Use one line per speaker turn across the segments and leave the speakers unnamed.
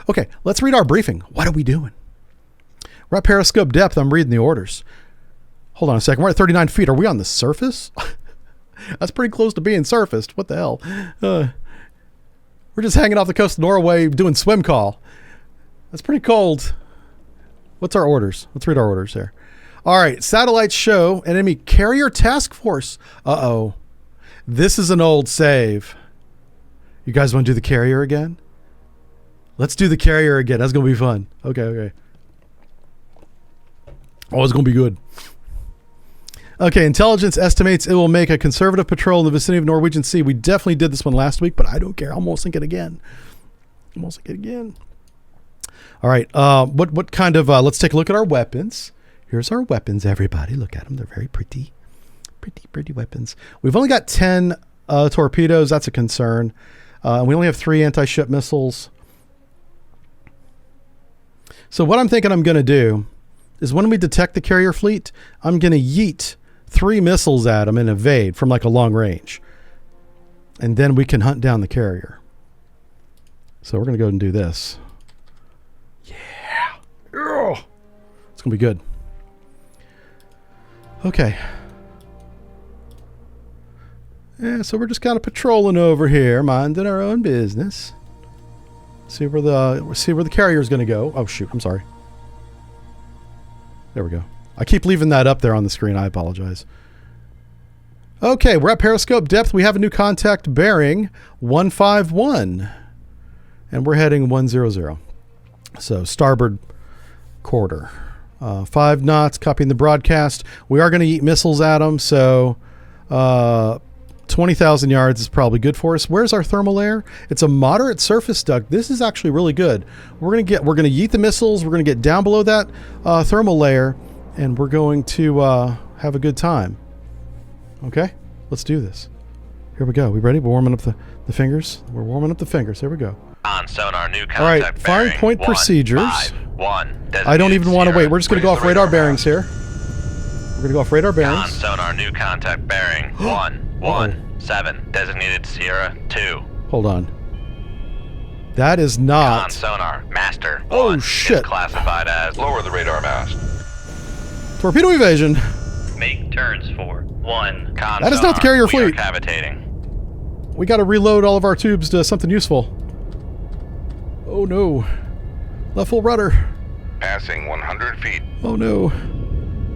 Okay, let's read our briefing. What are we doing? We're at periscope depth. I'm reading the orders. Hold on a second. We're at 39 feet. Are we on the surface? That's pretty close to being surfaced. What the hell? We're just hanging off the coast of Norway doing swim call. That's pretty cold. What's our orders? Let's read our orders here. All right. Satellites show enemy carrier task force. Uh-oh. This is an old save. You guys want to do the carrier again? Let's do the carrier again. That's going to be fun. Okay. Oh, it's going to be good. Okay, intelligence estimates it will make a conservative patrol in the vicinity of Norwegian Sea. We definitely did this one last week, but I don't care. I'm almost thinking again. All right, what kind of, let's take a look at our weapons. Here's our weapons, everybody. Look at them. They're very pretty. Pretty weapons. We've only got 10 torpedoes. That's a concern. We only have 3 anti-ship missiles. So what I'm thinking I'm going to do is when we detect the carrier fleet, I'm going to yeet 3 missiles at them and evade from like a long range. And then we can hunt down the carrier. So we're going to go ahead and do this. Yeah. Ugh. It's going to be good. Okay. Yeah, so we're just kind of patrolling over here, minding our own business. See where the carrier is going to go. Oh, shoot. I'm sorry. There we go. I keep leaving that up there on the screen. I apologize. Okay, we're at periscope depth. We have a new contact bearing 151. And we're heading 100. So starboard quarter. 5 knots, copying the broadcast. We are going to eat missiles at them, so 20,000 yards is probably good for us. Where's our thermal layer? It's a moderate surface duct. This is actually really good. We're going to yeet the missiles. We're going to get down below that thermal layer, and we're going to have a good time. Okay, let's do this. Here we go. We ready? We're warming up the fingers. We're warming up the fingers. Here we go.
On sonar, new contact.
All right, firing point procedures.
1,
I don't even want to wait. We're just going to go off radar bearings here. We're going to go off radar bearings.
On sonar, new contact bearing 117, designated Sierra 2.
Hold on. That is not.
On sonar, master.
Oh
1
shit!
Is classified as
lower the radar mast.
Torpedo evasion.
Make turns for 1. Con
that is
sonar,
not the carrier
we
fleet.
are cavitating.
We got to reload all of our tubes to something useful. Oh no! Left full rudder.
Passing 100 feet.
Oh no!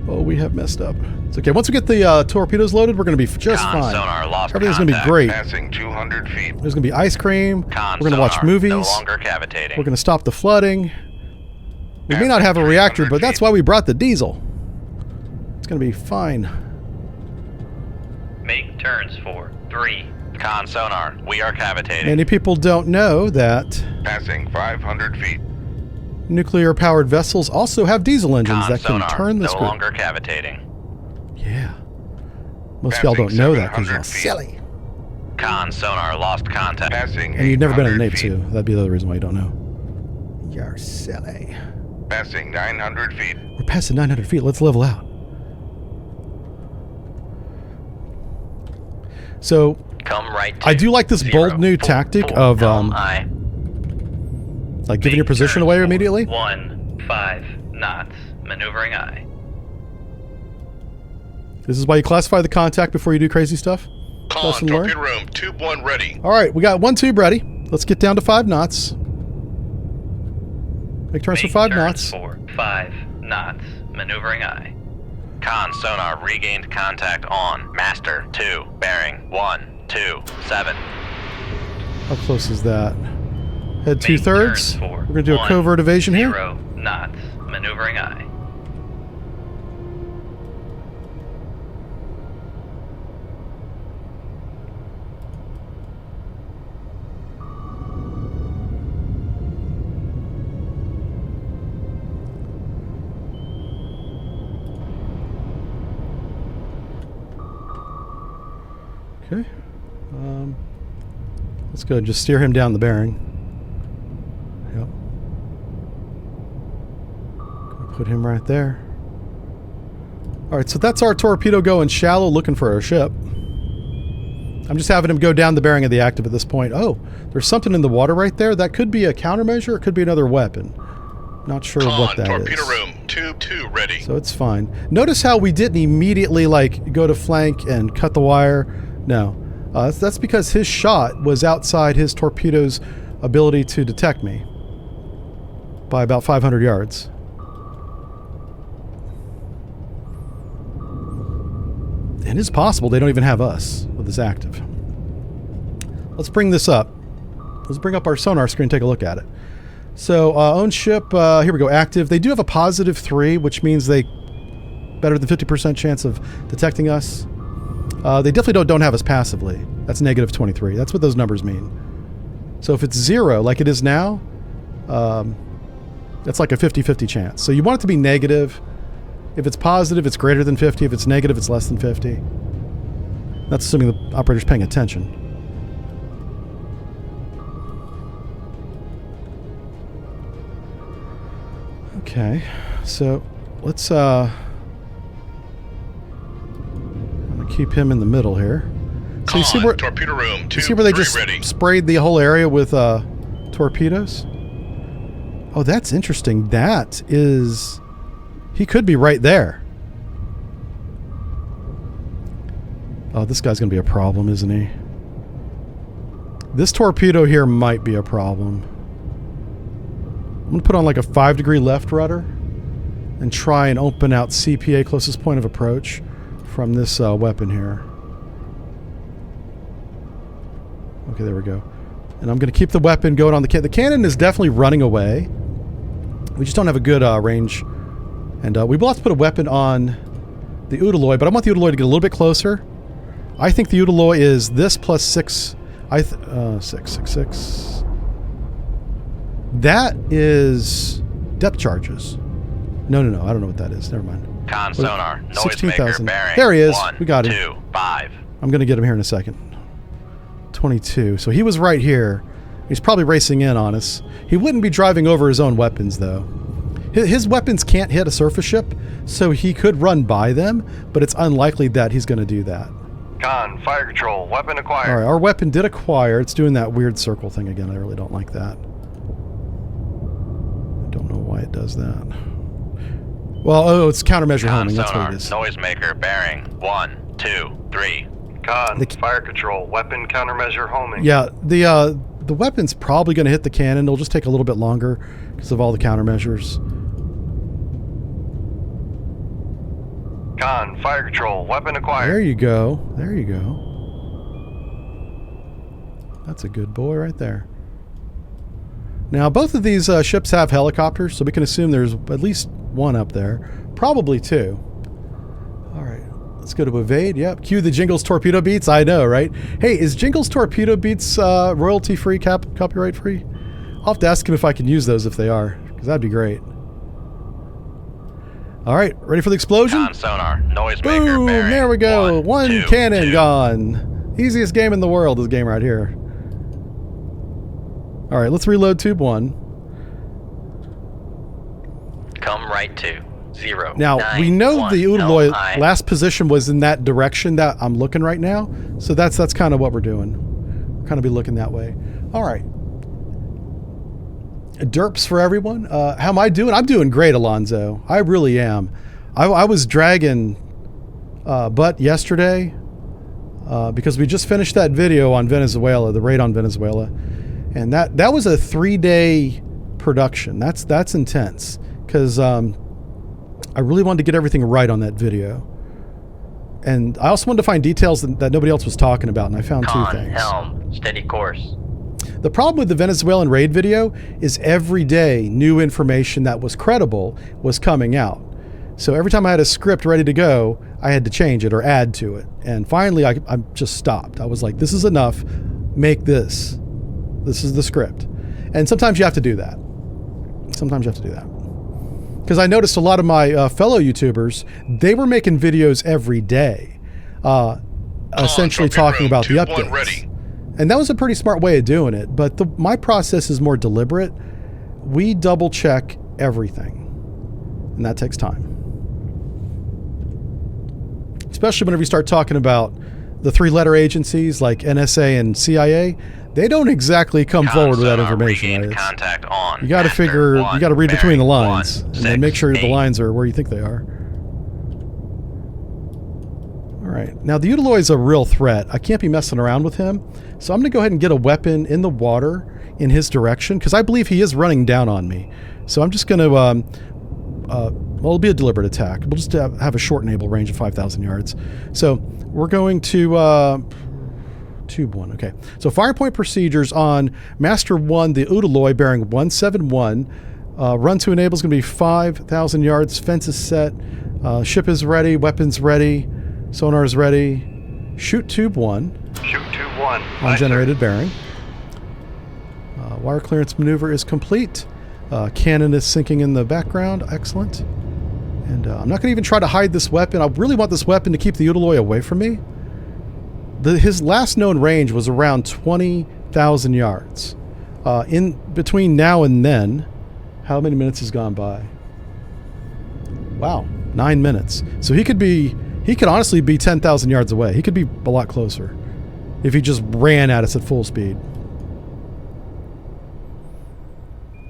Oh, we have messed up. It's okay. Once we get the torpedoes loaded, we're going to be just
Con
fine.
sonar, lost
Everything's going to be
contact.
great.
Passing 200 feet.
There's going to be ice cream.
Con
We're going to watch
sonar,
movies.
No longer cavitating.
We're going to stop the flooding. We may
Passing
not have a reactor,
300
but that's
feet.
why we brought the diesel. It's going to be fine.
Make turns for 3. Con sonar, we are cavitating.
Many people don't know that
Passing 500 feet.
nuclear-powered vessels also have diesel engines
Con
that can
sonar,
turn the
no
screw.
longer cavitating.
Yeah. Most of y'all don't know that because you're
700 feet.
silly.
Con sonar, lost contact.
Passing
And you've never been in the
800
Navy,
feet.
too. That'd be the other reason why you don't know. You're silly.
Passing 900 feet.
We're past the 900 feet. Let's level out. So,
Come right
I do like this
0,
bold new
4,
tactic
4,
of,
I.
like, giving your position away immediately.
15 knots, maneuvering I.
This is why you classify the contact before you do crazy stuff.
Con,
Lesson learned.
torpedo room, tube 1 ready.
All right, we got 1 tube ready. Let's get down to 5 knots. Make turns for 5 knots.
For 5 knots, maneuvering I. Con sonar regained contact on master 2, bearing 127.
How close is that? Head
Make
2/3.
turns for
We're going to do a
1,
covert evasion here.
0 knots, maneuvering I.
Okay. Let's go and just steer him down the bearing. Yep. Gonna put him right there. Alright, so that's our torpedo going shallow looking for our ship. I'm just having him go down the bearing of the active at this point. Oh, there's something in the water right there. That could be a countermeasure. It could be another weapon. Not sure what that
torpedo
is.
room, tube 2 ready.
So it's fine. Notice how we didn't immediately like go to flank and cut the wire. No, that's because his shot was outside his torpedo's ability to detect me by about 500 yards. And it's possible they don't even have us with this active. Let's bring this up. Let's bring up our sonar screen and take a look at it. So, own ship, here we go, active. They do have a +3, which means they better than 50% chance of detecting us. They definitely don't have us passively. That's -23. That's what those numbers mean. So if it's 0, like it is now, that's like a 50-50 chance. So you want it to be negative. If it's positive, it's greater than 50. If it's negative, it's less than 50. That's assuming the operator's paying attention. Okay, so let's I'm gonna keep him in the middle here. So you see where
torpedo room,
you see where they just sprayed the whole area with torpedoes? Oh, that's interesting. That is, he could be right there. Oh, this guy's gonna be a problem, isn't he? This torpedo here might be a problem. I'm going to put on like a 5-degree left rudder and try and open out CPA, closest point of approach, from this weapon here. Okay, there we go. And I'm going to keep the weapon going on the cannon. The cannon is definitely running away. We just don't have a good range. And we will have to put a weapon on the Udaloy, but I want the Udaloy to get a little bit closer. I think the Udaloy is this plus 6. 6. That is depth charges. No. I don't know what that is. Never mind.
Con sonar. Noisemaker
16,000.
bearing.
There he is.
1,
we got him.
2, 5.
I'm going to get him here in a second. 22. So he was right here. He's probably racing in on us. He wouldn't be driving over his own weapons, though. His weapons can't hit a surface ship, so he could run by them, but it's unlikely that he's going to do that.
Con, fire control, weapon acquired.
All right, our weapon did acquire. It's doing that weird circle thing again. I really don't like that. Don't know why it does that. Well, it's countermeasure homing. That's what it is.
Noisemaker bearing 1, 2, 3.
Con, fire control, weapon countermeasure homing.
Yeah, the weapon's probably going to hit the cannon. It'll just take a little bit longer because of all the countermeasures.
Con, fire control, weapon acquired.
There you go. There you go. That's a good boy right there. Now, both of these ships have helicopters, so we can assume there's at least one up there. Probably 2. All right, let's go to evade. Yep, cue the Jingles torpedo beats. I know, right? Hey, is Jingles torpedo beats royalty-free, copyright-free? I'll have to ask him if I can use those if they are, because that'd be great. All right, ready for the explosion?
Con sonar. Noisemaker
Boom,
bearing.
there we go. 1
2,
cannon
2.
gone. Easiest game in the world, this game right here. All right, let's reload tube 1.
Come right to 0.
Now,
9,
we know
1,
the Udaloy
LI.
last position was in that direction that I'm looking right now. So that's kind of what we're doing. We're kind of be looking that way. All right. Derps for everyone. How am I doing? I'm doing great, Alonzo. I really am. I was dragging butt yesterday because we just finished that video on Venezuela, the raid on Venezuela. And that was a 3-day production. That's intense because I really wanted to get everything right on that video. And I also wanted to find details that nobody else was talking about, and I found 2 things.
Helm, steady course.
The problem with the Venezuelan raid video is every day new information that was credible was coming out. So every time I had a script ready to go, I had to change it or add to it. And finally, I just stopped. I was like, this is enough. Make this. This is the script. And sometimes you have to do that. Because I noticed a lot of my fellow YouTubers, they were making videos every day, essentially talking about the updates. Ready. And that was a pretty smart way of doing it. But my process is more deliberate. We double check everything. And that takes time. Especially whenever you start talking about the three-letter agencies like NSA and CIA, they don't exactly come forward with that information. Right?
Contact on.
You got to figure, you got to read between the lines, and then make sure
8.
the lines are where you think they are. All right, now the Udaloy is a real threat. I can't be messing around with him, so I'm going to go ahead and get a weapon in the water in his direction, because I believe he is running down on me. So I'm just going to, well, it'll be a deliberate attack. We'll just have a short enable range of 5,000 yards. So we're going to tube 1. Okay, so fire point procedures on Master 1, the Udaloy, bearing 171. Run to enable is going to be 5,000 yards. Fence is set. Ship is ready. Weapons ready. Sonar is ready. Shoot tube 1.
Shoot tube 1.
On generated bearing. Wire clearance maneuver is complete. Cannon is sinking in the background. Excellent. And I'm not going to even try to hide this weapon. I really want this weapon to keep the Udaloy away from me. His last known range was around 20,000 yards. In between now and then, how many minutes has gone by? Wow, 9 minutes. So he could honestly be 10,000 yards away. He could be a lot closer if he just ran at us at full speed.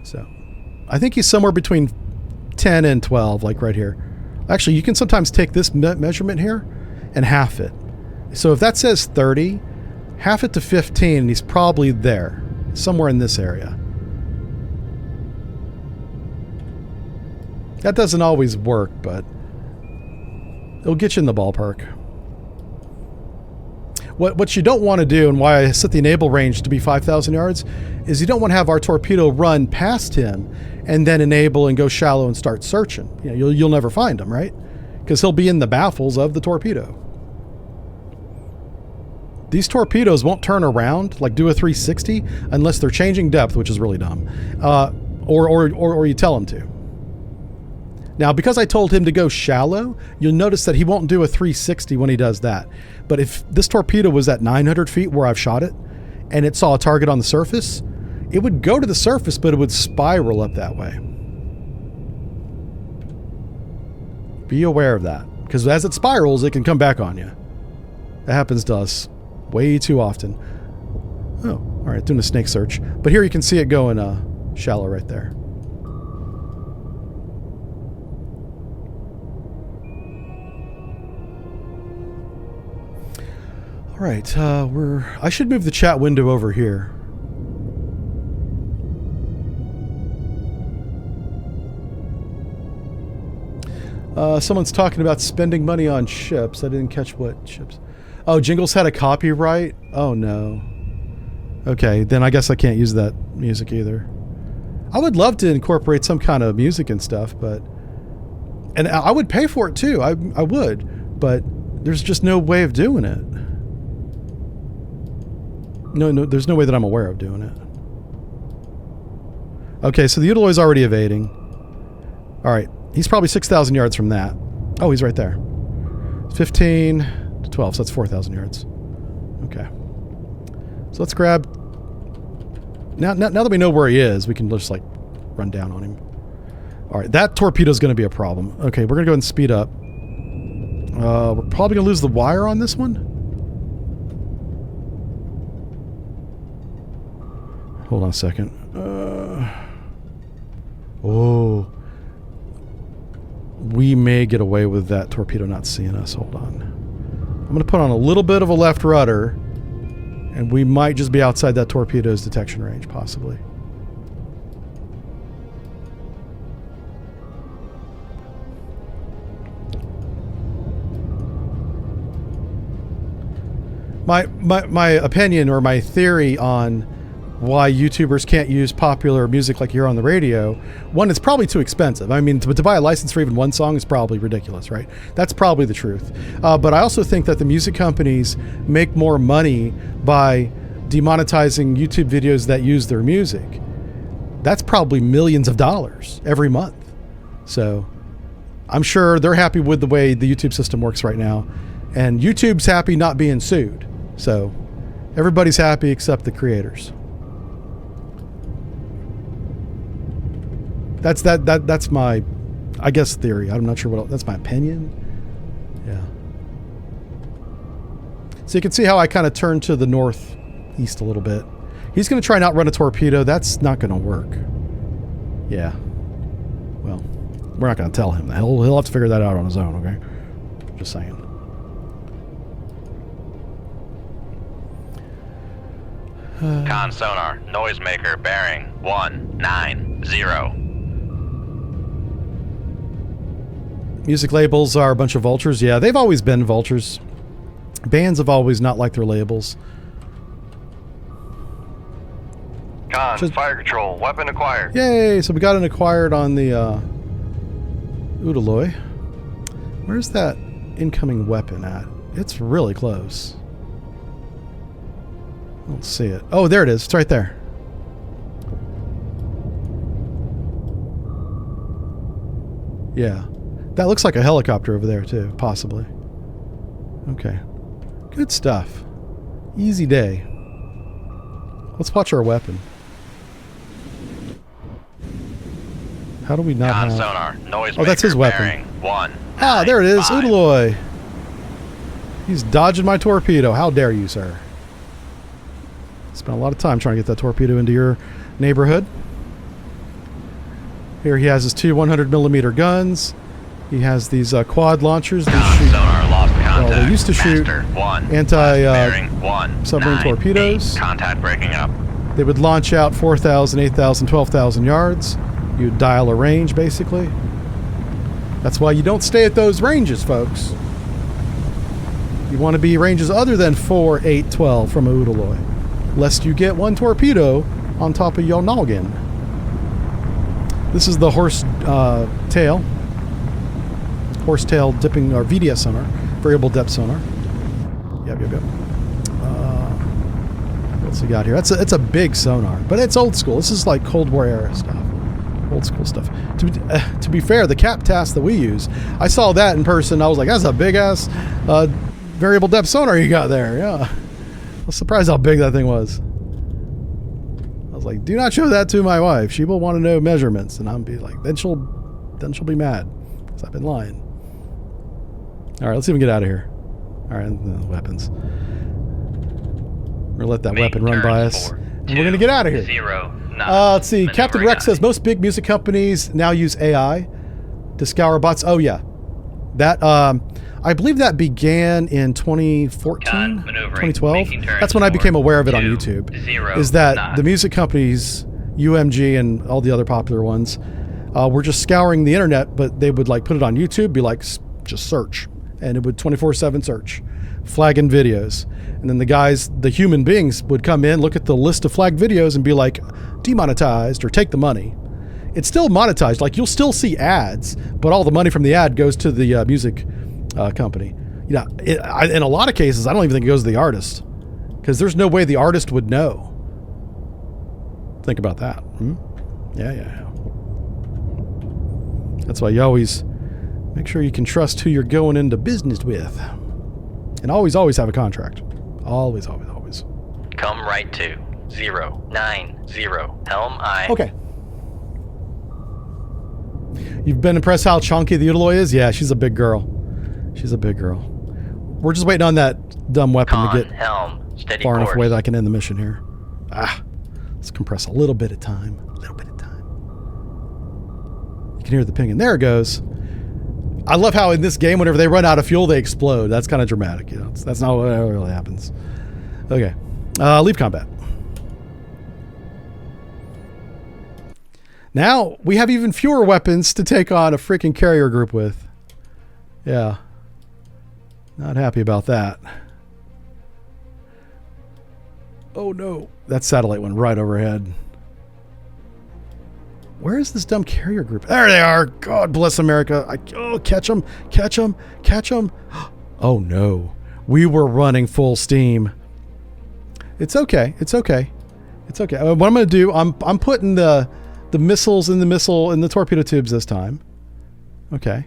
So I think he's somewhere between 10 and 12, like right here. Actually, you can sometimes take this measurement here and half it. So if that says 30, half it to 15, and he's probably there, somewhere in this area. That doesn't always work, but it'll get you in the ballpark. What you don't want to do, and why I set the enable range to be 5,000 yards, is you don't want to have our torpedo run past him and then enable and go shallow and start searching. You know, you'll never find him, right? Because he'll be in the baffles of the torpedo. These torpedoes won't turn around, like do a 360, unless they're changing depth, which is really dumb, or you tell them to. Now, because I told him to go shallow, you'll notice that he won't do a 360 when he does that. But if this torpedo was at 900 feet where I've shot it, and it saw a target on the surface, it would go to the surface, but it would spiral up that way. Be aware of that, because as it spirals, it can come back on you. That happens to us way too often. Oh, all right, doing a snake search. But here you can see it going shallow right there. All right, I should move the chat window over here. Someone's talking about spending money on ships. I didn't catch what ships. Oh, Jingles had a copyright? Oh, no. Okay, then I guess I can't use that music either. I would love to incorporate some kind of music and stuff, but... And I would pay for it, too. I would. But there's just no way of doing it. No, there's no way that I'm aware of doing it. Okay, so the Udaloy's already evading. All right, he's probably 6,000 yards from that. Oh, he's right there. 15 to 12, so that's 4,000 yards. Okay. So let's grab... Now that we know where he is, we can just, like, run down on him. All right, that torpedo's going to be a problem. Okay, we're going to go ahead and speed up. We're probably going to lose the wire on this one. Hold on a second. Oh. We may get away with that torpedo not seeing us. Hold on. I'm going to put on a little bit of a left rudder, and we might just be outside that torpedo's detection range, possibly. My opinion, or my theory on why YouTubers can't use popular music like you hear on the radio, one, it's probably too expensive. I mean, to buy a license for even one song is probably ridiculous, right? That's probably the truth. But I also think that the music companies make more money by demonetizing YouTube videos that use their music. That's probably millions of dollars every month. So I'm sure they're happy with the way the YouTube system works right now. And YouTube's happy not being sued. So everybody's happy except the creators. That's my, I guess, theory. I'm not sure what else. That's my opinion. Yeah. So you can see how I kind of turned to the northeast a little bit. He's going to try and outrun a torpedo. That's not going to work. Yeah. Well, we're not going to tell him that. He'll have to figure that out on his own, okay? Just saying.
Con sonar, noisemaker, bearing 190.
Music labels are a bunch of vultures. Yeah, they've always been vultures. Bands have always not liked their labels.
Con, fire control, weapon acquired.
Yay! So we got an acquired on the Udaloy. Where's that incoming weapon at? It's really close. I don't see it. Oh, there it is. It's right there. Yeah. That looks like a helicopter over there, too. Possibly. Okay. Good stuff. Easy day. Let's watch our weapon. How do we not
Con
have...
sonar, noisemaker,
Oh, that's his weapon.
bearing 1.
Ah, there it is. Udaloy. He's dodging my torpedo. How dare you, sir? Spent a lot of time trying to get that torpedo into your neighborhood. Here he has his two 100mm guns. He has these quad launchers. They shoot,
Sonar lost contact.
well, they used to shoot anti-submarine torpedoes.
Contact breaking up.
They would launch out 4,000, 8,000, 12,000 yards. You'd dial a range, basically. That's why you don't stay at those ranges, folks. You want to be ranges other than 4, 8, 12 from a Udaloy, lest you get one torpedo on top of your noggin. This is the horsetail dipping, or VDS sonar, variable depth sonar. Yep. What's we got here? It's a big sonar, but it's old school. This is like Cold War era stuff. Old school stuff. To be fair, the cap task that we use, I saw that in person. I was like, that's a big ass variable depth sonar you got there. Yeah. I was surprised how big that thing was. I was like, do not show that to my wife. She will want to know measurements. And I'll be like, then she'll be mad because I've been lying. All right, let's even get out of here. All right, weapons. We're going to let that weapon run by us. And we're going to get out of here.
0.
Let's see. Captain Rex says most big music companies now use AI to scour bots. Oh, yeah. That, I believe that began in 2014, 2012. That's when I became aware of it on YouTube. Is that the music companies, UMG and all the other popular ones, were just scouring the internet, but they would like put it on YouTube, be like, just search. And it would 24/7 search, flagging videos. And then the human beings would come in, look at the list of flagged videos and be like, demonetized or take the money. It's still monetized. Like, you'll still see ads, but all the money from the ad goes to the music company. You know, in a lot of cases, I don't even think it goes to the artist, because there's no way the artist would know. Think about that. Yeah. That's why you always make sure you can trust who you're going into business with. And always have a contract. Always.
Come right to 090 Helm I.
Okay. You've been impressed how chunky the Udaloy is? Yeah, she's a big girl. We're just waiting on that dumb weapon to get far enough away that I can end the mission here. Let's compress a little bit of time. You can hear the ping, and there it goes. I love how in this game, whenever they run out of fuel, they explode. That's kind of dramatic. You know, that's not what really happens. Okay. Leave combat. Now, we have even fewer weapons to take on a freaking carrier group with. Yeah. Not happy about that. Oh no. That satellite went right overhead. Where is this dumb carrier group? There they are. God bless America. Catch them. Oh no. We were running full steam. It's okay. What I'm going to do, I'm putting the missiles in the torpedo tubes this time. Okay.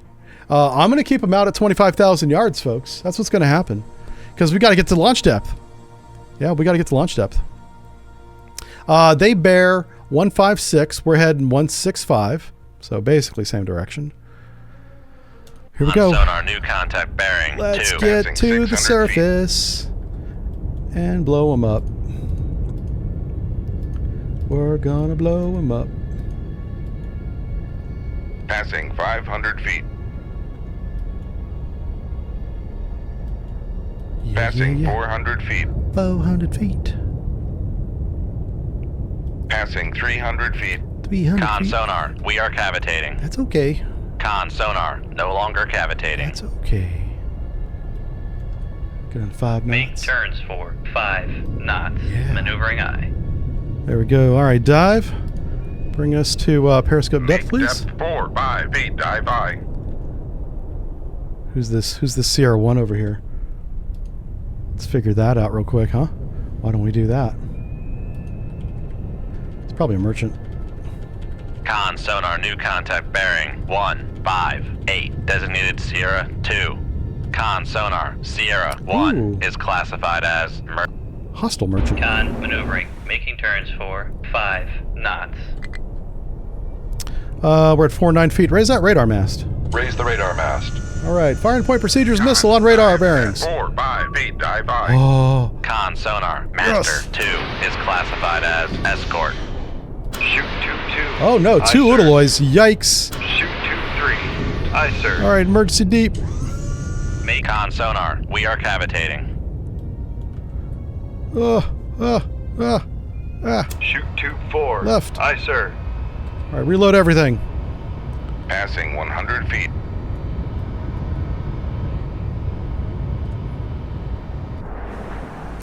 I'm going to keep them out at 25,000 yards, folks. That's what's going to happen. Because we got to get to launch depth. Yeah, we got to get to launch depth. They bear 156. We're heading 165. So basically same direction. Here we go.
Sonar new contact bearing.
Let's get to the surface. And blow them up. We're gonna blow them up.
Passing 500 feet. Passing 400 feet.
400 feet.
Passing 300 feet.
300
Con
feet.
sonar, we are cavitating.
That's okay.
Con sonar, no longer cavitating.
That's okay. Get on 5
Make
knots.
turns for 5 knots.
Yeah.
Maneuvering eye.
There we go. All right, dive. Bring us to periscope depth,
Make
please.
depth 4, 5 feet. Dive by.
Who's this? Who's this Sierra 1 over here? Let's figure that out real quick, huh? Why don't we do that? It's probably a merchant.
Con sonar, new contact bearing 158. Designated Sierra 2. Con sonar, Sierra 1
Ooh.
is classified as
Hostile merchant.
Con maneuvering, making turns for 5 knots.
We're at 49 feet. Raise that radar mast.
Raise the radar mast.
All right, firing point procedures, missile on radar bearings.
4, 5 feet. Dive by.
Oh,
Con sonar, Master 2 is classified as escort.
Shoot 2-2.
oh no,
Aye,
2
sir.
Udaloys. Yikes.
Shoot 2-3. Aye, sir.
All right, emergency deep.
Make con sonar, we are cavitating.
Shoot 2-4.
Left.
Aye, sir.
All right, reload everything.
Passing 100 feet.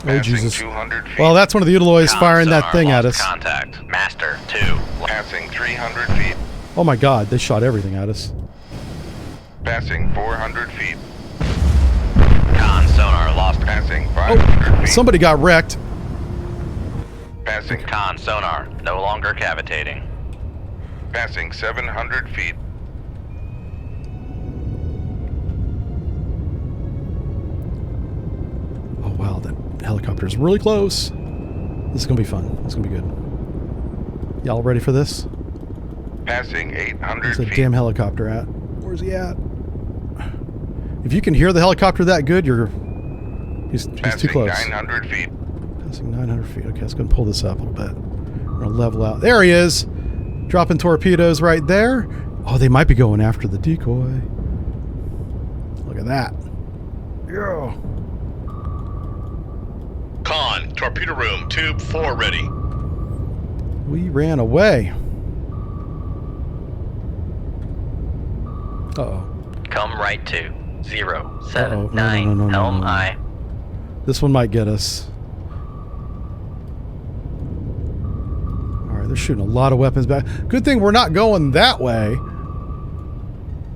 Oh,
Passing
Jesus.
200 feet.
Well, that's one of the Udaloys
Con
firing that
sonar,
thing at
lost
us.
Contact, Master 2.
Passing 300 feet.
Oh my God, they shot everything at us.
Passing 400 feet.
Con sonar, lost.
Passing 500 feet.
Somebody got wrecked.
Passing.
Con sonar, no longer cavitating.
Passing 700 feet.
Oh wow, that helicopter's really close. This is gonna be fun. This is gonna be good. Y'all ready for this?
Passing 800
Where's the
feet.
damn helicopter at? Where's he at? If you can hear the helicopter that good, he's too
Passing
close.
900 feet.
Passing 900 feet. Okay, let's go and pull this up a little bit. We're gonna level out. There he is. Dropping torpedoes right there. Oh, they might be going after the decoy. Look at that. Yeah.
Con, torpedo room, tube 4 ready.
We ran away. Uh-oh.
Come right to 0,
Uh-oh.
7,
No,
9,
no, no, no,
helm
no, no.
eye.
This one might get us. Alright, they're shooting a lot of weapons back. Good thing we're not going that way.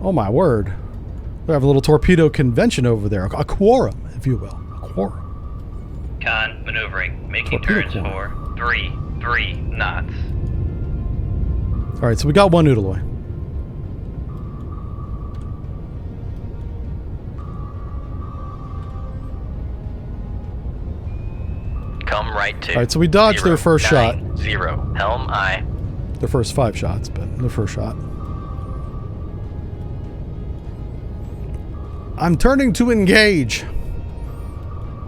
Oh my word. We have a little torpedo convention over there. A quorum, if you will. A quorum.
Con maneuvering, making
Torpedo
turns
corps.
for 3 knots.
Alright, so we got one Udaloy.
Come right to.
Alright, so we dodged their first shot.
0, helm eye.
Their first 5 shots, but their first shot. I'm turning to engage.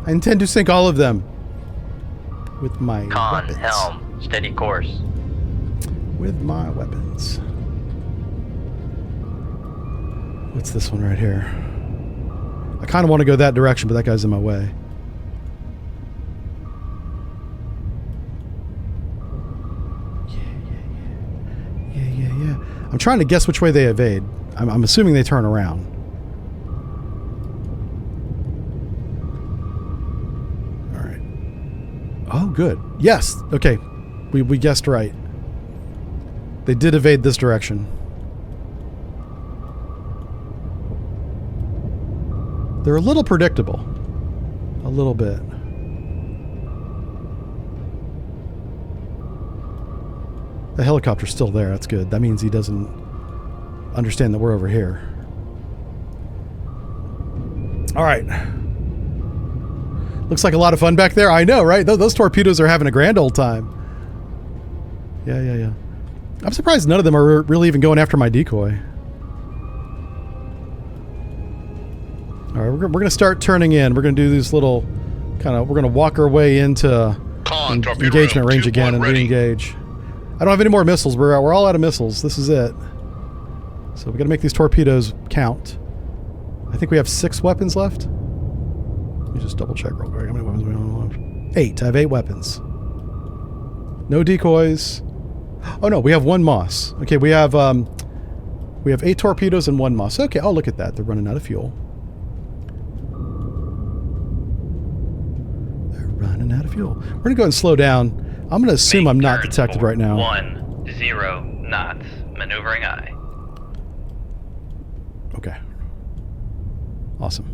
I intend to sink all of them. With my
Con,
weapons.
helm, steady course.
With my weapons. What's this one right here? I kind of want to go that direction, but that guy's in my way. Yeah. I'm trying to guess which way they evade. I'm assuming they turn around. All right. Oh, good. Yes. Okay. We guessed right. They did evade this direction. They're a little predictable. A little bit. The helicopter's still there. That's good. That means he doesn't understand that we're over here. All right. Looks like a lot of fun back there. I know, right? Those torpedoes are having a grand old time. Yeah. I'm surprised none of them are really even going after my decoy. All right, we're going to start turning in. We're going to do these little We're gonna walk our way into
Con, torpedo
engagement
room,
range
2-1
again and
ready.
re-engage. I don't have any more missiles. We're all out of missiles. This is it. So we got to make these torpedoes count. I think we have 6 weapons left. Let me just double check real quick. How many weapons do we have? 8. I have 8 weapons. No decoys. Oh no, we have 1 Moss. Okay, we have 8 torpedoes and 1 Moss. Okay, oh look at that. They're running out of fuel. They're running out of fuel. We're gonna go ahead and slow down. I'm gonna assume I'm not detected right now.
10 knots. Maneuvering aye.
Okay. Awesome.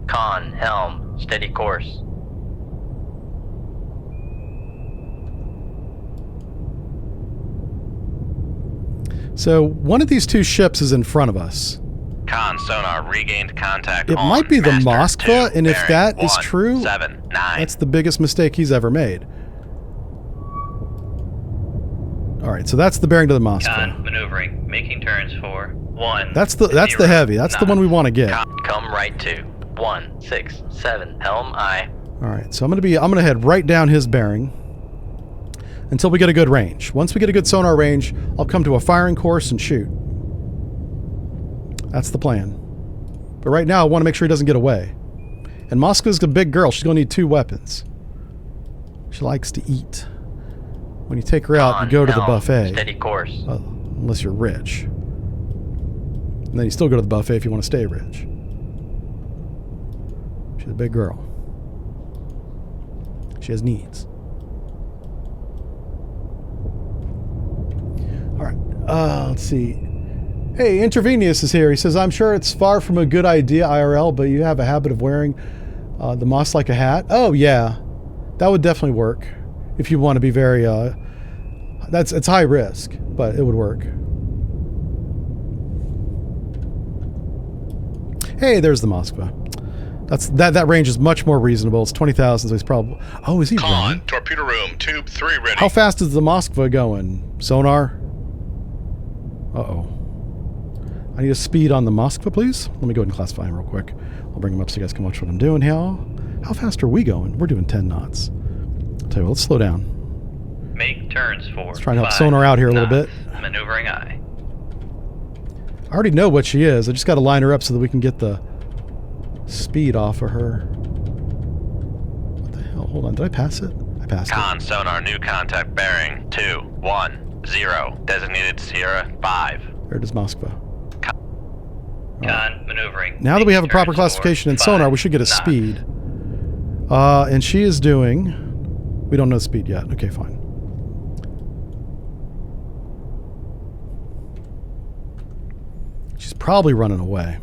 Con, helm, steady course.
So one of these 2 ships is in front of us.
Con, sonar, regained contact
It
on
might be the
Master
Moskva,
2,
and if
bearing
that is
1,
true,
7, 9.
that's the biggest mistake he's ever made. Alright, so that's the bearing to the Moskva.
Con, maneuvering, making turns for 1.
That's the
0
heavy. That's the one we want to get.
Come right to 1, 6, 7, helm aye.
Alright, so I'm gonna head right down his bearing until we get a good range. Once we get a good sonar range, I'll come to a firing course and shoot. That's the plan. But right now I want to make sure he doesn't get away. And Moskva's a big girl. She's gonna need 2 weapons. She likes to eat. When you take her out, you go to the buffet.
Steady course.
Unless you're rich. And then you still go to the buffet if you want to stay rich. She's a big girl. She has needs. Alright, let's see. Hey, Intravenous is here. He says, I'm sure it's far from a good idea, IRL, but you have a habit of wearing the moss like a hat. Oh, yeah. That would definitely work. If you want to be very, it's high risk, but it would work. Hey, there's the Moskva. That range is much more reasonable. It's 20,000, so he's probably... Oh, is he
Con,
running?
torpedo room, tube 3 ready.
How fast is the Moskva going? Sonar? Uh-oh. I need a speed on the Moskva, please. Let me go ahead and classify him real quick. I'll bring him up so you guys can watch what I'm doing here. How fast are we going? We're doing 10 knots. I'll tell you what, let's slow down.
Make turns for
Let's try and help sonar out here a little bit.
Maneuvering aye.
I already know what she is. I just got to line her up so that we can get the speed off of her. What the hell? Hold on. Did I pass it? I passed
Con, sonar, new contact bearing 2, 1, 0. Designated Sierra 5.
it. There it is, Moskva.
Con, maneuvering.
Now that we have a
Making
proper
turns
classification
for
in sonar,
5
we should get a
knots.
speed. And she is doing... We don't know speed yet. Okay, fine. She's probably running away.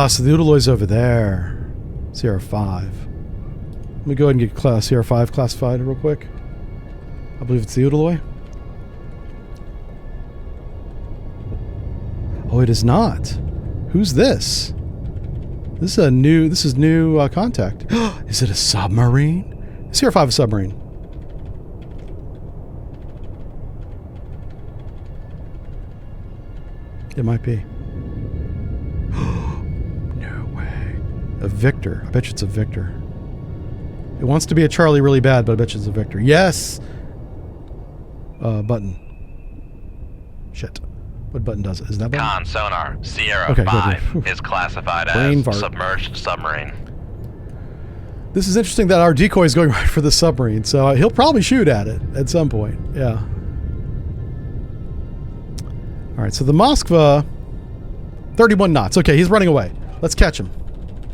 So the Udaloy's over there. Sierra 5. Let me go ahead and get Sierra 5 classified real quick. I believe it's the Udaloy. Oh, it is not. Who's this? This is new contact. Is it a submarine? Sierra 5 a submarine. It might be. No way. A Victor. I bet you it's a Victor. It wants to be a Charlie really bad, but I bet you it's a Victor. Yes! Button. Shit. What button does it? Is that button?
Con, sonar, Sierra
Okay,
5
good.
is classified
Brain
as
fart.
submerged submarine.
This is interesting that our decoy is going right for the submarine, so he'll probably shoot at it at some point. Yeah. All right, so the Moskva, 31 knots. Okay, he's running away. Let's catch him.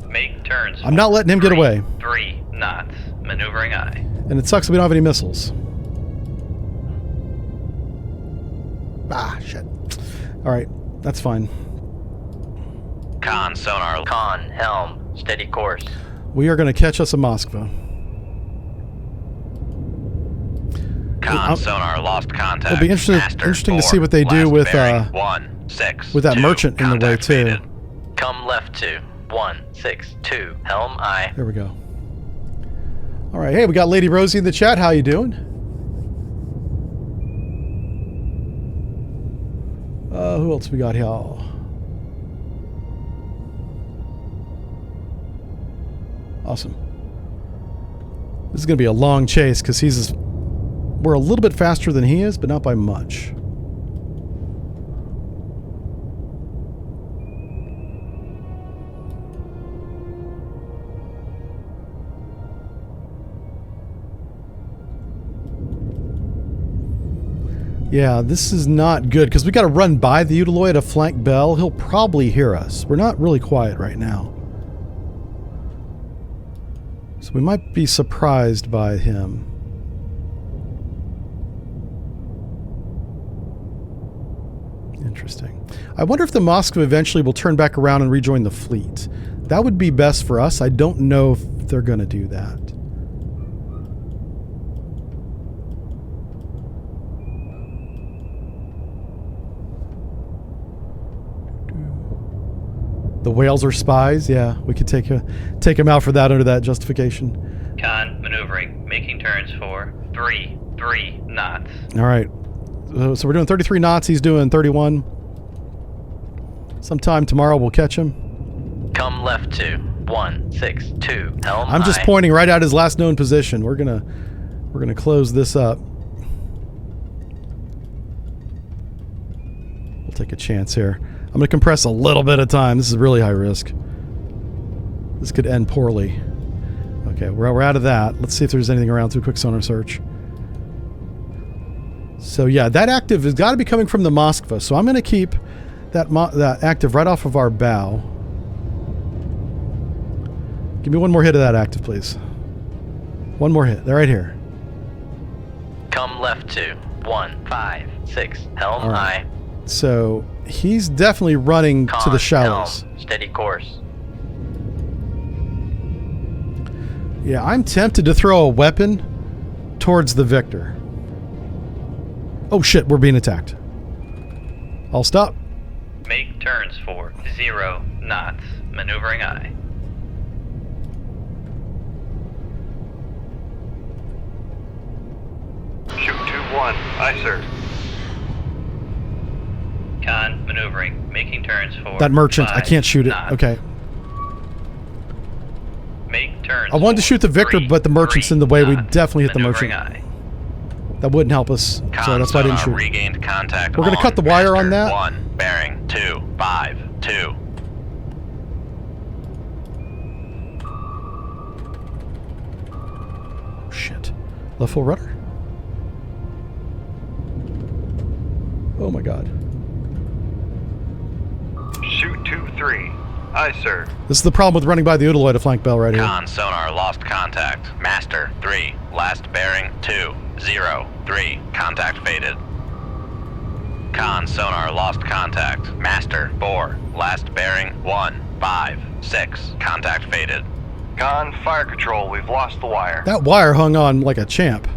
Make turns.
I'm not letting him get away.
3 knots. Maneuvering aye.
And it sucks that we don't have any missiles. Ah, shit. All right, that's fine.
Con, sonar, con, helm, steady course.
We are going to catch us a Moskva.
Con, sonar, lost contact.
It'll be interesting to see what they do with
bearing, 1, 6,
with that
2,
merchant in the way
contact
too.
faded. Come left to 1, 6, 2, helm aye.
There we go. All right, hey, we got Lady Rosie in the chat. How you doing? Who else we got here? Awesome. This is going to be a long chase because we're a little bit faster than he is, but not by much. Yeah, this is not good because we got to run by the Udaloy at a flank bell. He'll probably hear us. We're not really quiet right now. So we might be surprised by him. Interesting. I wonder if the Moskva eventually will turn back around and rejoin the fleet. That would be best for us. I don't know if they're going to do that. The whales are spies. Yeah, we could take them out for that under that justification.
Con maneuvering, making turns for 3 knots.
All right. So we're doing 33 knots. He's doing 31. Sometime tomorrow we'll catch him.
Come left to 162 helm.
I'm just
aye.
pointing right at his last known position. We're gonna close this up. We'll take a chance here. I'm going to compress a little bit of time. This is really high risk. This could end poorly. Okay, we're out of that. Let's see if there's anything around through quick sonar search. So yeah, that active has got to be coming from the Moskva. So I'm going to keep that active right off of our bow. Give me one more hit of that active, please. One more hit. They're right here.
Come left to 156 helm
right.
aye.
So he's definitely running to the shallows.
Helm, steady course.
Yeah, I'm tempted to throw a weapon towards the Victor. Oh shit, we're being attacked. I'll stop.
Make turns for 0 knots. Maneuvering aye.
Shoot 2-1. Aye, sir.
Con maneuvering, making turns for
That merchant, I
5
can't shoot it.
knots.
Okay.
Make turns
I wanted to
for
shoot the Victor,
3
but the merchant's in the way. We'd
knots.
definitely hit the
Maneuvering
merchant.
aye.
That wouldn't help us, so that's why I didn't
Sonar
shoot.
regained contact.
We're gonna cut the wire on that.
1 bearing 252.
Shit. Left full rudder? Oh my god.
Shoot 2-3. Aye, sir.
This is the problem with running by the Udaloy to flank bell right here.
Con sonar lost contact. Master 3. Last bearing 203. Contact faded. Con sonar lost contact. Master 4. Last bearing 156. Contact faded.
Con, fire control. We've lost the wire.
That wire hung on like a champ.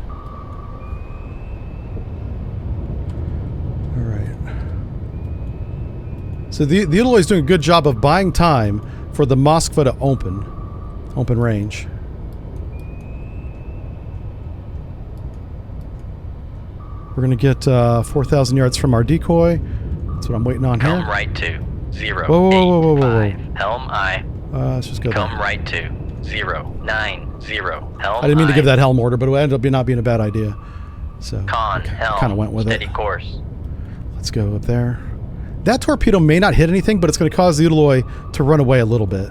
So the Udaloy is doing a good job of buying time for the Moskva to open range. We're going to get 4,000 yards from our decoy. That's what I'm waiting on
Come
here.
right to 0.
Whoa.
85. Helm aye.
Let's just go
Come
there.
right to 090. Helm
I didn't mean to
aye.
give that helm order, but it ended up not being a bad idea. So
Con helm.
kind of went with
steady
it.
course.
Let's go up there. That torpedo may not hit anything, but it's going to cause the Udaloy to run away a little bit.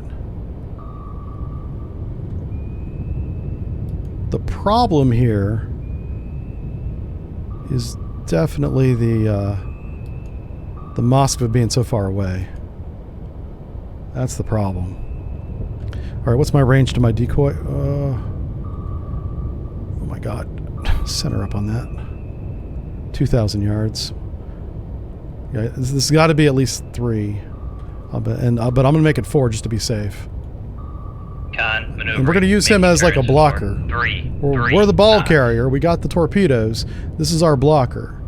The problem here is definitely the Moskva being so far away. That's the problem. All right, what's my range to my decoy? Oh my god. Center up on that. 2,000 yards. Yeah, this has got to be at least 3. But I'm going to make it 4 just to be safe.
Con maneuvering.
And we're going to use him as like a
turns for
blocker.
3
We're the ball
knots.
carrier. We got the torpedoes. This is our blocker.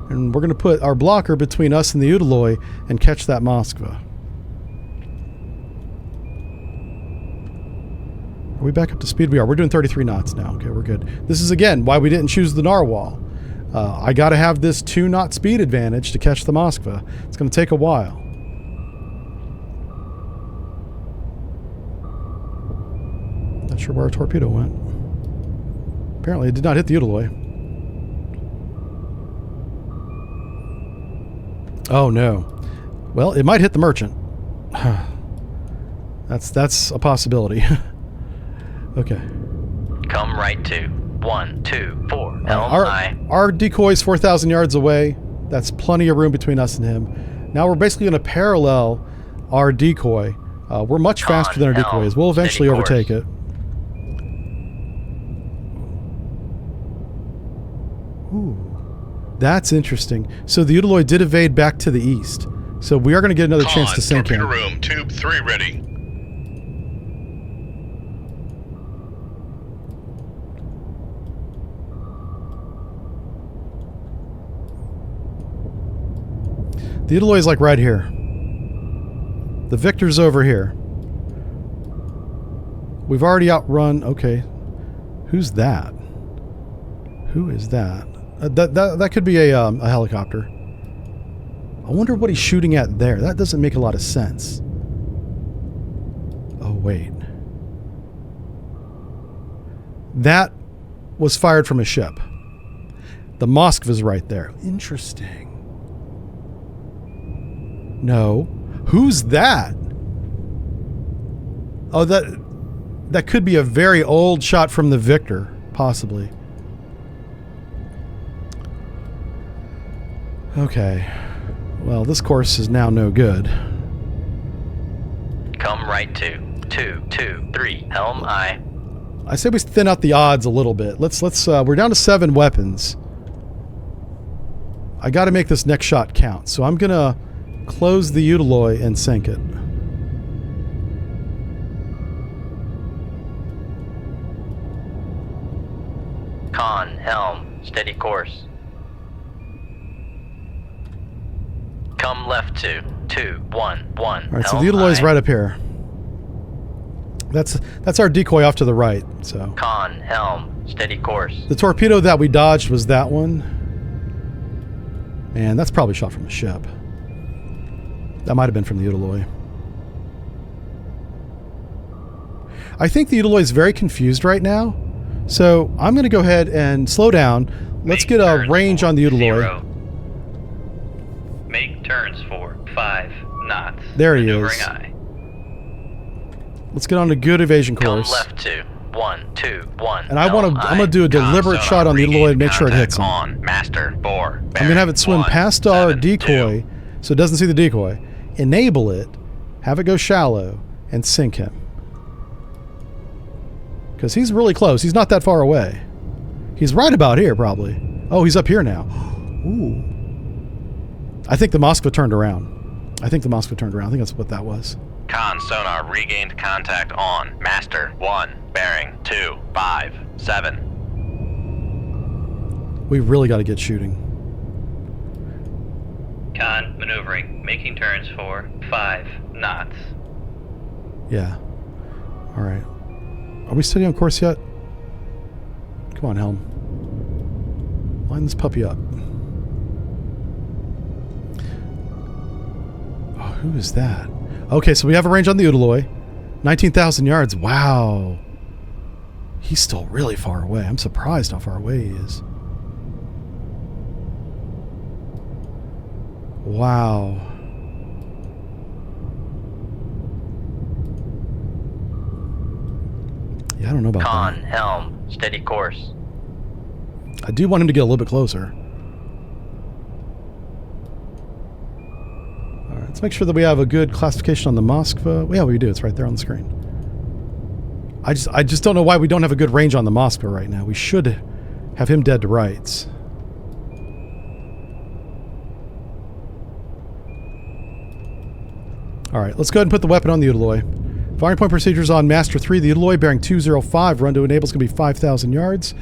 And we're going to put our blocker between us and the Udaloy and catch that Moskva. Are we back up to speed? We are. We're doing 33 knots now. Okay, we're good. This is, again, why we didn't choose the narwhal. I got to have this 2-knot speed advantage to catch the Moskva. It's going to take a while. Not sure where our torpedo went. Apparently it did not hit the Udaloy. Oh no. Well, it might hit the merchant. That's a possibility. Okay.
Come right to 124 Helm
Our decoy's 4,000 yards away. That's plenty of room between us and him. Now we're basically going to parallel our decoy. We're much faster than our decoy is. We'll eventually overtake it. Ooh. That's interesting. So the Udaloy did evade back to the east. So we are going to get another chance to sink him.
Torpedo room, tube 3 ready.
The Udaloy is like right here. The Victor's over here. We've already outrun... Okay. Who's that? Who is that? That could be a helicopter. I wonder what he's shooting at there. That doesn't make a lot of sense. Oh, wait. That was fired from a ship. The Moskva's right there. Interesting. No. Who's that? Oh, that could be a very old shot from the Victor, possibly. Okay. Well, this course is now no good.
Come right to 223 Helm I.
I say we thin out the odds a little bit. Let's we're down to 7 weapons. I got to make this next shot count. So I'm going to close the Udaloy and sink it.
Con, helm, steady course. Come left to 211.
All right, so the Udaloy's right up here. That's our decoy off to the right. So
Con, helm, steady course.
the torpedo that we dodged was that one. And that's probably shot from a ship. That might have been from the Udaloy. I think the Udaloy is very confused right now. So I'm going to go ahead and slow down. Let's get a range on the Udaloy.
Make turns for 5 knots.
There he
Maneuvering
is.
aye.
Let's get on a good evasion
Come
course.
left to 121.
And I'm gonna do a deliberate shot on the Udaloy to make sure it hits him.
On master 4.
I'm gonna have it swim past our decoy, so it doesn't see the decoy. Enable it, have it go shallow, and sink him. Because he's really close. He's not that far away. He's right about here, probably. Oh, he's up here now. Ooh. I think the Moskva turned around. I think that's what that was.
Con sonar regained contact on master 1 bearing 257.
We really got to get shooting.
Con maneuvering, making turns for 5 knots.
Yeah. All right. Are we steady on course yet? Come on, Helm. Line this puppy up. Oh, who is that? Okay, so we have a range on the Udaloy. 19,000 yards. Wow. He's still really far away. I'm surprised how far away he is. Wow. Yeah, I don't know about
Con,
that.
helm, steady course.
I do want him to get a little bit closer. All right, let's make sure that we have a good classification on the Moskva. Yeah, we do. It's right there on the screen. I just don't know why we don't have a good range on the Moskva right now. We should have him dead to rights. All right, let's go ahead and put the weapon on the Udaloy. Firing point procedures on Master 3. The Udaloy bearing 205. Run to enable is going to be 5,000 yards.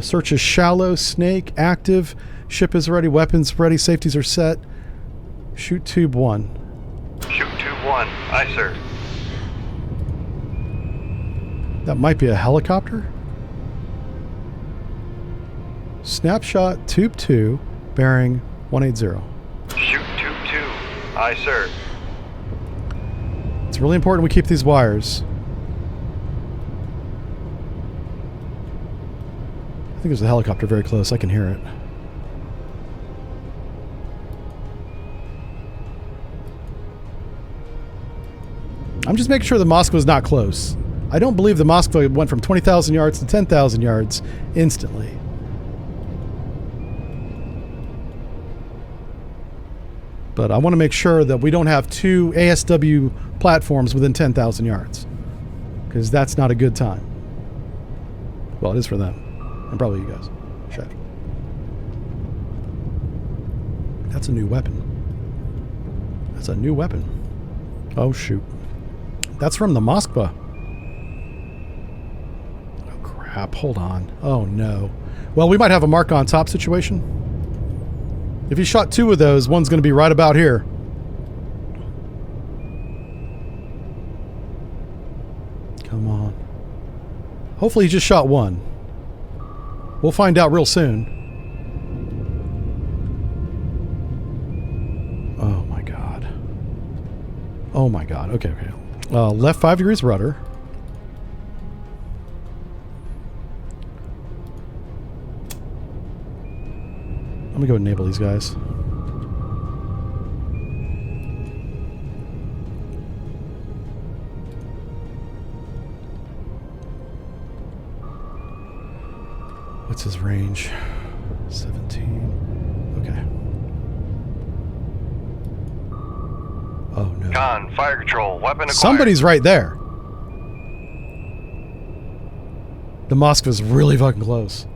Search is shallow. Snake active. Ship is ready. Weapons ready. Safeties are set. Shoot tube 1.
Shoot tube 1. Aye, sir.
That might be a helicopter. Snapshot tube 2, bearing 180.
Shoot tube 2. Aye, sir.
It's really important we keep these wires. I think there's a helicopter very close. I can hear it. I'm just making sure the Moskva is not close. I don't believe the Moskva went from 20,000 yards to 10,000 yards instantly. But I want to make sure that we don't have two ASW platforms within 10,000 yards. Because that's not a good time. Well, it is for them. And probably you guys. Shit. That's a new weapon. That's a new weapon. Oh, shoot. That's from the Moskva. Oh, crap. Hold on. Oh, no. Well, we might have a mark on top situation. If you shot two of those, one's going to be right about here. Come on. Hopefully he just shot one. We'll find out real soon. Oh my god. Oh my god. Okay, okay. Left 5 degrees rudder. I'm gonna go enable these guys. What's his range? 17. Okay. Oh no.
Con, fire control, weapon acquired.
Somebody's right there. The Moskva's really fucking close.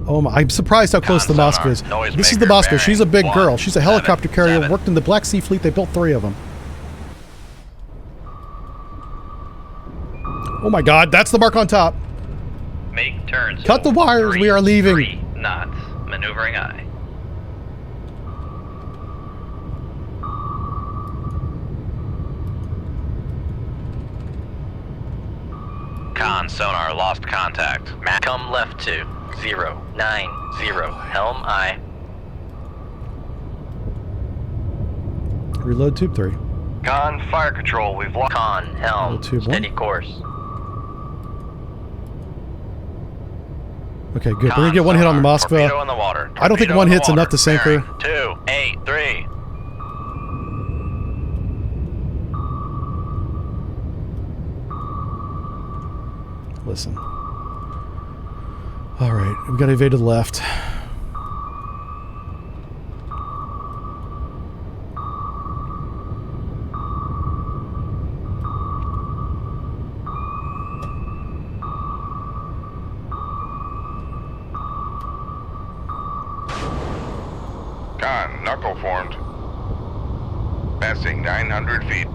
Oh my, I'm surprised how close the Moskva is. This is the Moskva. She's a big girl. She's a helicopter carrier, worked in the Black Sea Fleet. They built 3 of them. Oh my god, that's the mark on top.
Make turns.
Cut the wires,
3,
we are leaving.
3 knots. Maneuvering eye. Con sonar lost contact. Come left to 090. Helm eye.
Reload tube 3.
Con, fire control, we've lost.
Con helm.
Tube 1.
Steady course.
Okay, good. We're gonna get one hit on the
Torpedo
Moskva.
in the water.
I don't think
Torpedo
one
in the
hit's enough to sink her.
Bearing 283.
Listen. Alright, we gotta evade to the left.
Con, knuckle formed. Passing 900 feet.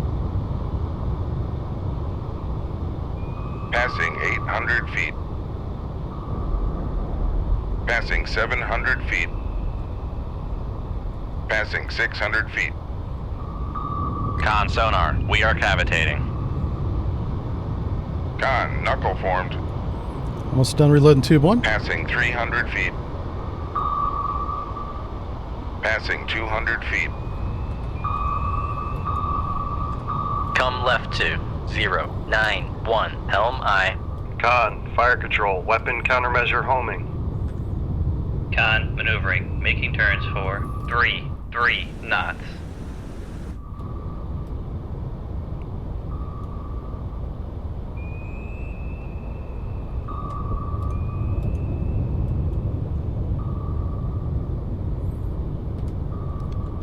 Passing 800 feet. Passing 700 feet. Passing 600 feet.
Con sonar. We are cavitating.
Con, knuckle formed.
Almost done reloading tube 1.
Passing 300 feet. Passing 200 feet.
Come left to 091. Helm eye.
Con, fire control, weapon countermeasure homing.
Con maneuvering. Making turns for 3 knots.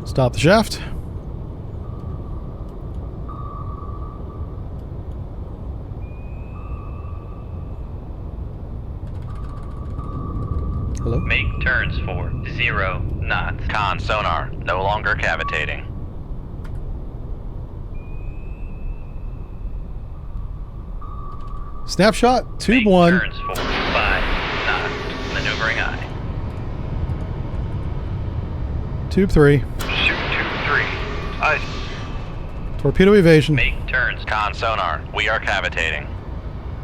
Stop the shaft. Hello?
Make turns for 0 knots. Con sonar. No longer cavitating.
Snapshot, tube
Make
1.
turns for 5 knots. Maneuvering eye.
Tube 3.
Shoot tube 3. Aye.
Torpedo evasion.
Make turns. Con sonar. We are cavitating.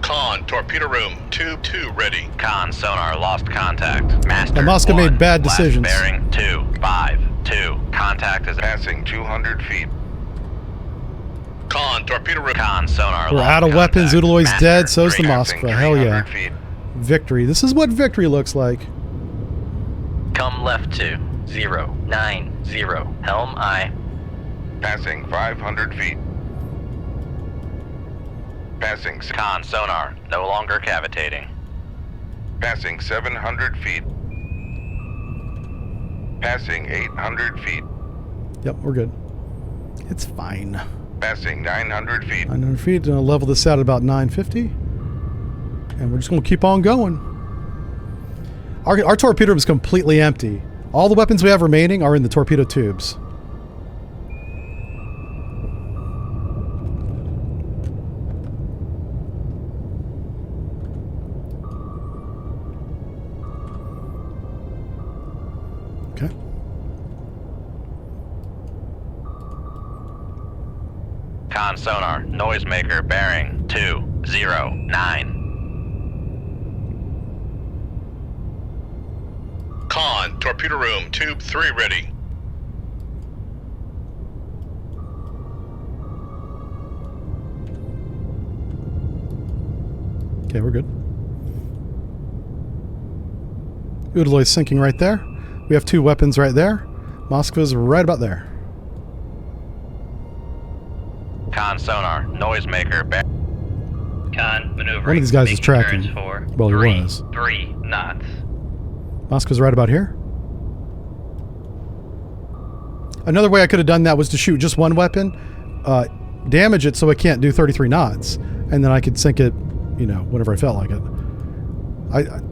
Con, torpedo room, tube 2 ready.
Con, sonar, lost contact. Master,
Now, Moskva made
1,
bad
last
decisions.
bearing 252. Contact is
Passing 200 feet.
Con, torpedo room.
Con, sonar,
We're
lost
out of weapons.
contact.
Udaloy's
Master,
dead. So's the
3.
Passing
Moskva. Hell yeah.
300 feet.
Victory. This is what victory looks like.
Come left to 090. Helm I.
Passing 500 feet. Passing
Con, sonar, no longer cavitating.
Passing 700 feet. Passing 800 feet.
Yep, we're good. It's fine.
Passing 900 feet.
900 feet. Gonna level this out at about 950. And we're just going to keep on going. Our torpedo room is completely empty. All the weapons we have remaining are in the torpedo tubes. Okay.
Con, sonar, noisemaker, bearing 209.
Con, torpedo room, tube 3 ready.
Okay, we're good. Udaloy's sinking right there. We have 2 weapons right there. Moskva's right about there.
Con, sonar, noisemaker, bearing.
Con, maneuvering.
One of these guys is
making
tracking.
turns for
Well, he was.
3 knots.
Moskva's right about here. Another way I could have done that was to shoot just one weapon, damage it so it can't do 33 knots, and then I could sink it, you know, whenever I felt like it.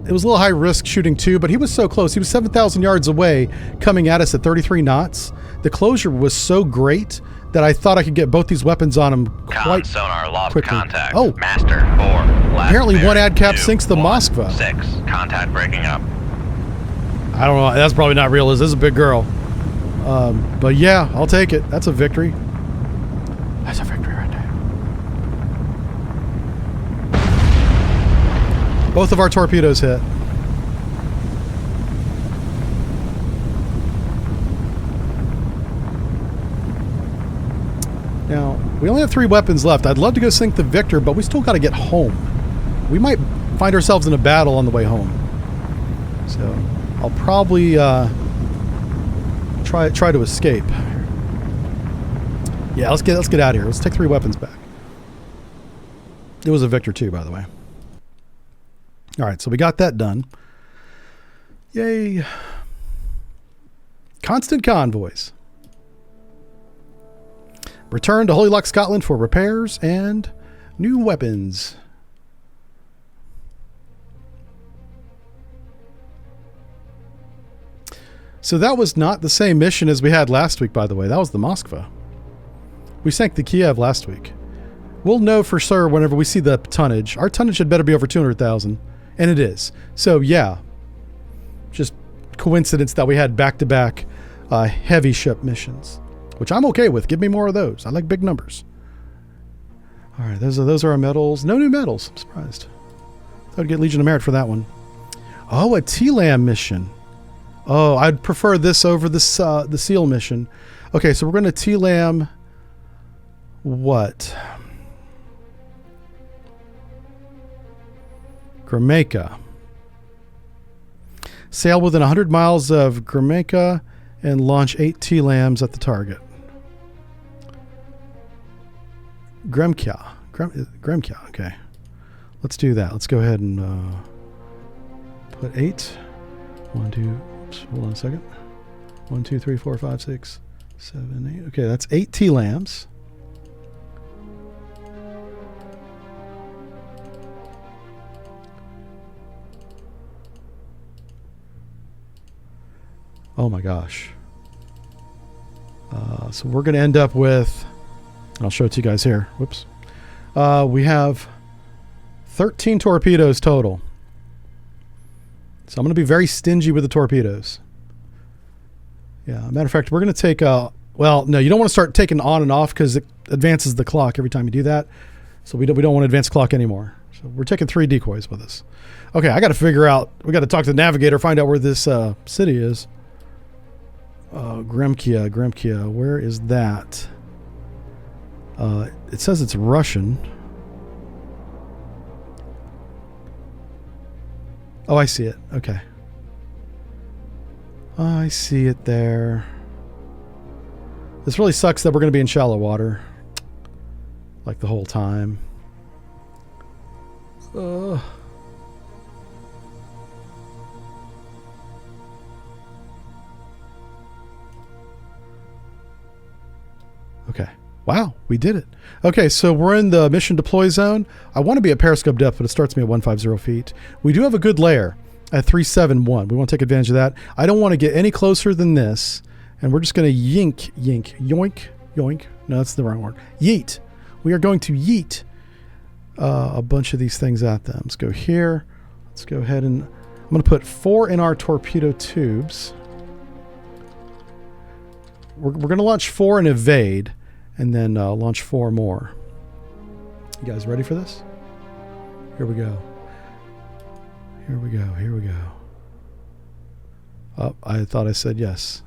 It was a little high risk shooting 2, but he was so close. He was 7,000 yards away coming at us at 33 knots. The closure was so great that I thought I could get both these weapons on him
Con,
quite
sonar, lost
quickly.
contact.
Oh.
Master, 4. Last
Apparently one
bearing,
ad cap
2,
sinks the
1,
Moskva.
6. Contact breaking up.
I don't know. That's probably not real. This is a big girl. But yeah, I'll take it. That's a victory. That's a victory right there. Both of our torpedoes hit. Now, we only have 3 weapons left. I'd love to go sink the Victor, but we still got to get home. We might find ourselves in a battle on the way home. So, I'll probably try to escape. Yeah, let's get out of here. Let's take 3 weapons back. It was a Victor too, by the way. All right, so we got that done. Yay. Constant convoys. Return to Holy Loch, Scotland for repairs and new weapons. So that was not the same mission as we had last week, by the way. That was the Moskva. We sank the Kiev last week. We'll know for sure whenever we see the tonnage. Our tonnage had better be over 200,000, and it is. So yeah, just coincidence that we had back-to-back heavy ship missions, which I'm okay with. Give me more of those. I like big numbers. All right, those are our medals. No new medals. I'm surprised. Thought I'd get Legion of Merit for that one. Oh, a TLAM mission. Oh, I'd prefer this over the SEAL mission. Okay, so we're going to TLAM what? Gramaica. Sail within 100 miles of Gramaica and launch 8 TLAMs at the target. Gremkja. Gremkja, okay. Let's do that. Let's go ahead and put 8. 1, 2, oops, hold on a second. 1, 2, 3, 4, 5, 6, 7, 8. Okay, that's 8 TLAMs. Oh my gosh. So we're going to end up with, I'll show it to you guys here. Whoops. We have 13 torpedoes total. So I'm going to be very stingy with the torpedoes. Yeah, matter of fact, we're going to take, well, no, you don't want to start taking on and off because it advances the clock every time you do that. So we don't want to advance the clock anymore. So we're taking 3 decoys with us. Okay, I got to figure out. We got to talk to the navigator, find out where this city is. Grimkia. Where is that? It says it's Russian. Oh, I see it. Okay. Oh, I see it there. This really sucks that we're going to be in shallow water. Like the whole time. Okay. Wow, we did it. Okay, so we're in the mission deploy zone. I want to be at periscope depth, but it starts me at 150 feet. We do have a good layer at 371. We want to take advantage of that. I don't want to get any closer than this, and we're just going to yoink. No, that's the wrong word. Yeet. We are going to yeet a bunch of these things at them. Let's go here. Let's go ahead and I'm going to put 4 in our torpedo tubes. We're going to launch 4 and evade, and then launch 4 more. You guys ready for this? Here we go. Oh, I thought I said yes.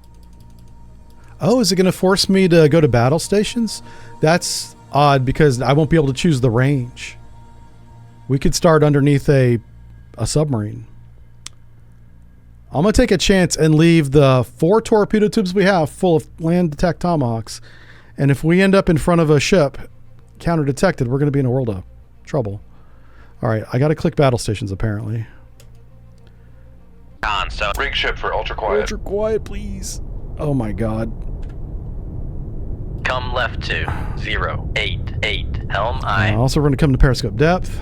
Oh, is it going to force me to go to battle stations? That's odd because I won't be able to choose the range. We could start underneath a submarine. I'm going to take a chance and leave the 4 torpedo tubes we have full of land detect tomahawks. And if we end up in front of a ship counter detected, we're going to be in a world of trouble. All right, I got to click battle stations apparently.
Rig ship for ultra quiet.
Ultra quiet, please. Oh my God.
Come left to 088. Helm I.
Also, we're going to come to periscope depth.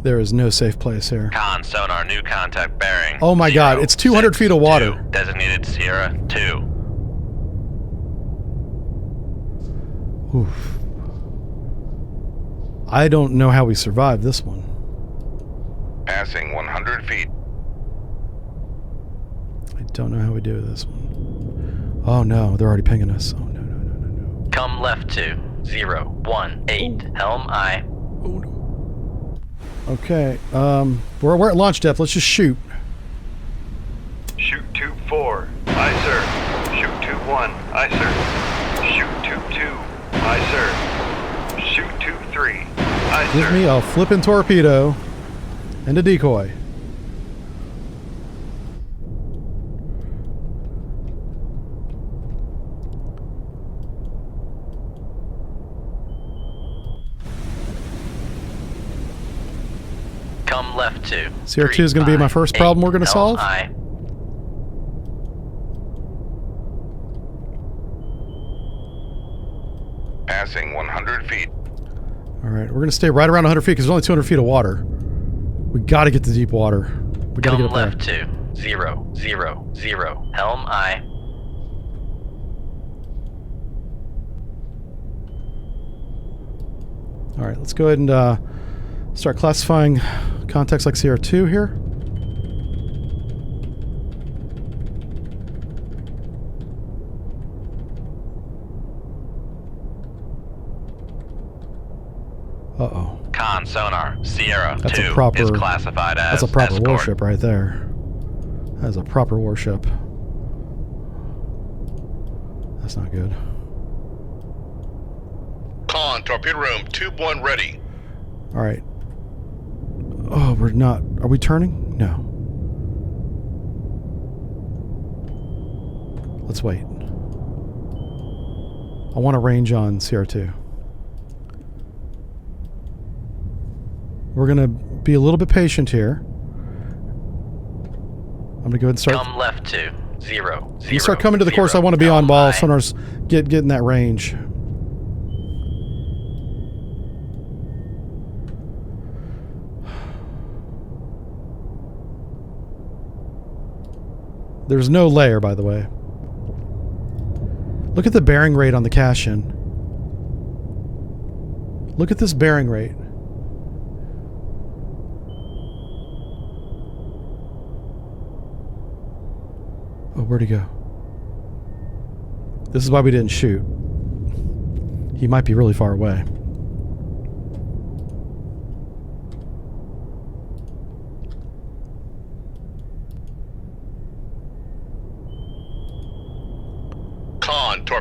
There is no safe place here.
Con sonar, new contact bearing.
Oh my God, it's 200 feet of water.
2, designated Sierra 2.
Oof. I don't know how we survived this one.
Passing 100 feet.
I don't know how we do this one. Oh no, they're already pinging us. Oh no.
Come left to 018. Helm I.
Oh no. Okay, we're at launch depth. Let's just shoot.
Shoot tube 4. Aye, sir. Shoot tube 1. Aye, sir. Shoot tube 2. Aye, sir. Shoot tube 3. Aye,
Give
sir.
me a flipping torpedo and a decoy.
Come left to
CR2 is going to be my first problem we're going to solve.
I.
Passing 100 feet.
All right, we're going to stay right around 100 feet because there's only 200 feet of water. We got to get to deep water. We got to get
Come
up
left
there.
to 000. Helm I.
All right, let's go ahead and start classifying contacts like CR2 here. Uh-oh.
Con sonar, Sierra
That's a
2
proper-
is classified as
That's a proper
escort.
warship right there. That's a proper warship. That's not good.
Con, torpedo room, tube 1 ready.
All right. Oh, we're not. Are we turning? No. Let's wait. I want a range on CR2. We're going to be a little bit patient here. I'm going to go ahead and start.
Come left to 0.
You start coming to the course I want to be on while sonars get in that range. There's no layer, by the way. Look at the bearing rate on the cash-in. Look at this bearing rate. Oh, where'd he go? This is why we didn't shoot. He might be really far away.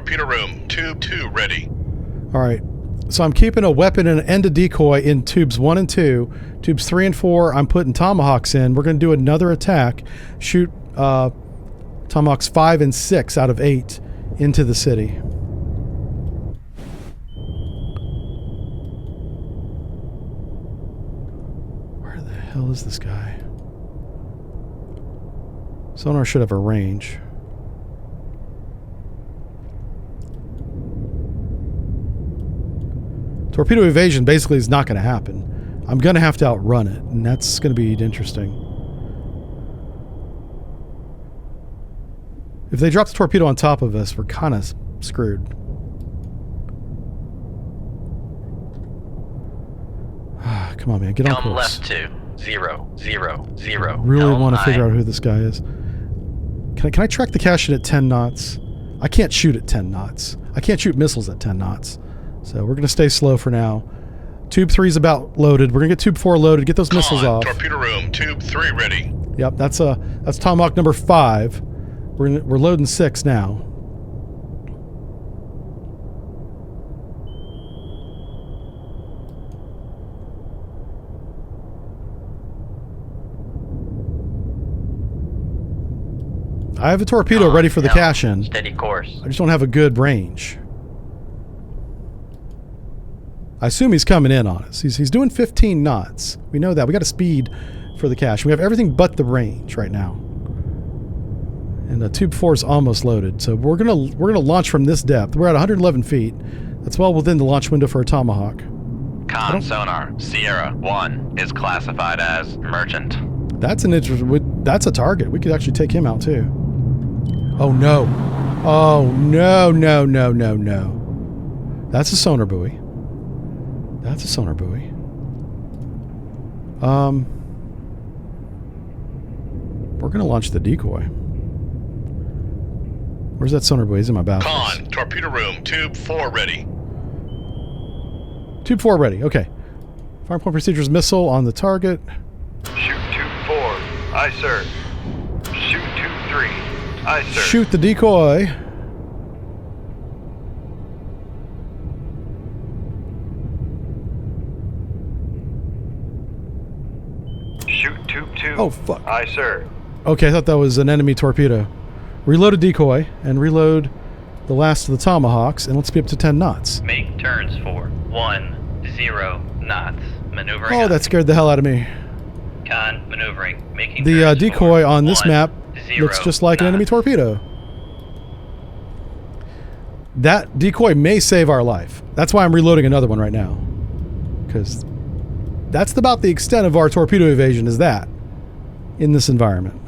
torpedo room. Tube 2 ready.
All right. So I'm keeping a weapon and a decoy in tubes 1 and 2. Tubes 3 and 4, I'm putting tomahawks in. We're going to do another attack. Shoot tomahawks 5 and 6 out of 8 into the city. Where the hell is this guy? Sonar should have a range. Torpedo evasion basically is not going to happen. I'm going to have to outrun it, and that's going to be interesting. If they drop the torpedo on top of us, we're kind of screwed. Come on, man. Get on
Come
course.
left to 0, 0, 0.
Really
Helm
want to figure
aye.
out who this guy is. Can I track the cash in at 10 knots? I can't shoot at 10 knots. I can't shoot missiles at 10 knots. So we're going to stay slow for now. Tube 3 is about loaded. We're going to get Tube 4 loaded, get those missiles off.
Torpedo room. Tube 3 ready.
Yep, that's Tomahawk number 5. We're loading 6 now. I have a torpedo ready for the
Helm,
cash-in.
Steady course.
I just don't have a good range. I assume he's coming in on us. He's doing 15 knots. We know that. We got a speed for the cash. We have everything but the range right now. And Tube 4 is almost loaded. So we're gonna launch from this depth. We're at 111 feet. That's well within the launch window for a Tomahawk.
Con sonar Sierra 1 is classified as merchant.
That's that's a target. We could actually take him out too. Oh no. Oh no, no, no, no, no. That's a sonar buoy. That's a sonar buoy. We're gonna launch the decoy. Where's that sonar buoy? He's in my bow.
Con, torpedo room. Tube 4 ready.
Tube 4 ready. Okay. Fire point procedures missile on the target.
Shoot Tube 4. Aye, sir. Shoot Tube 3. Aye, sir.
Shoot the decoy.
Shoot Tube 2.
Oh, fuck.
Aye, sir.
Okay, I thought that was an enemy torpedo. Reload a decoy and reload the last of the Tomahawks, and let's be up to 10 knots.
Make turns for 1, 0 knots. Maneuvering.
Oh, that scared the hell out of me.
Con maneuvering. Making
The
turns
decoy
for
on this
1,
map
0
looks just like an enemy
knots.
torpedo. That decoy may save our life. That's why I'm reloading another one right now. Because that's about the extent of our torpedo evasion, is that in this environment.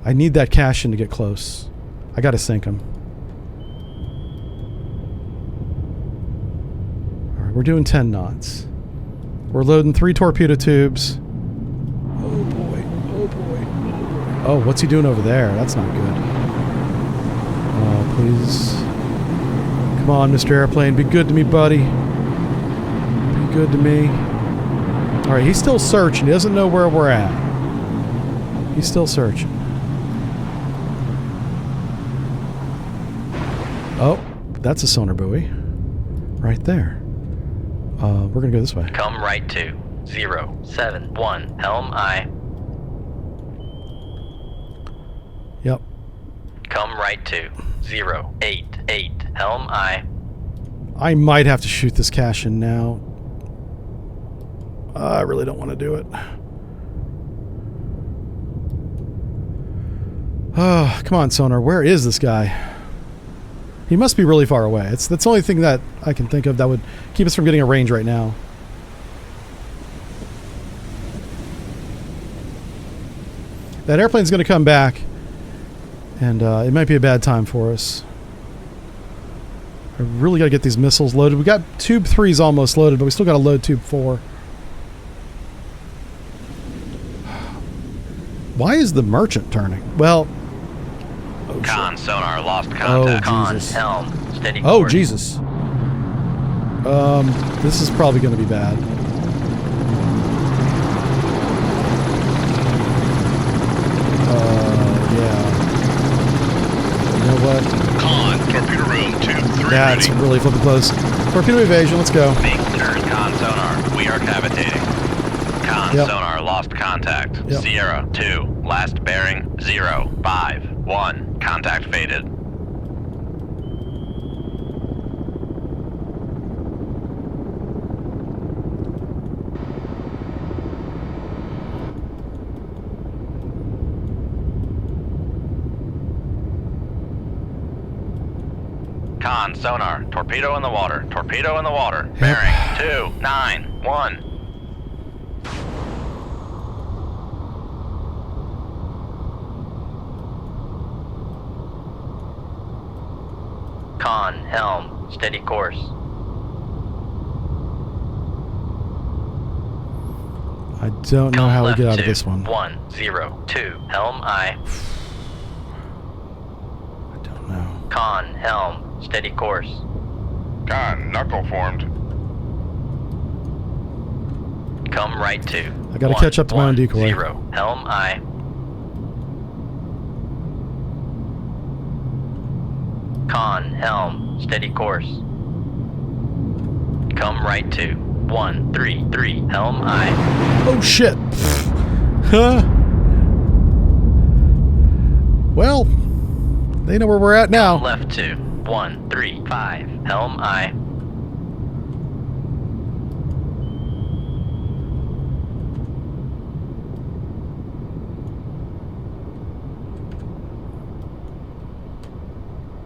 I need that cash-in to get close. I gotta sink him. Alright, we're doing 10 knots. We're loading 3 torpedo tubes. Oh boy, oh boy. Oh, what's he doing over there? That's not good. Oh, please. Come on, Mr. Airplane, be good to me, buddy. Be good to me. Alright, he's still searching. He doesn't know where we're at. He's still searching. Oh, that's a sonar buoy. Right there. We're gonna go this way.
Come right to 0, 7, 1. Helm aye.
Yep.
Come right to 0, 8, 8. Helm aye.
I might have to shoot this cash-in now. I really don't want to do it. Oh, come on, sonar. Where is this guy? He must be really far away. That's the only thing that I can think of that would keep us from getting a range right now. That airplane's going to come back, and it might be a bad time for us. I really got to get these missiles loaded. We got Tube 3's almost loaded, but we still got to load Tube 4. Why is the merchant turning? Well... Oh,
Con sonar lost
Oh,
contact.
Con
Jesus.
helm. Steady
Oh,
course.
Jesus. This is probably going to be bad. Yeah. Yeah, it's really flipping close. Torpedo evasion, let's go.
Make turn con sonar. We are cavitating. Con
Yep.
sonar lost contact.
Yep.
Sierra 2. Last bearing 0, 5, 1. Contact faded. Con sonar. Torpedo in the water. Torpedo in the water. Bearing 2, 9, 1.
Con, helm, steady course.
I don't know
Come
how we
left
get out of
2,
this one.
1, 0, 2. Helm I.
I don't know.
Con, helm, steady course.
Con, knuckle formed.
Come right 2.
I gotta catch up to my own decoy.
0. Helm I. Con, helm, steady course. Come right 2. 1, 3, 3. Helm I.
Oh shit! Huh? Well, they know where we're at now.
Left 2. 1, 3, 5. Helm I.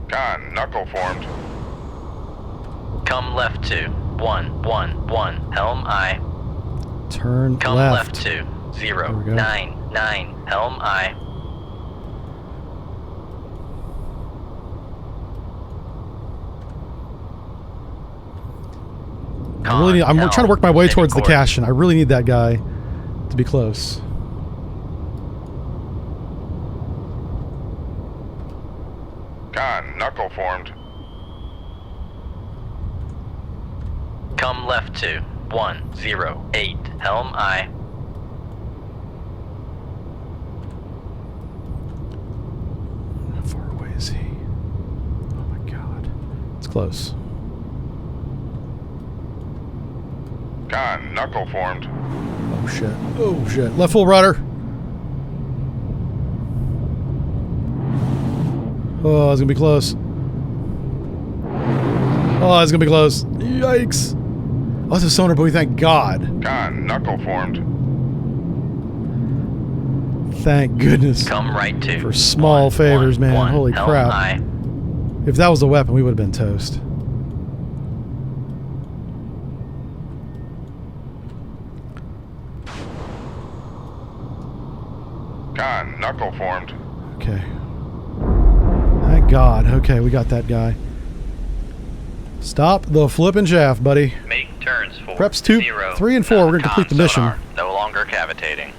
Con, knuckle formed.
Come left 2. 1, 1, 1. Helm I.
Turn
Come
left.
left 2. 0,
There we go.
9, 9. Helm I.
I'm
Con,
trying to work my way
steady
towards the
course.
cash, and I really need that guy to be close.
Con, knuckle formed.
Come left 2. 1, 0, 8. Helm I.
How far away is he? Oh my god. It's close.
Con, knuckle formed.
Oh shit. Oh shit. Left full rudder. Oh, it's gonna be close. Oh, it's gonna be close. Yikes. Oh, it's a sonar buoy, thank God.
Con, knuckle formed.
Thank goodness.
Come right 2.
For small favors, man. Holy
Helm
crap.
I.
If that was a weapon, we would have been toast.
Con, knuckle formed.
Okay. Thank God. Okay, we got that guy. Stop the flipping shaft, buddy.
Make turns for
Preps 2,
0,
3, and 4. We're gonna complete the mission.
sonar. No longer cavitating.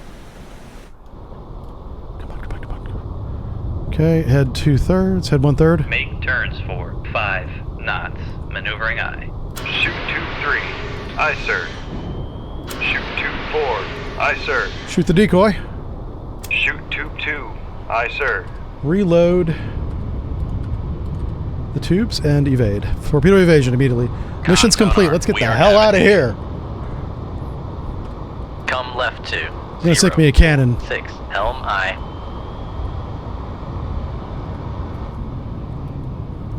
Come on, come on, come on, come on. Okay, head 2/3, head 1/3.
Make turns for 5 knots. Maneuvering aye.
Shoot 2-3. Aye, sir. Shoot 2-4. Aye, sir.
Shoot the decoy.
Shoot 2-2. Aye, sir.
Reload the tubes and evade. Torpedo evasion immediately. Mission's
sonar,
complete. Let's get
we
the
are
hell out of here.
Come left 2.
He's gonna stick me a cannon.
6. Helm I.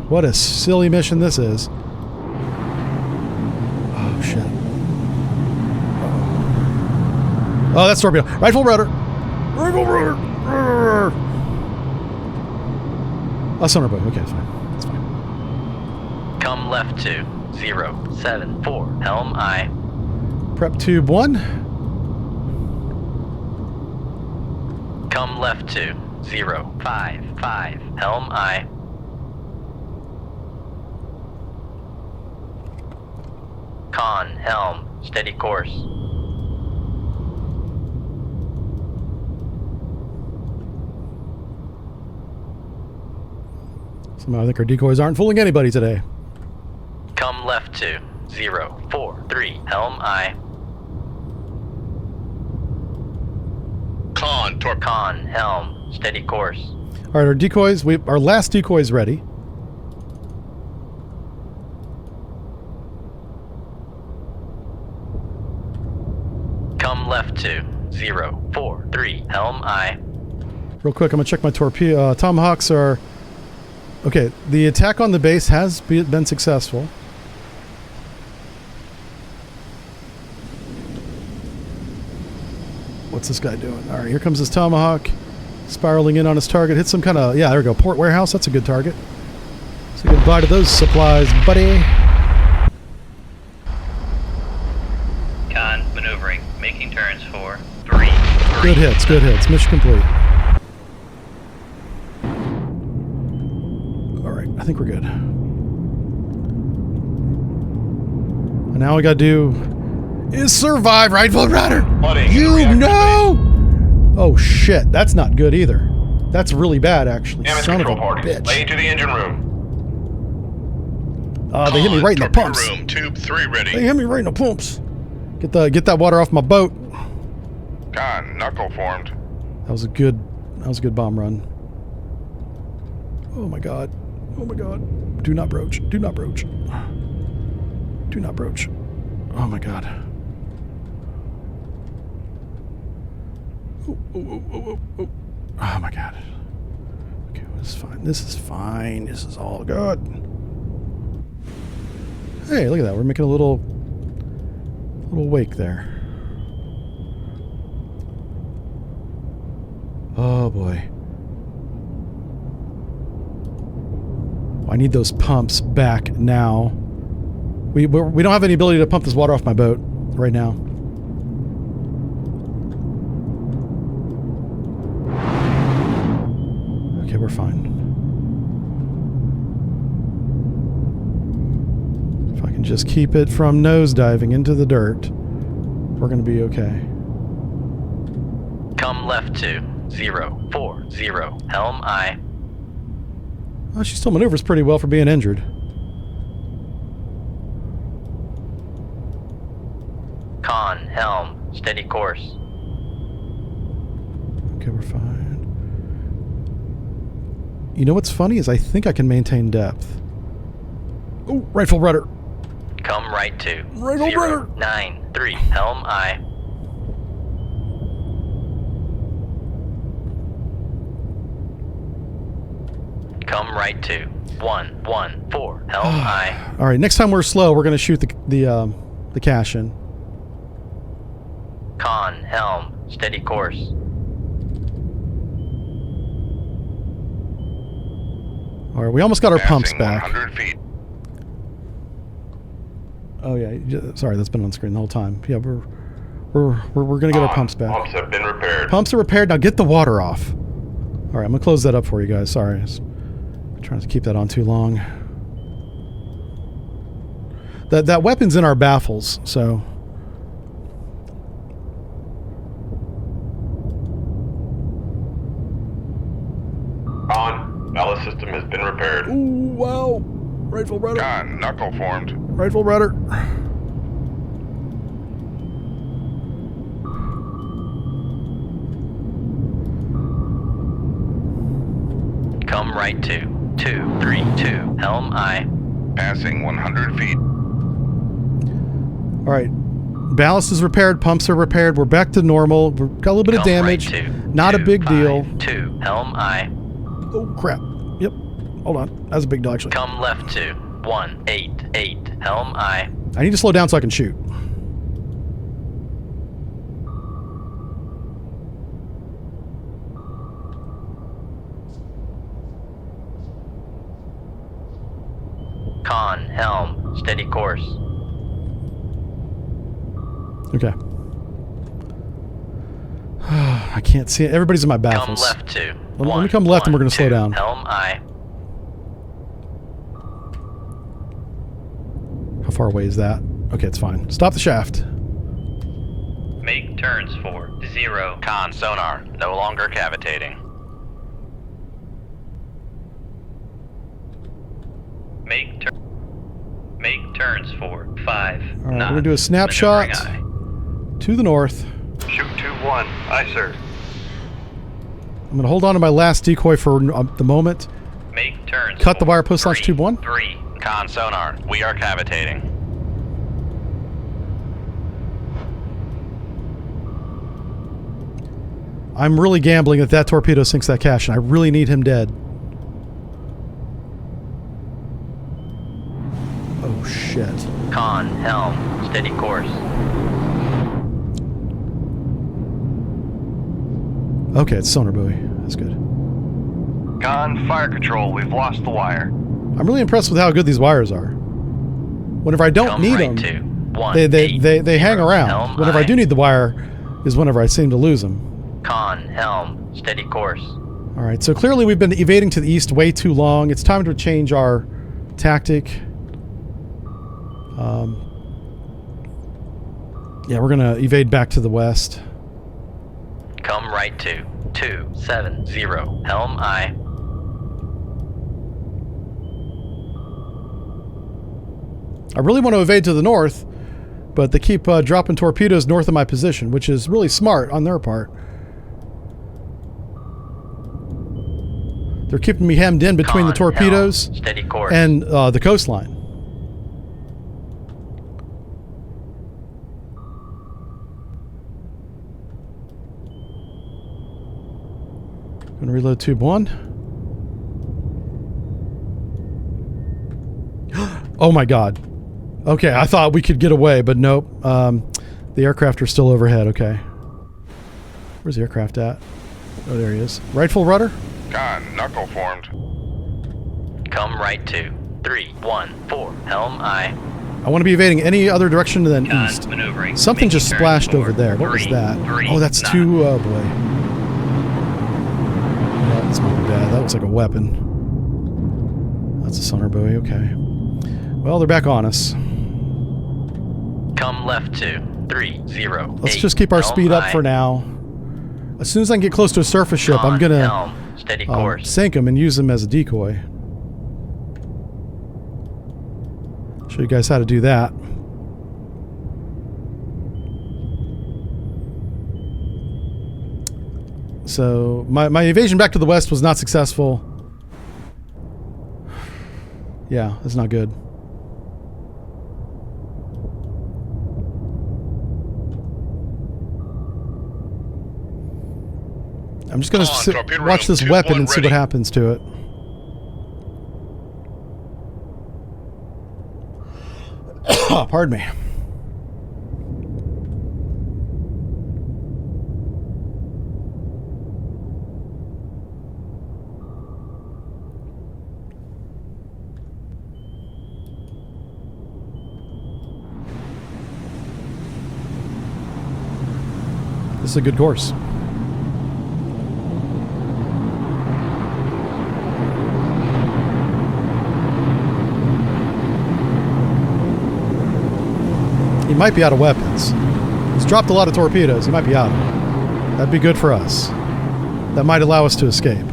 What a silly mission this is. Oh shit. Oh, that's torpedo. Rifle rudder. Rifle rudder. Oh, sonar buoy. Okay, fine. That's fine.
Come left 2. 0, 7, 4. Helm I.
Prep tube 1.
Come left 2. 0, 5, 5. Helm I. Con, helm, steady course.
Somehow I think our decoys aren't fooling anybody today.
Come left 2. 0, 4, 3. Helm I.
Con,
helm, steady course.
All right, our decoys. Our last decoy is ready.
Come left to 043. Helm I.
Real quick, I'm gonna check my torpedo. Tomahawks are... Okay, the attack on the base has been successful. What's this guy doing? Alright, here comes his Tomahawk. Spiraling in on his target. Hit some kind of... Yeah, there we go. Port warehouse. That's a good target. Say goodbye to those supplies, buddy.
Con, maneuvering. Making turns for 3.
Good hits, good hits. Mission complete. Alright, I think we're good. And now we gotta do... is survive, Rightful Rudder! You know! Oh shit, that's not good either. That's really bad, actually.
Damage
Son of a
control party.
bitch.
Lay to the engine room.
They hit me right in the
Torpedo
pumps.
room, tube 3
They
ready.
hit me right in the pumps. Get that water off my boat.
Con, knuckle formed.
That was a good bomb run. Oh my god. Oh my god. Do not broach. Do not broach. Do not broach. Oh my god. Oh, oh, oh, oh, oh, oh. Oh my god. Okay, this is fine. This is fine. This is all good. Hey, look at that. We're making a little wake there. Oh boy. I need those pumps back now. We don't have any ability to pump this water off my boat right now. Okay, we're fine. If I can just keep it from nosediving into the dirt, we're going to be okay.
Come left to 040. Helm I.
Oh, she still maneuvers pretty well for being injured.
Con, helm, steady course.
Okay, we're fine. You know what's funny is I think I can maintain depth. Oh, rightful rudder.
Come right to
Right over.
093. Helm I. Come right to 114. Helm I.
All right, next time we're slow, we're going to shoot the cash in.
Con, helm, steady course.
All right, we almost got our pumps
Passing
back.
100 feet.
Oh yeah, sorry, that's been on screen the whole time. Yeah, we're going to get our pumps back.
Pumps have been repaired.
Pumps are repaired. Now get the water off. All right, I'm going to close that up for you guys. Sorry. I'm trying to keep that on too long. That weapon's in our baffles, so...
On. Ballast system has been repaired.
Ooh, wow. Rightful rudder.
Con, knuckle formed.
Rightful rudder.
Come right to 232. Helm I.
Passing 100 feet.
All right. Ballast is repaired. Pumps are repaired. We're back to normal. We've got a little bit of
Come
damage.
Right to
Not a big deal.
252. Helm I.
Oh, crap. Yep. Hold on. That's a big deal, actually.
Come left to 188. Helm I.
I need to slow down so I can shoot.
Con, helm, steady course.
Okay. I can't see it. Everybody's in my
Come
baffles.
left to
Let me come left and we're going to slow
112.
down.
Helm I.
How far away is that? Okay, it's fine. Stop the shaft.
Make turns for 0. Con, sonar. No longer cavitating. Make turns for 5.
All right, we're going to do a snapshot to the north.
Shoot 2-1. Aye, sir.
I'm going to hold on to my last decoy for the moment.
Make turns.
Cut the
for
wire post launch
3,
tube 1.
3. Con, sonar. We are cavitating.
I'm really gambling that that torpedo sinks that cache, and I really need him dead. Oh, shit.
Con, helm, steady course.
Okay, it's sonar buoy. That's good.
Con, fire control, we've lost the wire.
I'm really impressed with how good these wires are. Whenever I don't
Come
need
right
them,
to 1,
they hang around.
Helm,
Whenever I do need the wire is whenever I seem to lose them.
Con, helm, steady course.
All right, so clearly we've been evading to the east way too long. It's time to change our tactic. Yeah, we're going to evade back to the west.
Come right to 270, helm I.
I really want to evade to the north, but they keep dropping torpedoes north of my position, which is really smart on their part. They're keeping me hemmed in between the
Con,
torpedoes
helm, steady course.
and the coastline. Going to reload tube 1. Oh my god. Okay, I thought we could get away, but nope. The aircraft are still overhead, okay. Where's the aircraft at? Oh, there he is. Right full rudder?
Con, knuckle formed.
Come right to 314, helm I.
I want to be evading any other direction than
Con,
east.
maneuvering.
Something
Making
just
turns
splashed over
forward.
there. What was
3,
that?
3,
Oh, that's
knot.
two... Oh, boy. Yeah, that's not bad. That looks like a weapon. That's a sonar buoy. Okay. Well, they're back on us.
Come left to 308.
Let's just keep our
helm
speed up
I.
for now. As soon as I can get close to a surface ship, I'm
Con,
going to
helm, steady course.
sink them and use them as a decoy. Show you guys how to do that. So my evasion back to the west was not successful. Yeah, that's not good. I'm just going
Come on,
to
torpedo
watch
room,
this
tube
weapon
1
and see what
ready.
happens to it. Pardon me. This is a good course. He might be out of weapons. He's dropped a lot of torpedoes. He might be out of them. That'd be good for us. That might allow us to escape.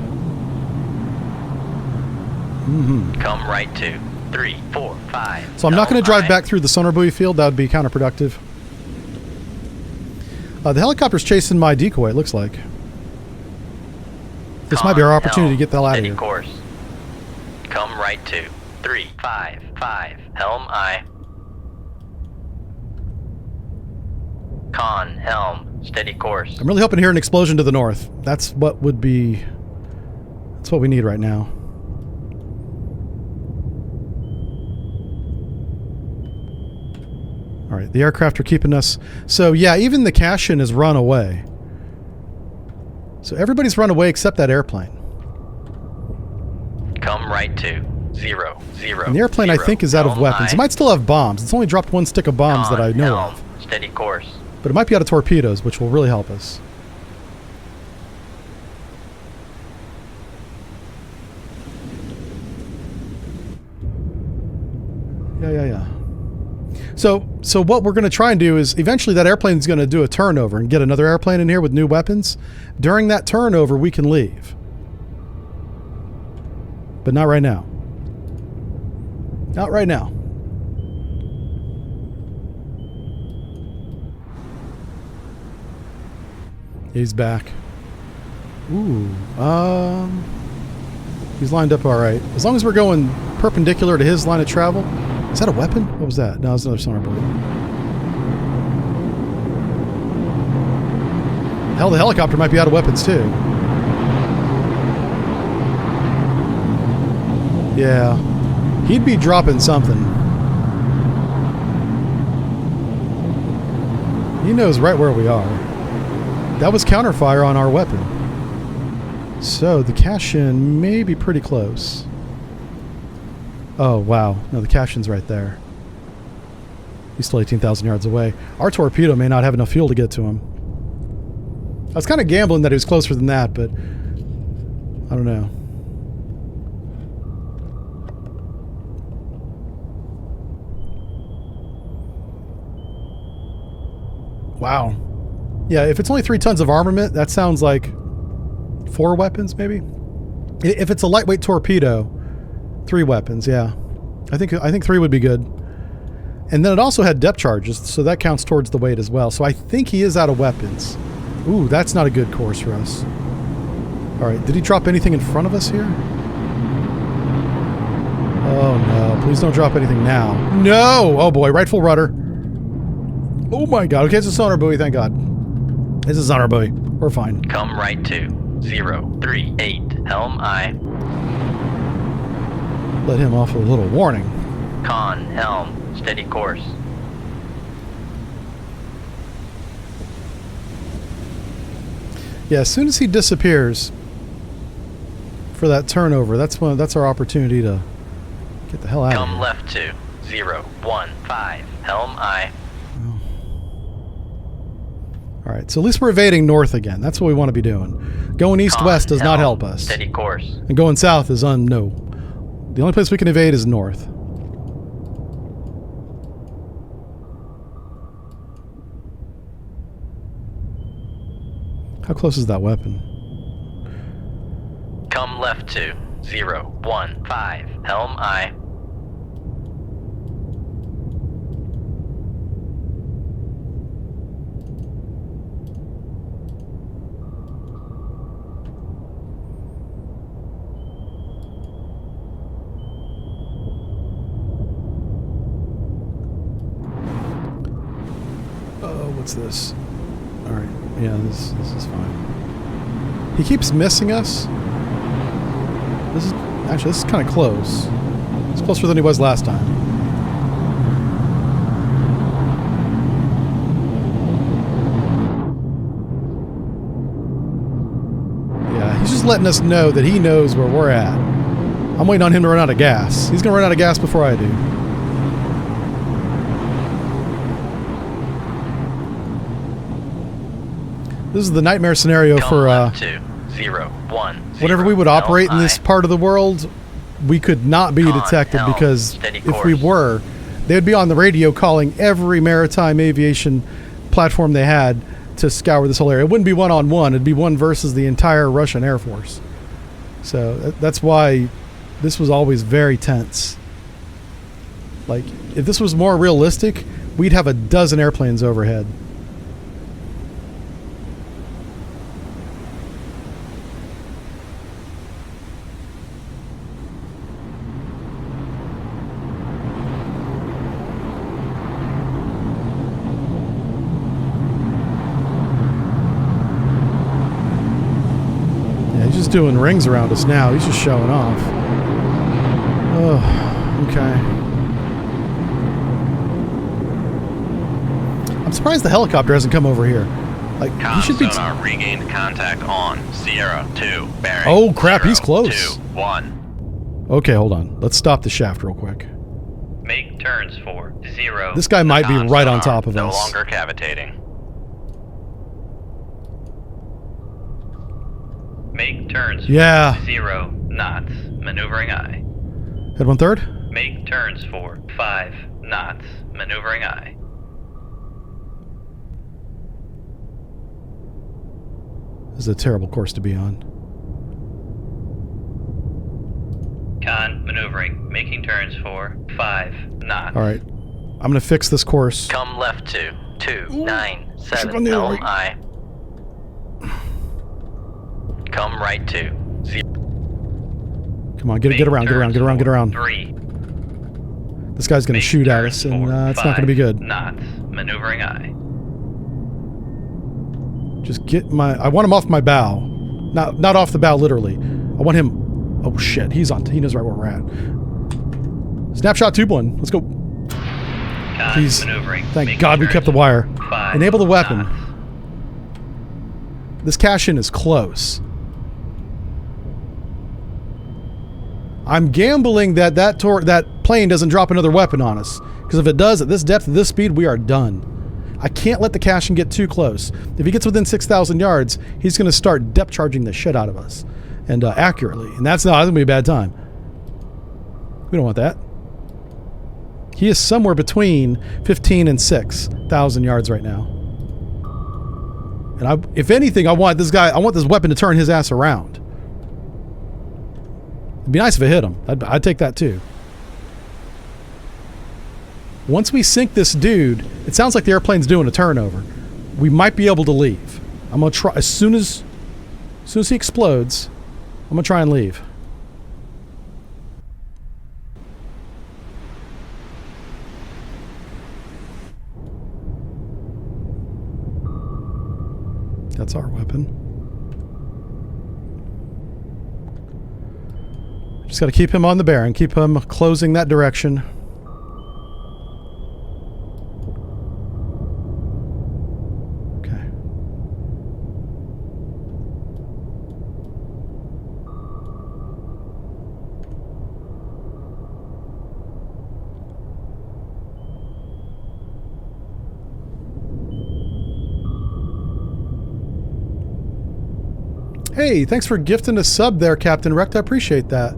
Come right to 345.
So I'm not going to
helm
drive
I.
back through the sonar buoy field. That would be counterproductive. The helicopter's chasing my decoy, it looks like. This might be our
Con,
opportunity to
helm,
get the hell out of
steady
here.
course. Come right to 355, helm I. Con, helm, steady course.
I'm really hoping to hear an explosion to the north. That's what would be... That's what we need right now. Alright, the aircraft are keeping us... So, yeah, even the cash-in has run away. So everybody's run away except that airplane.
Come right to 0, 0.
And the airplane, I think, is out of weapons. It might still have bombs. It's only dropped one stick of bombs that I know of.
Steady course.
But it might be out of torpedoes, which will really help us. Yeah. So what we're going to try and do is eventually that airplane's going to do a turnover and get another airplane in here with new weapons. During that turnover, we can leave. But not right now. Not right now. He's back. Ooh. He's lined up all right. As long as we're going perpendicular to his line of travel. Is that a weapon? What was that? No, it's another sonar buoy. Hell, the helicopter might be out of weapons too. Yeah. He'd be dropping something. He knows right where we are. That was counterfire on our weapon. So the cash-in may be pretty close. Oh, wow. No, the cash-in's right there. He's still 18,000 yards away. Our torpedo may not have enough fuel to get to him. I was kind of gambling that he was closer than that, but I don't know. Wow. Yeah, if it's only 3 tons of armament, that sounds like 4 weapons, maybe? If it's a lightweight torpedo, 3 weapons, yeah. I think 3 would be good. And then it also had depth charges, so that counts towards the weight as well. So I think he is out of weapons. Ooh, that's not a good course for us. Alright, did he drop anything in front of us here? Oh no, please don't drop anything now. No! Oh boy, right full rudder. Oh my god, okay, it's a sonar buoy, thank god. It's a sonar buoy. We're fine.
Come right to 038. Helm I.
Let him off with a little warning.
Con, helm, steady course.
Yeah, as soon as he disappears for that turnover, that's our opportunity to get the hell out of here.
Come left to 015. Helm I.
Alright, so at least we're evading north again. That's what we want to be doing. Going east-west does not help us.
Steady course.
And going south is no. The only place we can evade is north. How close is that weapon?
Come left to 015. Helm I.
What's this? Alright, yeah, this is fine. He keeps missing us. This is kind of close. It's closer than he was last time. Yeah, he's just letting us know that he knows where we're at. I'm waiting on him to run out of gas. He's gonna run out of gas before I do. This is the nightmare scenario for whenever we would operate in this part of the world, we could not be detected because if we were, they would be on the radio calling every maritime aviation platform they had to scour this whole area. It wouldn't be one-on-one, it'd be one versus the entire Russian Air Force. So that's why this was always very tense. Like, if this was more realistic, we'd have a dozen airplanes overhead. Doing rings around us now. He's just showing off. Oh, okay. I'm surprised the helicopter hasn't come over here. Like, he should be.
Sonar regained contact on Sierra 2 bearing.
Oh crap! He's close.
2-1.
Okay, hold on. Let's stop the shaft real quick.
Make turns for 0.
This guy might be right on top of
no
us.
No longer cavitating. Make turns for 0 knots, maneuvering I.
Head 1/3.
Make turns for 5 knots, maneuvering I.
This is a terrible course to be on.
Con, maneuvering, making turns for 5 knots.
Alright. I'm going to fix this course.
Come left to 297 Helm I. Come right to 0.
Come on, get around.
3.
This guy's going to shoot at us, and it's not going to be good.
Knots, maneuvering I.
Just get my... I want him off my bow. Not off the bow, literally. I want him... Oh, shit. He's on... He knows right where we're at. Snapshot tube 1. Let's go. Please. Thank God we kept the wire. Enable the weapon. This cash-in is close. I'm gambling that that plane doesn't drop another weapon on us. Because if it does, at this depth, at this speed, we are done. I can't let the cash-in get too close. If he gets within 6,000 yards, he's going to start depth charging the shit out of us. And accurately. And that's going to be a bad time. We don't want that. He is somewhere between 15 and 6,000 yards right now. And if anything, I want this weapon to turn his ass around. It'd be nice if it hit him. I'd take that too. Once we sink this dude, it sounds like the airplane's doing a turnover. We might be able to leave. I'm gonna try as soon as he explodes. I'm gonna try and leave. That's our weapon. Just got to keep him on the bearing. Keep him closing that direction. Okay. Hey, thanks for gifting a sub there, Captain Wrecked. I appreciate that.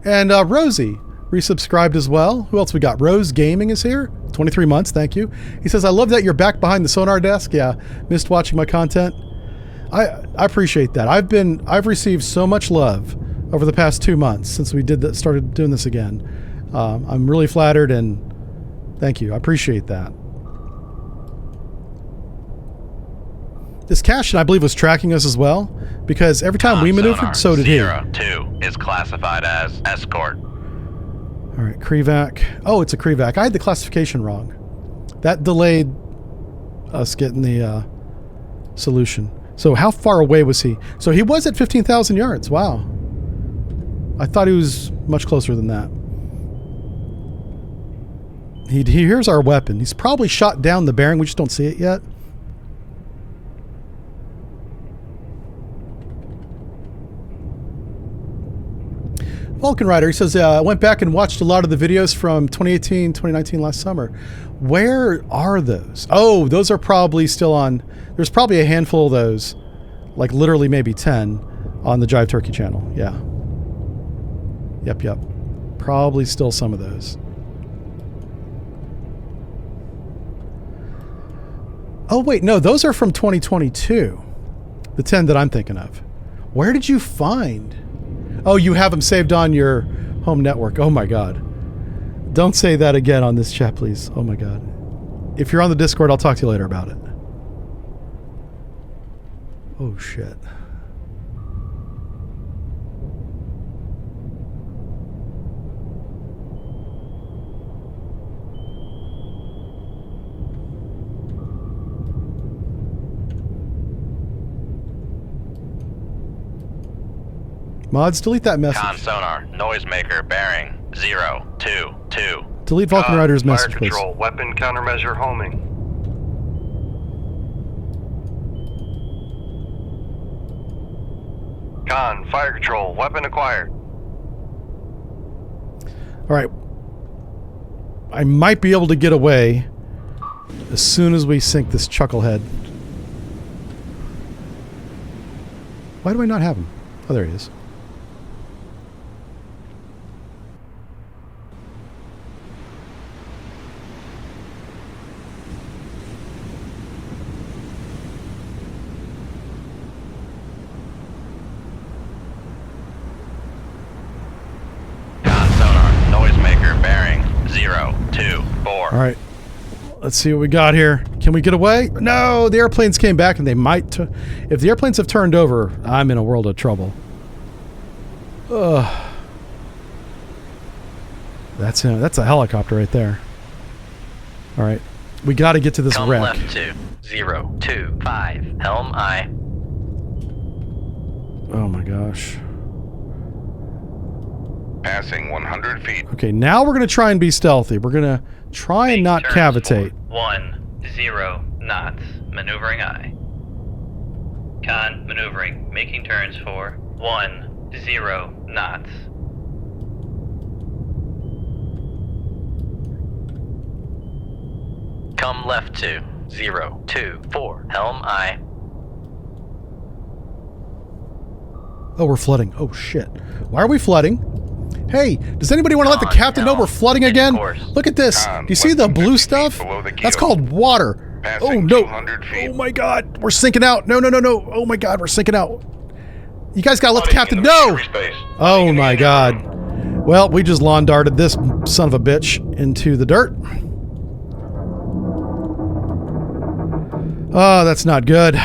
And Rosie resubscribed as well. Who else we got? Rose Gaming is here. 23 months, thank you. He says, I love that you're back behind the sonar desk. Yeah, missed watching my content. I appreciate that. I've received so much love over the past 2 months since we started doing this again. I'm really flattered and thank you. I appreciate that. This cash, I believe, was tracking us as well, because every time we maneuvered, so did he.
02 is classified as escort.
All right, Crevac. Oh, it's a Crevac. I had the classification wrong. That delayed us getting the solution. So how far away was he? So he was at 15,000 yards. Wow. I thought he was much closer than that. He hears our weapon. He's probably shot down the bearing. We just don't see it yet. Vulcan Rider, he says, I went back and watched a lot of the videos from 2018, 2019, last summer. Where are those? Oh, those are probably still on. There's probably a handful of those, like literally maybe 10 on the Jive Turkey channel. Yeah. Yep. Probably still some of those. Oh, wait, no, those are from 2022. The 10 that I'm thinking of. Where did you find? Oh, you have them saved on your home network. Oh my God. Don't say that again on this chat, please. Oh my God. If you're on the Discord, I'll talk to you later about it. Oh shit. Mods, delete that message.
Con sonar, noisemaker, bearing 022.
Delete Vulcan Rider's message,
fire
please.
control, weapon countermeasure homing. Con, fire control, weapon acquired.
All right. I might be able to get away as soon as we sink this chucklehead. Why do I not have him? Oh, there he is. All right, let's see what we got here. Can we get away? No, the airplanes came back and they might... if the airplanes have turned over, I'm in a world of trouble. Ugh. That's a helicopter right there. All right, We got to get to this
Come
wreck.
left to 025. Helm I.
Oh my gosh.
Passing 100 feet.
Okay, now we're going to try and be stealthy. We're going to try and not cavitate.
10 knots. Maneuvering I. Con maneuvering. Making turns for 10 knots. Come left to 024. Helm I.
Oh, we're flooding. Oh, shit. Why are we flooding? Hey, does anybody want to let the
Con,
captain know
no.
we're flooding
Of
again?
course.
Look at this.
Con,
Do you see the
less than
blue
50
stuff?
feet below the
That's
keel.
called water.
Passing
Oh, no.
200 feet.
Oh, my God. We're sinking out. No, no, no, no. Oh, my God. We're sinking out. You guys got to let the captain know. Oh, my God. Well, we just lawn darted this son of a bitch into the dirt. Oh, that's not good.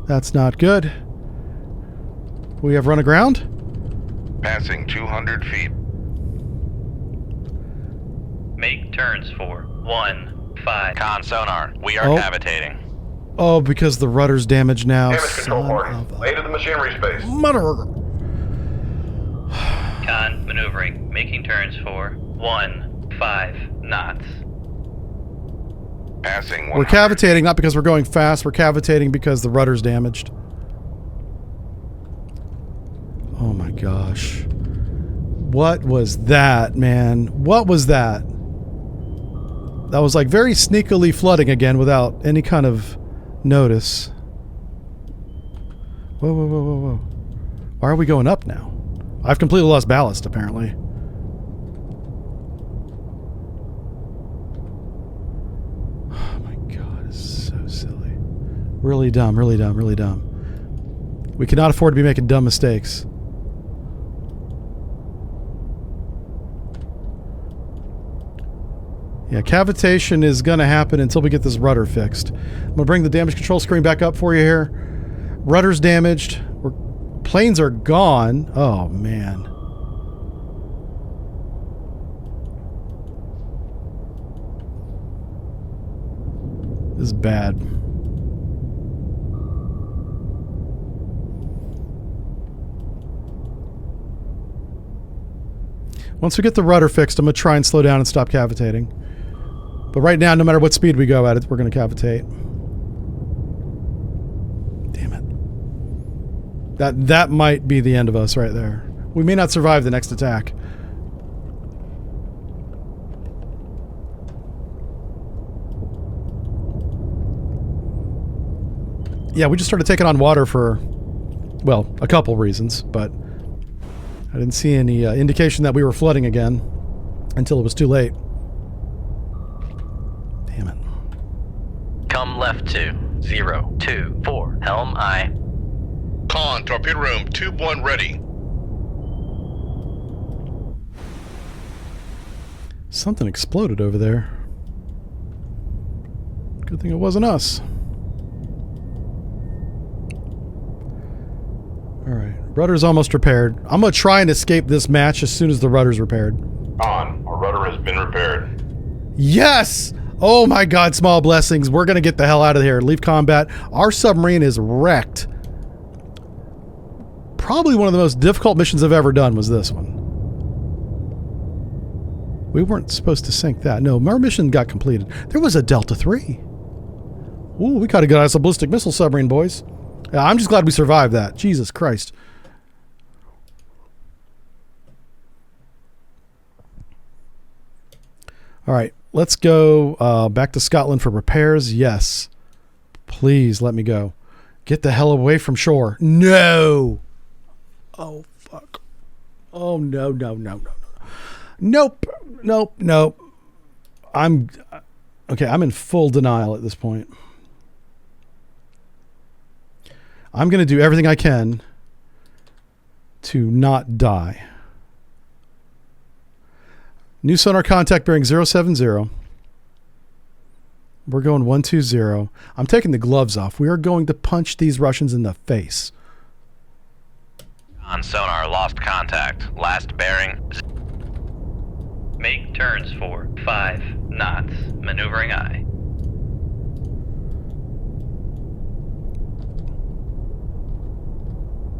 That's not good. We have run aground?
Passing 200 feet.
Make turns for 15.
Con sonar, we are
Oh.
cavitating.
Oh, because the rudder's damaged now.
Damage control
Son
party.
of a
Lay to the machinery space.
mother.
Con maneuvering. Making turns for 15 knots.
Passing 100.
We're cavitating not because we're going fast. We're cavitating because the rudder's damaged. Oh my gosh. What was that, man? What was that? That was like very sneakily flooding again without any kind of notice. Whoa, whoa, whoa, whoa, whoa. Why are we going up now? I've completely lost ballast, apparently. Oh my god, this is so silly. Really dumb, really dumb, really dumb. We cannot afford to be making dumb mistakes. Yeah, cavitation is going to happen until we get this rudder fixed. I'm going to bring the damage control screen back up for you here. Rudder's damaged. Planes are gone. Oh, man. This is bad. Once we get the rudder fixed, I'm going to try and slow down and stop cavitating. But right now, no matter what speed we go at it, we're going to cavitate. Damn it. That might be the end of us right there. We may not survive the next attack. Yeah, we just started taking on water for, well, a couple reasons, but I didn't see any indication that we were flooding again until it was too late. Damn it.
Come left to 024. Helm I.
Con, torpedo room, tube 1 ready.
Something exploded over there. Good thing it wasn't us. Alright, rudder's almost repaired. I'm going to try and escape this match as soon as the rudder's repaired.
On. Our rudder has been repaired.
Yes! Oh my god, small blessings. We're going to get the hell out of here. Leave combat. Our submarine is wrecked. Probably one of the most difficult missions I've ever done was this one. We weren't supposed to sink that. No, our mission got completed. There was a Delta 3. Ooh, we gotta get us a ballistic missile submarine, boys. Yeah, I'm just glad we survived that. Jesus Christ. Alright, let's go back to Scotland for repairs. Yes. Please let me go. Get the hell away from shore. No! Oh, fuck. Oh, no, no, no, no. Nope. Nope. Nope. I'm in full denial at this point. I'm going to do everything I can to not die. New sonar contact bearing 070. We're going 120. I'm taking the gloves off. We are going to punch these Russians in the face.
On sonar, lost contact. Last bearing.
Make turns for 5 knots. Maneuvering aye.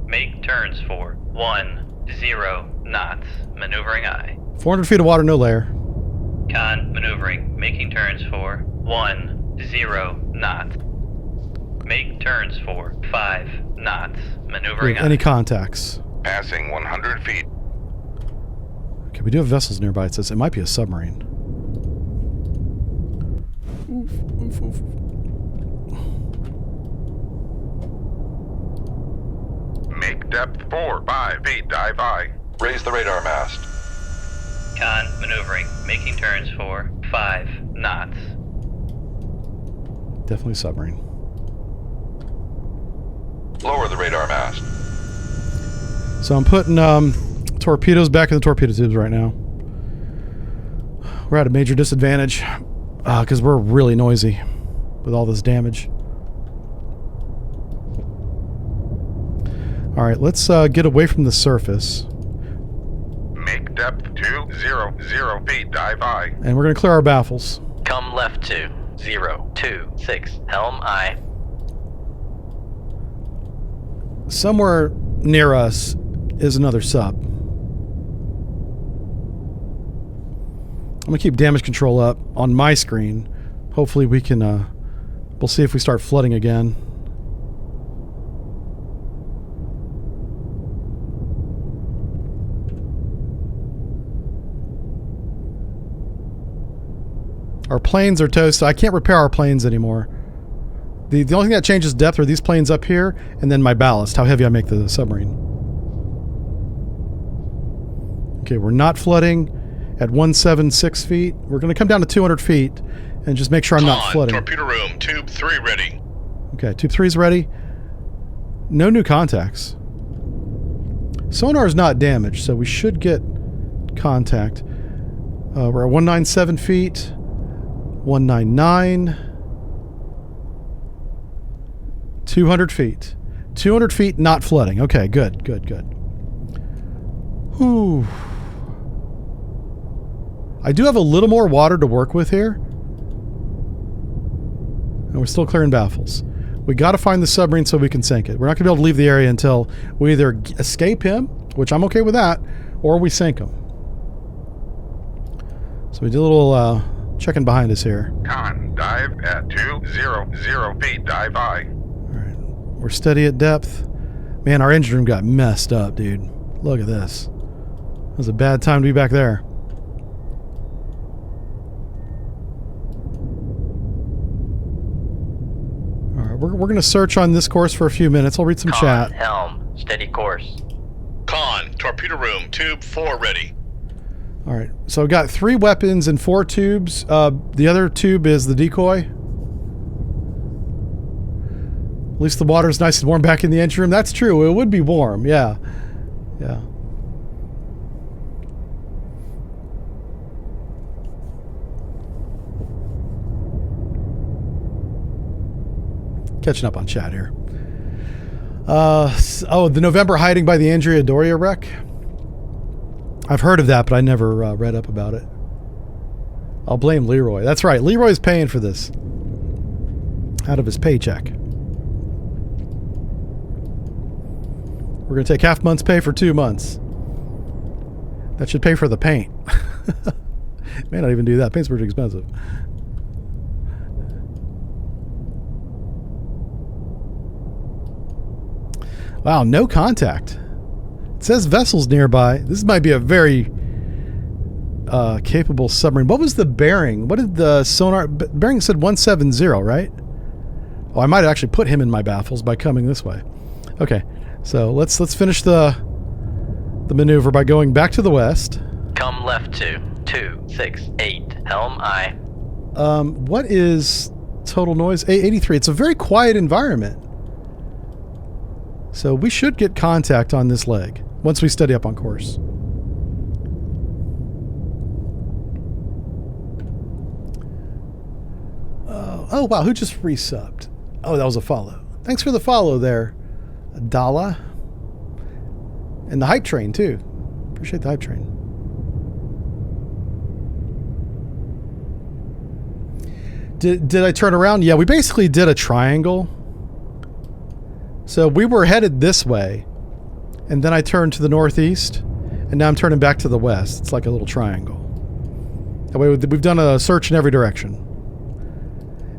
Make turns for 10 knots. Maneuvering aye.
400 feet of water, no layer.
Con maneuvering. Making turns for 10 knots. Make turns for 5 knots. Maneuvering aye.
Any contacts?
Passing 100 feet.
Okay, we do have vessels nearby. It says it might be a submarine.
Make depth 4, 5 feet. Dive aye. Raise the radar mast.
Con maneuvering. Making turns for 5 knots.
Definitely submarine.
Lower the radar mast.
So I'm putting torpedoes back in the torpedo tubes right now. We're at a major disadvantage because we're really noisy with all this damage. All right, let's get away from the surface.
Make depth 200 feet. Dive aye.
And we're going to clear our baffles.
Come left to 026. Helm aye.
Somewhere near us is another sub. I'm going to keep damage control up on my screen. Hopefully we can, we'll see if we start flooding again. Our planes are toast. I can't repair our planes anymore. The only thing that changes depth are these planes up here, and then my ballast, how heavy I make the submarine. Okay, we're not flooding at 176 feet. We're going to come down to 200 feet and just make sure I'm not flooding.
Torpedo room, tube 3 ready.
Okay, tube 3 is ready. No new contacts. Sonar is not damaged, so we should get contact. We're at 197 feet. 199. 200 feet. 200 feet, not flooding. Okay, good, good, good. Whew. I do have a little more water to work with here. And we're still clearing baffles. We got to find the submarine so we can sink it. We're not going to be able to leave the area until we either escape him, which I'm okay with that, or we sink him. So we did a little checking behind us here.
Con, dive at 200 feet. Dive aye.
Alright, we're steady at depth. Man, our engine room got messed up, dude. Look at this. It was a bad time to be back there. Alright, we're going to search on this course for a few minutes. I'll read some chat.
Helm. Steady course.
Con, torpedo room, tube 4 ready.
Alright, so I've got 3 weapons and 4 tubes. The other tube is the decoy. At least the water's nice and warm back in the engine room. That's true. It would be warm. Yeah. Yeah. Catching up on chat here. Oh, the November hiding by the Andrea Doria wreck. I've heard of that, but I never read up about it. I'll blame Leroy. That's right. Leroy's paying for this out of his paycheck. We're going to take half month's pay for 2 months. That should pay for the paint. May not even do that. Paint's pretty expensive. Wow, no contact. It says vessels nearby. This might be a very capable submarine. What was the bearing? What did the sonar... Bearing said 170, right? Oh, I might have actually put him in my baffles by coming this way. Okay, so let's finish the maneuver by going back to the west.
Come left to 268. Helm aye.
What is total noise? 83. It's a very quiet environment. So we should get contact on this leg once we steady up on course. Oh, wow. Who just resubbed? Oh, that was a follow. Thanks for the follow there, Dala. And the hype train, too. Appreciate the hype train. Did I turn around? Yeah, we basically did a triangle. So we were headed this way, and then I turned to the northeast, and now I'm turning back to the west. It's like a little triangle. That way we've done a search in every direction.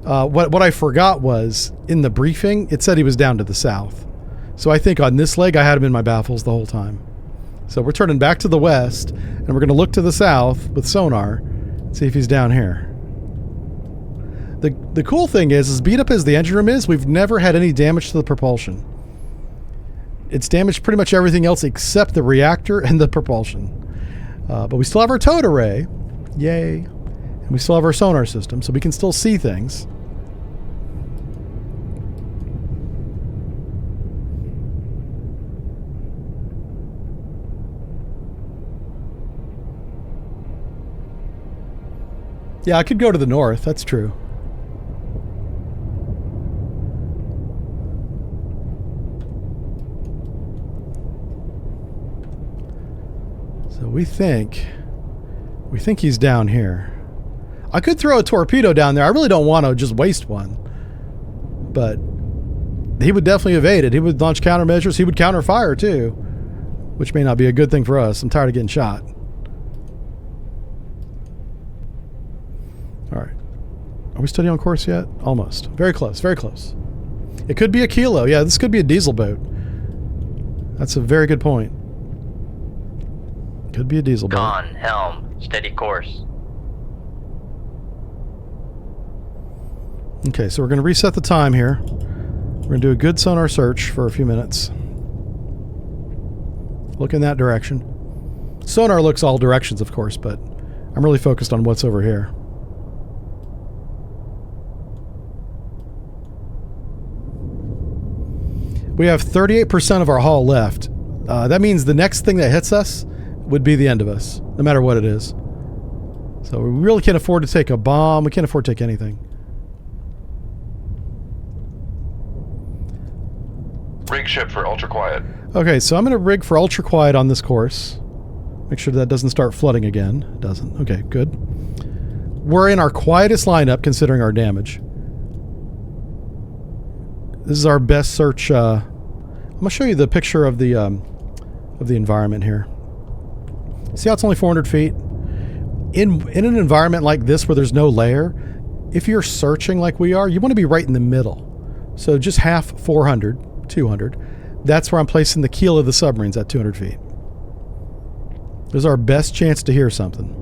What I forgot was, in the briefing, it said he was down to the south. So I think on this leg I had him in my baffles the whole time. So we're turning back to the west, and we're going to look to the south with sonar, and see if he's down here. The cool thing is, as beat up as the engine room is, we've never had any damage to the propulsion. It's damaged pretty much everything else except the reactor and the propulsion. But we still have our towed array. Yay. And we still have our sonar system, so we can still see things. Yeah, I could go to the north, that's true. So we think he's down here. I could throw a torpedo down there. I really don't want to just waste one. But he would definitely evade it. He would launch countermeasures. He would counterfire too, which may not be a good thing for us. I'm tired of getting shot. All right. Are we steady on course yet? Almost. Very close. Very close. It could be a kilo. Yeah, this could be a diesel boat. That's a very good point. Could be a diesel boat.
Con, helm, steady course.
Okay, so we're going to reset the time here. We're going to do a good sonar search for a few minutes. Look in that direction. Sonar looks all directions, of course, but I'm really focused on what's over here. We have 38% of our hull left. That means the next thing that hits us would be the end of us, no matter what it is. So we really can't afford to take a bomb. We can't afford to take anything.
Rig ship for ultra quiet.
Okay, so I'm going to rig for ultra quiet on this course. Make sure that doesn't start flooding again. It doesn't. Okay, good. We're in our quietest lineup considering our damage. This is our best search. I'm going to show you the picture of the environment here. See how it's only 400 feet? In an environment like this where there's no layer, if you're searching like we are, you want to be right in the middle. So just half 400, 200. That's where I'm placing the keel of the submarines at 200 feet. This is our best chance to hear something.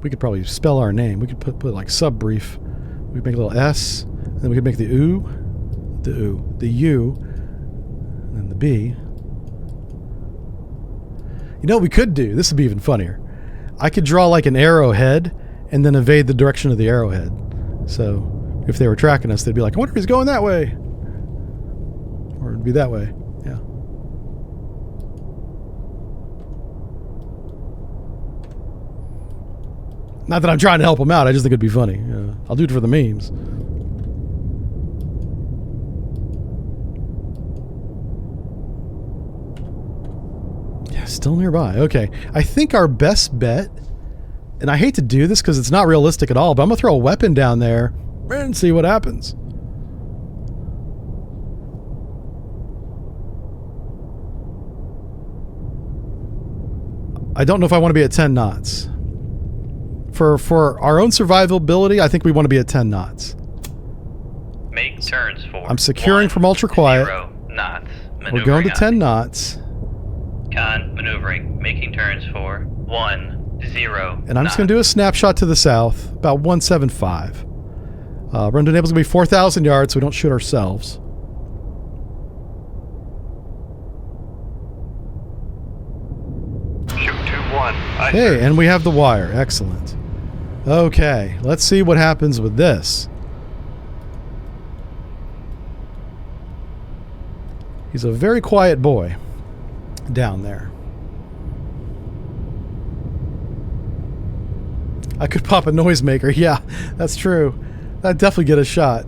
We could probably spell our name. We could put like sub brief. We could make a little S, and then we could make the U, the U, and then the B. You know what we could do? This would be even funnier. I could draw like an arrowhead and then evade the direction of the arrowhead. So if they were tracking us, they'd be like, I wonder if he's going that way. Or it'd be that way. Yeah. Not that I'm trying to help them out. I just think it'd be funny. I'll do it for the memes. Yeah, still nearby. Okay. I think our best bet, and I hate to do this because it's not realistic at all, but I'm going to throw a weapon down there and see what happens. I don't know if I want to be at 10 knots. For our own survivability, I think we want to be at 10 knots.
Make turns for.
I'm securing from ultra quiet.
0 knots.
We're going to 10 knots.
Con maneuvering. Making turns for 1 0.
And I'm just going to do a snapshot to the south, about 175. Run to enable's going to be 4,000 yards so we don't shoot ourselves.
Shoot 2-1.
Okay, and we have the wire. Excellent. Okay, let's see what happens with this. He's a very quiet boy down there. I could pop a noisemaker. Yeah, that's true. That'd definitely get a shot.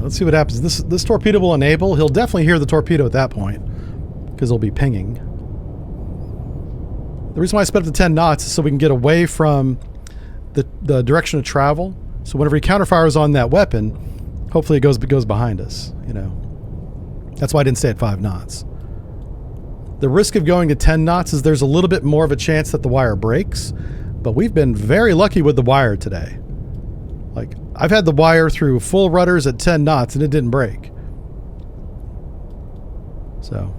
Let's see what happens. This torpedo will enable. He'll definitely hear the torpedo at that point because it'll be pinging. The reason why I sped up to 10 knots is so we can get away from the direction of travel. So whenever he counterfires on that weapon, hopefully it goes behind us. You know, that's why I didn't stay at 5 knots. The risk of going to 10 knots is there's a little bit more of a chance that the wire breaks, but we've been very lucky with the wire today. Like, I've had the wire through full rudders at 10 knots and it didn't break. So,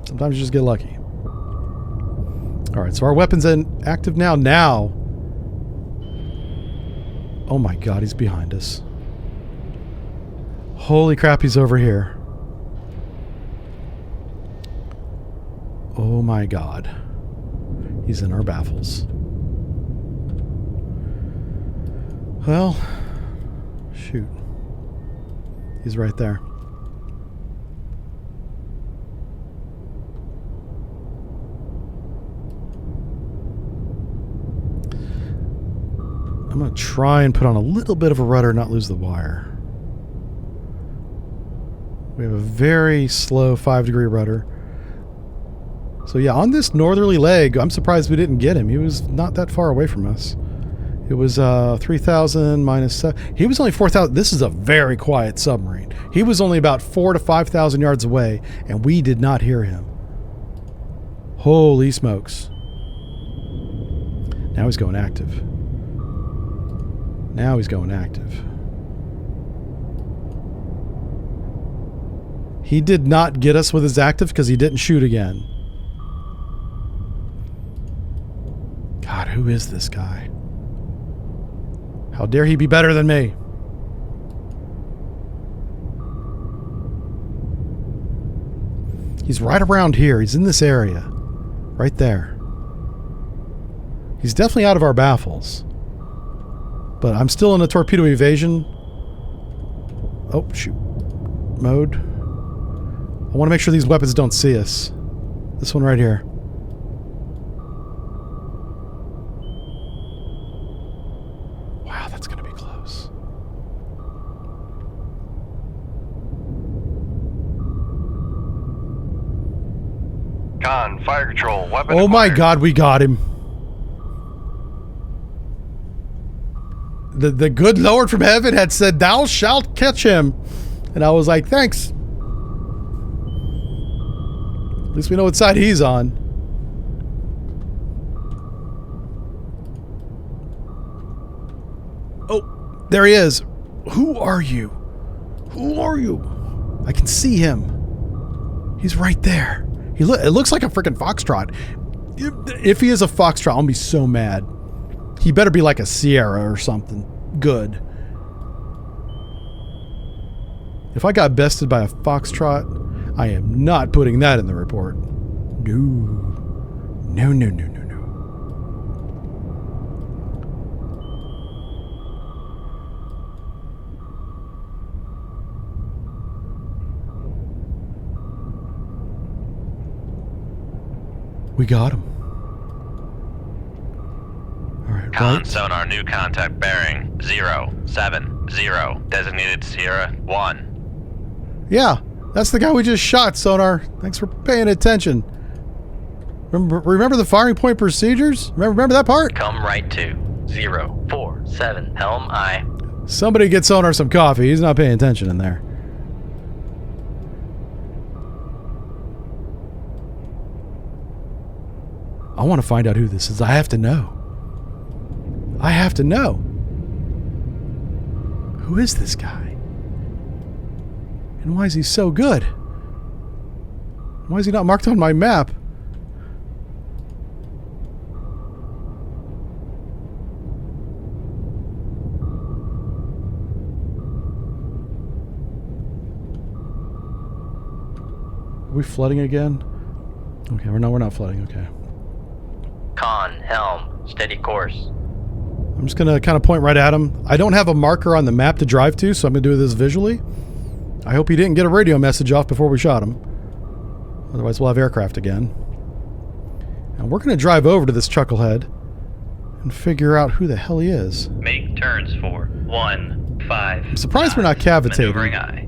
sometimes you just get lucky. Alright, so our weapon's active now. Now! Oh my god, he's behind us. Holy crap, he's over here. Oh my god. He's in our baffles. Well, shoot. He's right there. I'm going to try and put on a little bit of a rudder, not lose the wire. We have a very slow 5-degree rudder. So yeah, on this northerly leg, I'm surprised we didn't get him. He was not that far away from us. It was 3,000 minus 7. He was only 4,000. This is a very quiet submarine. He was only about 4,000 to 5,000 yards away, and we did not hear him. Holy smokes. Now he's going active. Now he's going active. He did not get us with his active because he didn't shoot again. God, who is this guy? How dare he be better than me? He's right around here. He's in this area. Right there. He's definitely out of our baffles. But I'm still in a torpedo evasion. Oh, shoot. Mode. I want to make sure these weapons don't see us. This one right here. Wow, that's going to be close.
Con, fire control, weapon
Oh my
acquired.
god, we got him. The good Lord from heaven had said, "Thou shalt catch him." And I was like, thanks. At least we know what side he's on. Oh, there he is. Who are you? Who are you? I can see him. He's right there. It looks like a freaking foxtrot. If he is a foxtrot, I'll be so mad. He better be like a Sierra or something good. If I got bested by a foxtrot, I am not putting that in the report. No. No, no, no, no, no. We got him. Alright,
Con
right.
sonar new contact bearing 070. Designated Sierra 1.
Yeah, that's the guy we just shot, sonar. Thanks for paying attention. Remember the firing point procedures? Remember that part?
Come right to 047 helm I.
Somebody get sonar some coffee. He's not paying attention in there. I want to find out who this is. I have to know. I have to know. Who is this guy? And why is he so good? Why is he not marked on my map? Are we flooding again? Okay, we're not flooding, okay.
Con, helm, steady course.
I'm just going to kind of point right at him. I don't have a marker on the map to drive to, so I'm going to do this visually. I hope he didn't get a radio message off before we shot him. Otherwise, we'll have aircraft again. And we're going to drive over to this chucklehead and figure out who the hell he is.
Make turns for 15.
I'm surprised we're not cavitating.
Maneuvering I.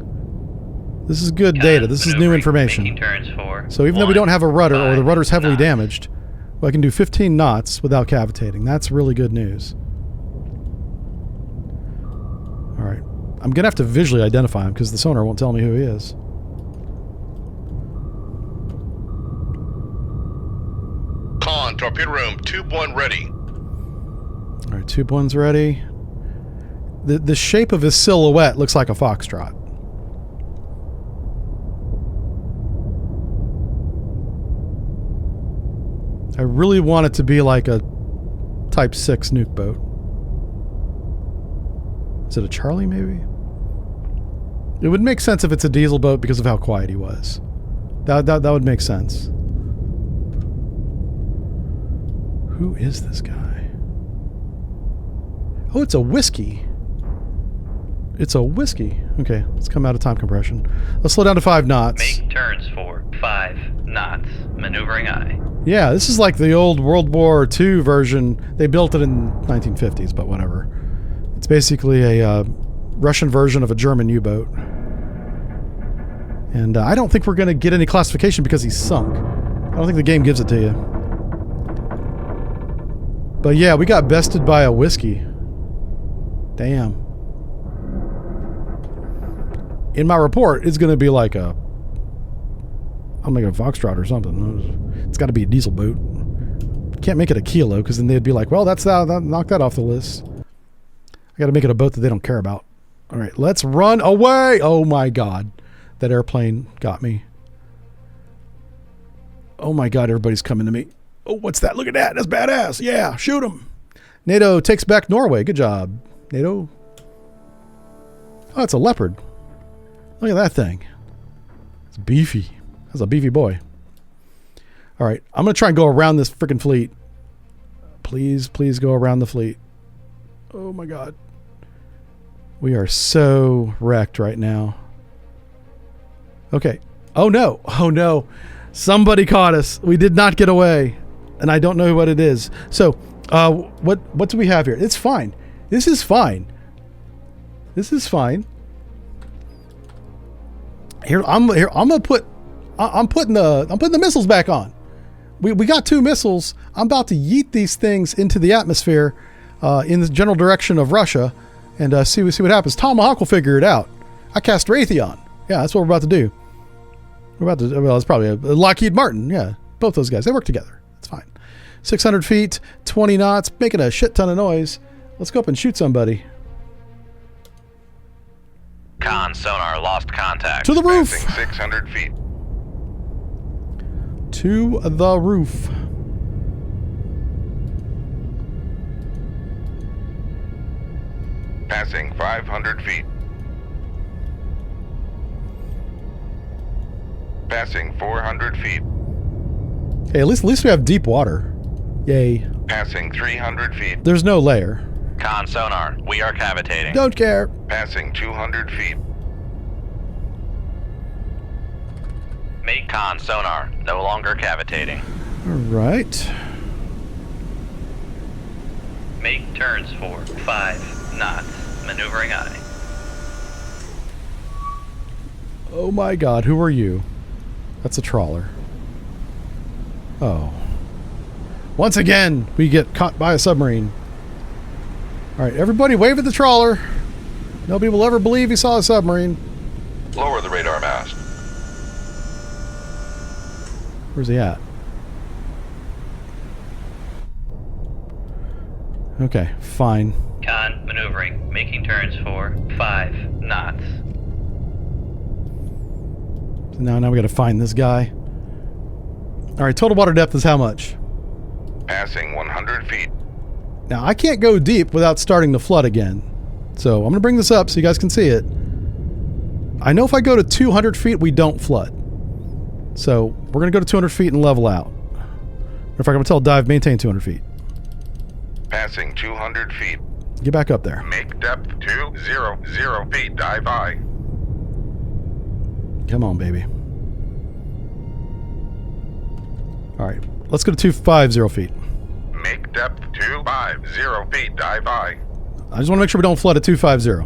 This is good data. This is new information.
Making turns for
So even though we don't have a rudder or the
5
rudder's heavily
knots.
damaged, well, I can do 15 knots without cavitating. That's really good news. All right. I'm going to have to visually identify him because the sonar won't tell me who he is.
Con, torpedo room, tube 1 ready.
All right, tube 1's ready. The shape of his silhouette looks like a foxtrot. I really want it to be like a Type 6 nuke boat. Is it a Charlie, maybe? It would make sense if it's a diesel boat because of how quiet he was. That would make sense. Who is this guy? Oh, it's a whiskey. It's a whiskey. Okay, let's come out of time compression. Let's slow down to 5 knots.
Make turns for 5 knots. Maneuvering aye.
Yeah, this is like the old World War II version. They built it in 1950s, but whatever. It's basically a Russian version of a German U-boat. And I don't think we're going to get any classification because he's sunk. I don't think the game gives it to you. But yeah, we got bested by a whiskey. Damn. In my report, it's going to be like a... I'll make a Foxtrot or something. It's got to be a diesel boat. Can't make it a kilo because then they'd be like, well, that's that. Knock that off the list. I got to make it a boat that they don't care about. All right, let's run away. Oh my God. That airplane got me. Oh my God, everybody's coming to me. Oh, what's that? Look at that. That's badass. Yeah, shoot him. NATO takes back Norway. Good job, NATO. Oh, it's a Leopard. Look at that thing. It's beefy. That's a beefy boy. All right, I'm going to try and go around this freaking fleet. Please, please go around the fleet. Oh my God. We are so wrecked right now. Okay. Oh no. Oh no. Somebody caught us. We did not get away. And I don't know what it is. So, what do we have here? It's fine. This is fine. This is fine. I'm putting the missiles back on. We got 2 missiles. I'm about to yeet these things into the atmosphere in the general direction of Russia and see what happens. Tomahawk will figure it out. I cast Raytheon. Yeah, that's what we're about to do. We're about to, well, it's probably a Lockheed Martin. Yeah, both those guys. They work together. It's fine. 600 feet, 20 knots, making a shit ton of noise. Let's go up and shoot somebody.
Con sonar lost contact.
To the roof.
Passing 600 feet.
To the roof.
Passing 500 feet. Passing 400 feet.
Hey, at least we have deep water. Yay.
Passing 300 feet.
There's no layer.
Con sonar, we are cavitating.
Don't care.
Passing 200 feet.
Make con sonar, no longer cavitating.
All right.
Make turns for 5 knots. Maneuvering aye.
Oh my God, who are you? That's a trawler. Oh. Once again, we get caught by a submarine. All right, everybody wave at the trawler. Nobody will ever believe he saw a submarine.
Lower the radar mast.
Where's he at? Okay, fine.
Con maneuvering. Making turns for 5 knots.
So now we got to find this guy. All right, total water depth is how much?
Passing 100 feet.
Now, I can't go deep without starting to flood again. So I'm going to bring this up so you guys can see it. I know if I go to 200 feet, we don't flood. So we're going to go to 200 feet and level out. In fact, I'm going to tell dive, maintain 200 feet.
Passing 200 feet.
Get back up there.
Make depth 200 feet. Dive aye.
Come on, baby. All right, let's go to 250 feet.
Make depth 250 feet. Dive aye.
I just want to make sure we don't flood at 250.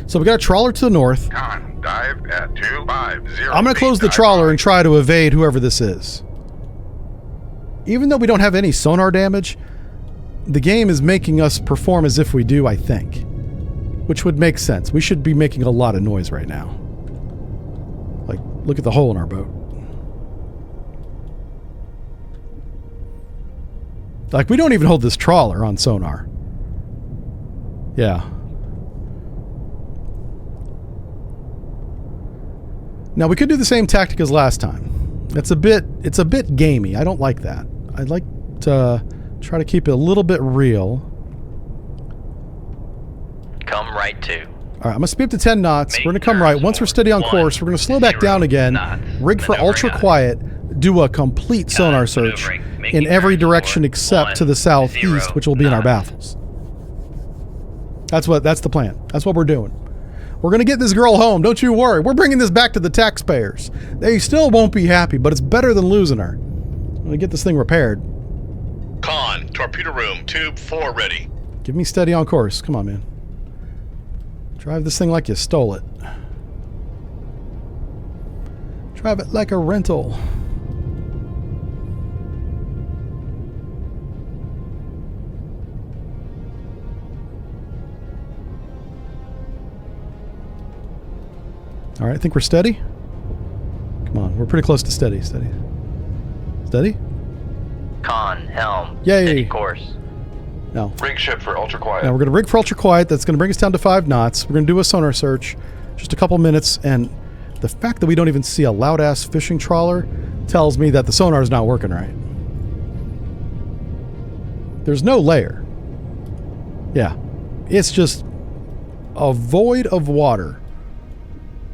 So we got a trawler to the north.
Con, dive at 250.
I'm going to close the trawler and try to evade whoever this is. Even though we don't have any sonar damage, the game is making us perform as if we do, I think. Which would make sense. We should be making a lot of noise right now. Like, look at the hole in our boat. Like, we don't even hold this trawler on sonar. Yeah. Now, we could do the same tactic as last time. It's a bit gamey. I don't like that. I'd like to try to keep it a little bit real.
Come right to.
All right, I'm going to speed up to 10 knots. We're going to come right. Once we're steady on course, we're going to slow back down again, rig for ultra quiet, do a complete sonar search in every direction except to the southeast, which will be in our baffles. That's the plan. That's what we're doing. We're going to get this girl home. Don't you worry. We're bringing this back to the taxpayers. They still won't be happy, but it's better than losing her. I'm going to get this thing repaired.
Con, torpedo room, tube 4 ready.
Give me steady on course. Come on, man. Drive this thing like you stole it. Drive it like a rental. All right, I think we're steady. Come on, we're pretty close to steady. Steady.
Con, helm,
Yay.
steady course.
No.
Rig ship for ultra quiet.
Now we're going to rig for ultra quiet. That's going to bring us down to 5 knots. We're going to do a sonar search. Just a couple minutes. And the fact that we don't even see a loud-ass fishing trawler tells me that the sonar is not working right. There's no layer. Yeah. It's just a void of water.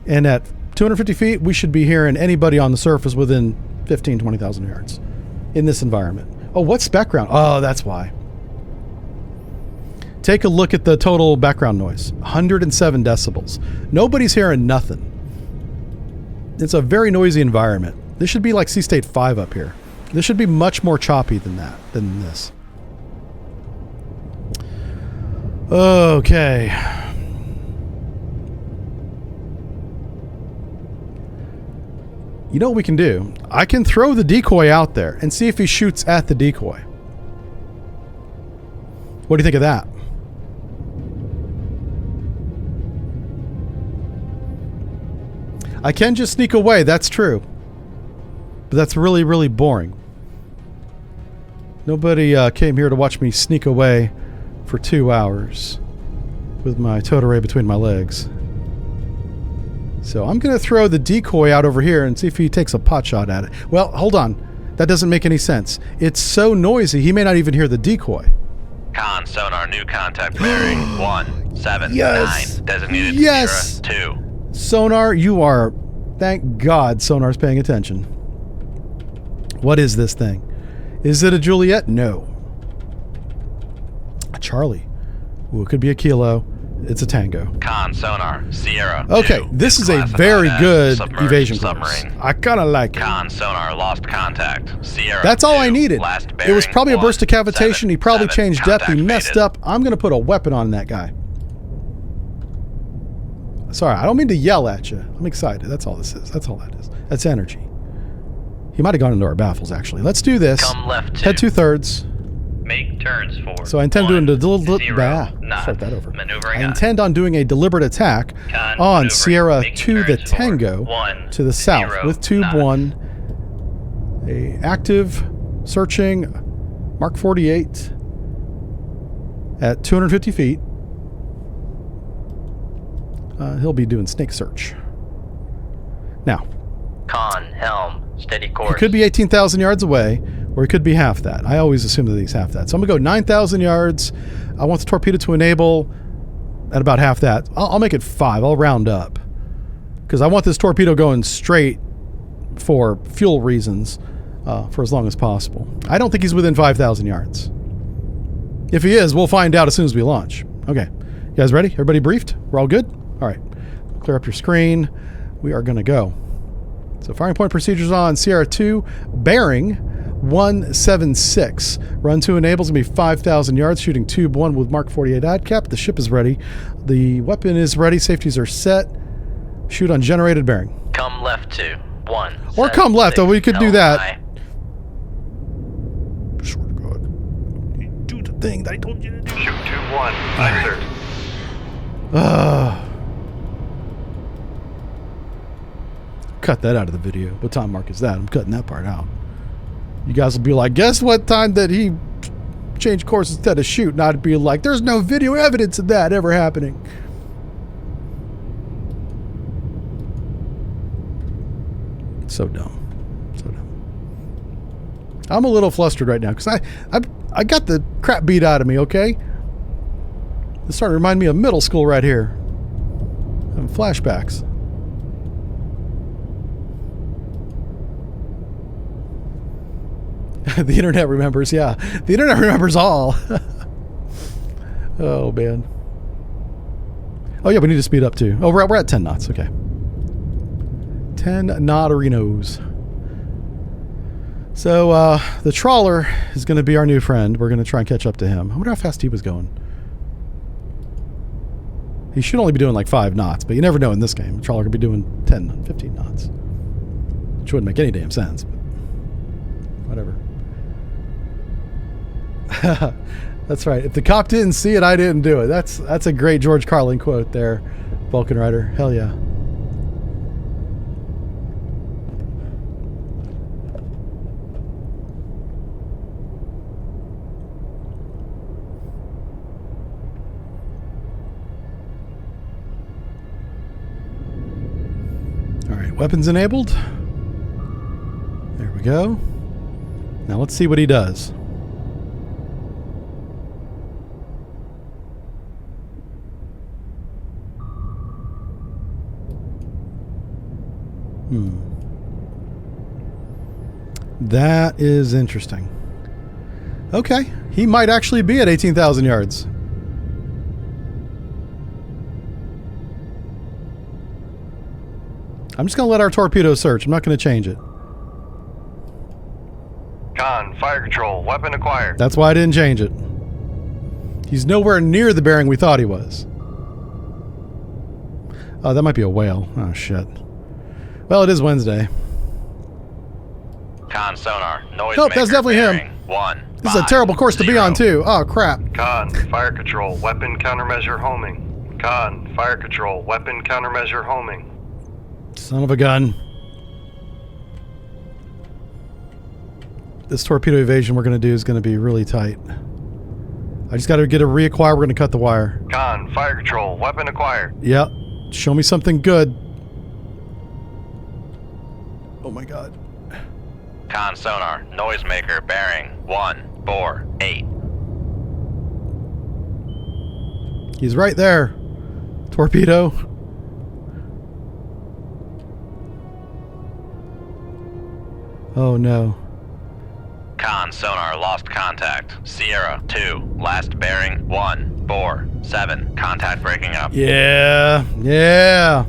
And at 250 feet, we should be hearing anybody on the surface within 15, 20,000 yards in this environment. Oh, what's background? Oh, that's why. Take a look at the total background noise. 107 decibels. Nobody's hearing nothing. It's a very noisy environment. This should be like Sea State 5 up here. This should be much more choppy than this. Okay. You know what we can do? I can throw the decoy out there and see if he shoots at the decoy. What do you think of that? I can just sneak away, that's true. But that's really, really boring. Nobody came here to watch me sneak away for 2 hours with my towed between my legs. So I'm going to throw the decoy out over here and see if he takes a pot shot at it. Well, hold on. That doesn't make any sense. It's so noisy, he may not even hear the decoy.
Con, sonar, new contact bearing 179.
Yes.
Designated
Yes.
Sierra 2.
Sonar, you are... Thank God Sonar's paying attention. What is this thing? Is it a Juliet? No. A Charlie. Ooh, it could be a Kilo. It's a Tango.
Con, sonar, Sierra 2.
Okay, this is a
Classified
very
as
good
submerged
evasion
submarine.
course. I kind of like it.
Con, sonar, lost contact. Sierra
That's all I
2,
needed.
last
It was
bearing
probably a burst of
177.
cavitation. He probably changed depth. He
Contact
messed
faded.
up. I'm going to put a weapon on that guy. Sorry, I don't mean to yell at you. I'm excited. That's all this is. That's all that is. That's energy. He might have gone into our baffles, actually. Let's do this.
Come left
Head 2/3.
Make turns for.
So I intend doing a start
Start
that over.
Maneuvering
I intend on doing a deliberate attack
Con,
on
maneuvering.
Sierra
Making
2 the
turns for
Tango
1,
to the south
0
with tube
knots.
1. A active searching Mark 48 at 250 feet. He'll be doing snake search. Now,
Con, helm, steady course.
he could be 18,000 yards away, or he could be half that. I always assume that he's half that. So I'm going to go 9,000 yards. I want the torpedo to enable at about half that. I'll make it 5. I'll round up. Because I want this torpedo going straight for fuel reasons for as long as possible. I don't think he's within 5,000 yards. If he is, we'll find out as soon as we launch. Okay. You guys ready? Everybody briefed? We're all good? All right. Clear up your screen. We are going to go. So firing point procedures on Sierra 2, bearing 176. Run 2 enables going to be 5,000 yards, shooting tube 1 with Mark 48 ad cap. The ship is ready. The weapon is ready. Safeties are set. Shoot on generated bearing.
Come left to 1.
Or come left, though we could do that.
I.
Swear to God. You do the thing that I told you to do.
Shoot 2-1. Aye, sir.
Cut that out of the video. What time mark is that? I'm cutting that part out. You guys will be like, guess what time that he changed course instead of shoot? And I'd be like, there's no video evidence of that ever happening. So dumb. So dumb. I'm a little flustered right now because I got the crap beat out of me, okay? This started to remind me of middle school right here. Having flashbacks. The internet remembers, yeah. The internet remembers all. Oh, man. Oh, yeah, we need to speed up, too. Oh, we're at 10 knots, okay. 10 knoterinos. So, the trawler is going to be our new friend. We're going to try and catch up to him. I wonder how fast he was going. He should only be doing like 5 knots, but you never know in this game. The trawler could be doing 10, 15 knots. Which wouldn't make any damn sense, but whatever. That's right. If the cop didn't see it, I didn't do it. That's a great George Carlin quote there, Vulcan Rider. Hell yeah. All right, weapons enabled. There we go. Now let's see what he does. That is interesting. Okay, he might actually be at 18,000 yards. I'm just going to let our torpedo search. I'm not going to change it.
Con, fire control, weapon acquired.
That's why I didn't change it. He's nowhere near the bearing we thought he was. Oh, that might be a whale. Oh, shit. Well, it is Wednesday.
Con sonar, noise
Nope, that's definitely him.
bearing, 1.
This is a terrible course to be on, too. Oh, crap.
Con, fire control, weapon countermeasure homing. Con, fire control, weapon countermeasure homing.
Son of a gun. This torpedo evasion we're going to do is going to be really tight. I just got to get a reacquire. We're going to cut the wire.
Con, fire control, weapon acquired.
Yep. Show me something good. Oh my god.
Con sonar, noisemaker bearing, 148.
He's right there. Torpedo. Oh no.
Con sonar, lost contact. Sierra 2, last bearing, 147. Contact breaking up.
Yeah. Yeah.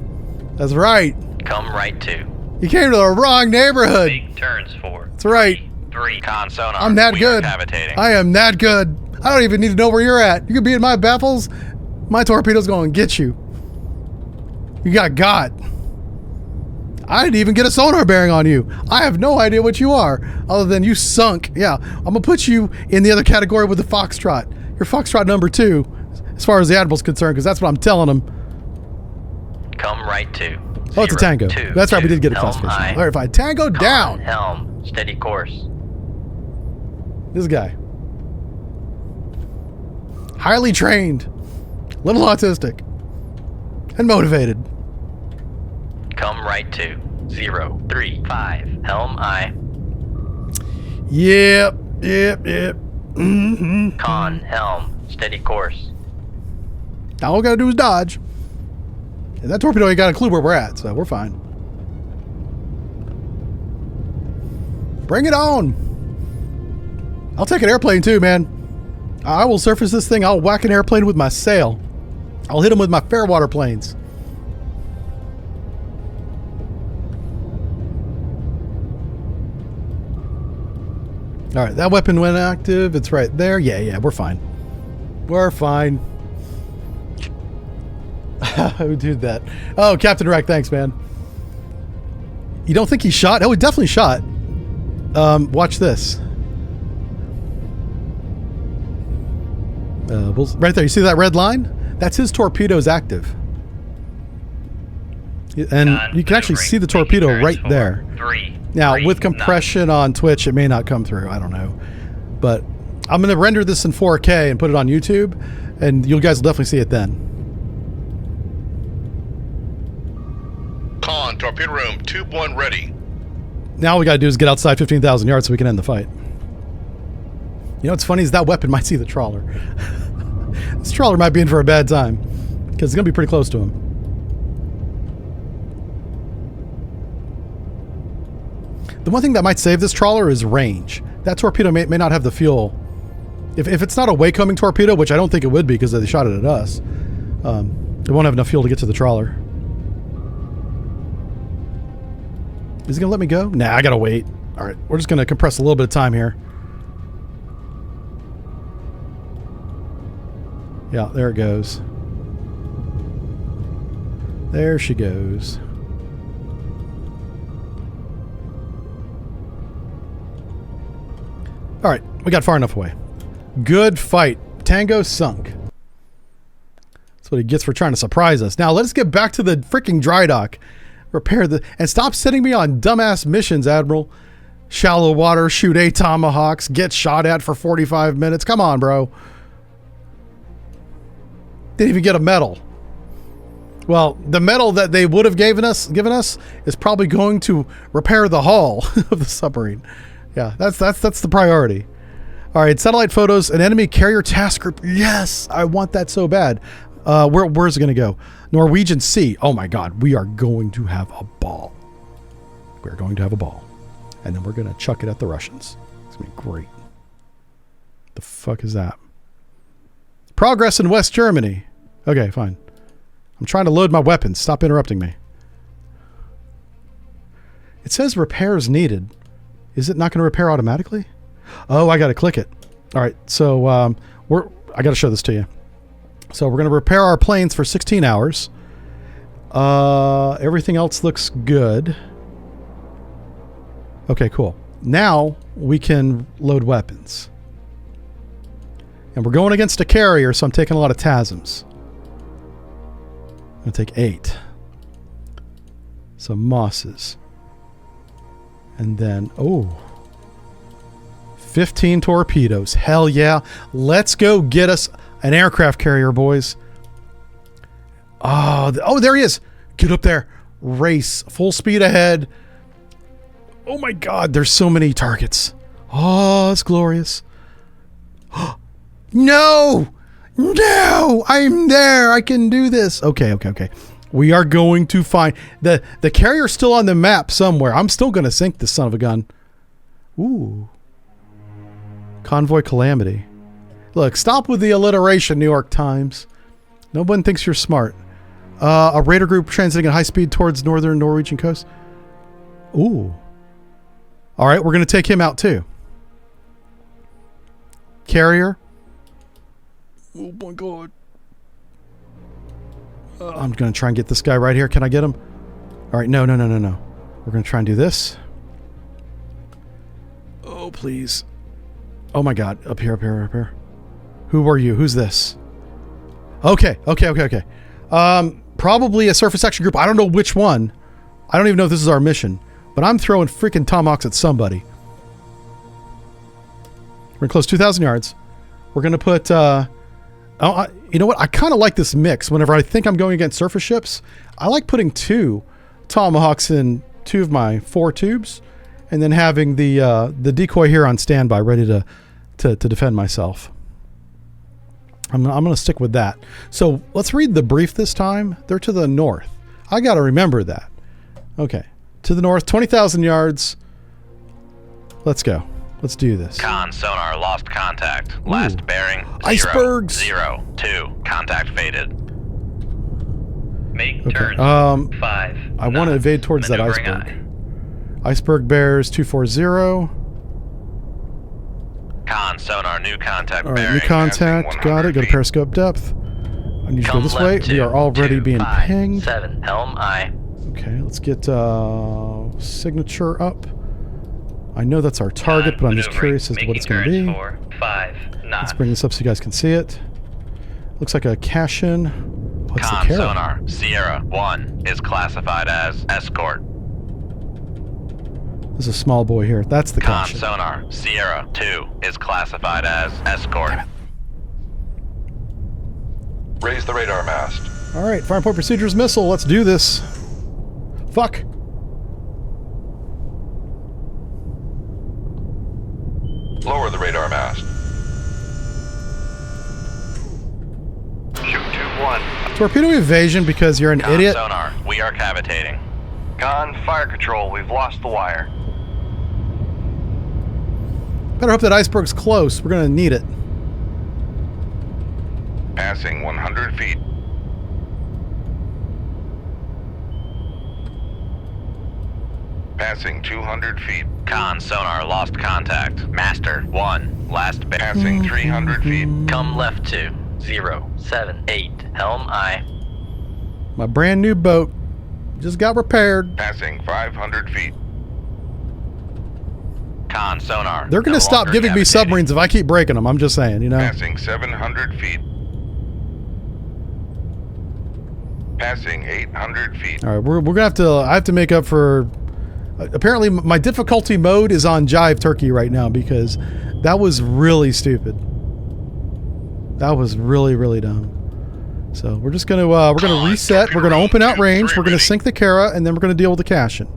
That's right.
Come right to.
You came to the wrong neighborhood.
Big turns 4.
That's right.
3.
Con sonar,
I'm that
we
good.
are cavitating.
I am that good. I don't even need to know where you're at. You could be in my baffles. My torpedo's going to get you. You got. I didn't even get a sonar bearing on you. I have no idea what you are, other than you sunk. Yeah, I'm going to put you in the other category with the Foxtrot. You're Foxtrot number 2, as far as the Admiral's concerned, because that's what I'm telling him.
Come right to.
Oh, it's a Tango. That's right, we did get a
Helm
classification.
high.
All right, fine. Tango down.
Helm, steady course.
This guy. Highly trained. Little autistic. And motivated.
Come right to 035. Helm I.
Yep. Mm-hmm.
Con, helm, steady course.
All we gotta do is dodge. And that torpedo ain't got a clue where we're at, so we're fine. Bring it on. I'll take an airplane too, man. I will surface this thing. I'll whack an airplane with my sail. I'll hit them with my fairwater planes. All right, that weapon went active. It's right there. Yeah, we're fine. We're fine. Who did that? Oh, Captain Wreck, thanks, man. You don't think he shot? Oh, he definitely shot. Watch this. Right there, you see that red line? That's his torpedoes active. And you can actually see the torpedo right there. Now, with compression on Twitch, it may not come through. I don't know. But I'm going to render this in 4K and put it on YouTube, and you guys will definitely see it then.
Con, torpedo room, tube 1 ready.
Now all we got to do is get outside 15,000 yards so we can end the fight. You know what's funny is that weapon might see the trawler. This trawler might be in for a bad time, because it's going to be pretty close to him. The one thing that might save this trawler is range. That torpedo may not have the fuel. If it's not a way-coming torpedo, which I don't think it would be because they shot it at us, it won't have enough fuel to get to the trawler. Is he going to let me go? Nah, I got to wait. All right, we're just going to compress a little bit of time here. Yeah, there it goes. There she goes. All right, we got far enough away. Good fight. Tango sunk. That's what he gets for trying to surprise us. Now, let us get back to the freaking dry dock. Repair the... And stop sending me on dumbass missions, Admiral. Shallow water, shoot 8 tomahawks, get shot at for 45 minutes. Come on, bro. Didn't even get a medal. Well, the medal that they would have given us is probably going to repair the hull of the submarine. Yeah, that's the priority. All right, satellite photos, an enemy carrier task group. Yes, I want that so bad. Where's it going to go? Norwegian Sea. Oh my God, we are going to have a ball. We're going to have a ball. And then we're going to chuck it at the Russians. It's going to be great. The fuck is that? Progress in West Germany. Okay, fine. I'm trying to load my weapons. Stop interrupting me. It says repairs needed. Is it not going to repair automatically? Oh, I got to click it. All right, so I got to show this to you. So we're going to repair our planes for 16 hours. Everything else looks good. Okay, cool. Now we can load weapons. And we're going against a carrier, so I'm taking a lot of TASMs. I'm going to take 8. Some Mosses. And then, 15 torpedoes. Hell yeah. Let's go get us an aircraft carrier, boys. Oh, there he is. Get up there. Race. Full speed ahead. Oh my God, there's so many targets. Oh, it's glorious. No! No! I'm there. I can do this. Okay. We are going to find... The carrier's still on the map somewhere. I'm still going to sink this son of a gun. Ooh. Convoy Calamity. Look, stop with the alliteration, New York Times. No one thinks you're smart. A raider group transiting at high speed towards northern Norwegian coast. Ooh. All right, we're going to take him out too. Carrier. Oh my God. I'm going to try and get this guy right here. Can I get him? All right, no. We're going to try and do this. Oh, please. Oh my God. Up here. Who are you? Who's this? Okay. Probably a surface action group. I don't know which one. I don't even know if this is our mission. But I'm throwing freaking tomahawks at somebody. We're going to close 2,000 yards. We're going to put... you know what? I kind of like this mix. Whenever I think I'm going against surface ships, I like putting 2 tomahawks in 2 of my 4 tubes, and then having the decoy here on standby, ready to defend myself. I'm going to stick with that. So let's read the brief this time. They're to the north. I got to remember that. Okay. To the north, 20,000 yards. Let's go. Let's do this.
Con sonar lost contact. Last bearing 0,
icebergs.
0, 2. Contact faded.
Make
Okay.
turn 5.
I want to evade towards that
Maneuvering
iceberg. Iceberg bears 240.
Con sonar, new contact
All right,
bearing.
new contact.
passing
Got it. Go to
100
periscope depth. I need you to go
Come
this way.
left
We
to
are already being
25,
pinged.
7, helm I.
Okay, let's get signature up. I know that's our target, but I'm just curious as to what it's going to be.
For 5 knots.
Let's bring this up so you guys can see it. Looks like a cash-in. What's the
Con
carry?
sonar, Sierra 1 is classified as escort.
There's a small boy here. That's the
Con
cash-in.
sonar, Sierra 2 is classified as escort.
Raise the radar mast.
All right, fire point procedures missile. Let's do this. Fuck.
Lower the radar mast.
Shoot 2-1.
Torpedo evasion because you're an
Con
idiot.
sonar, we are cavitating.
Con, fire control, we've lost the wire.
Better hope that iceberg's close. We're going to need it.
Passing 100 feet. Passing 200 feet.
Con sonar, lost contact. Master 1, last bearing.
Passing 300 feet.
Come left to 0, 7, 8, helm I.
My brand new boat just got repaired.
Passing 500 feet.
Con sonar.
They're going
no
to stop
longer
giving me
cavitating.
submarines if I keep breaking them. I'm just saying, you know.
Passing 700 feet. Passing 800 feet.
All right, we're going to have to, I have to make up for, apparently my difficulty mode is on Jive Turkey right now because that was really stupid. That was really, really dumb. So we're just going to, we're going to reset. We're going to open out range. We're going to sink the Kara and then we're going to deal with the cash-in.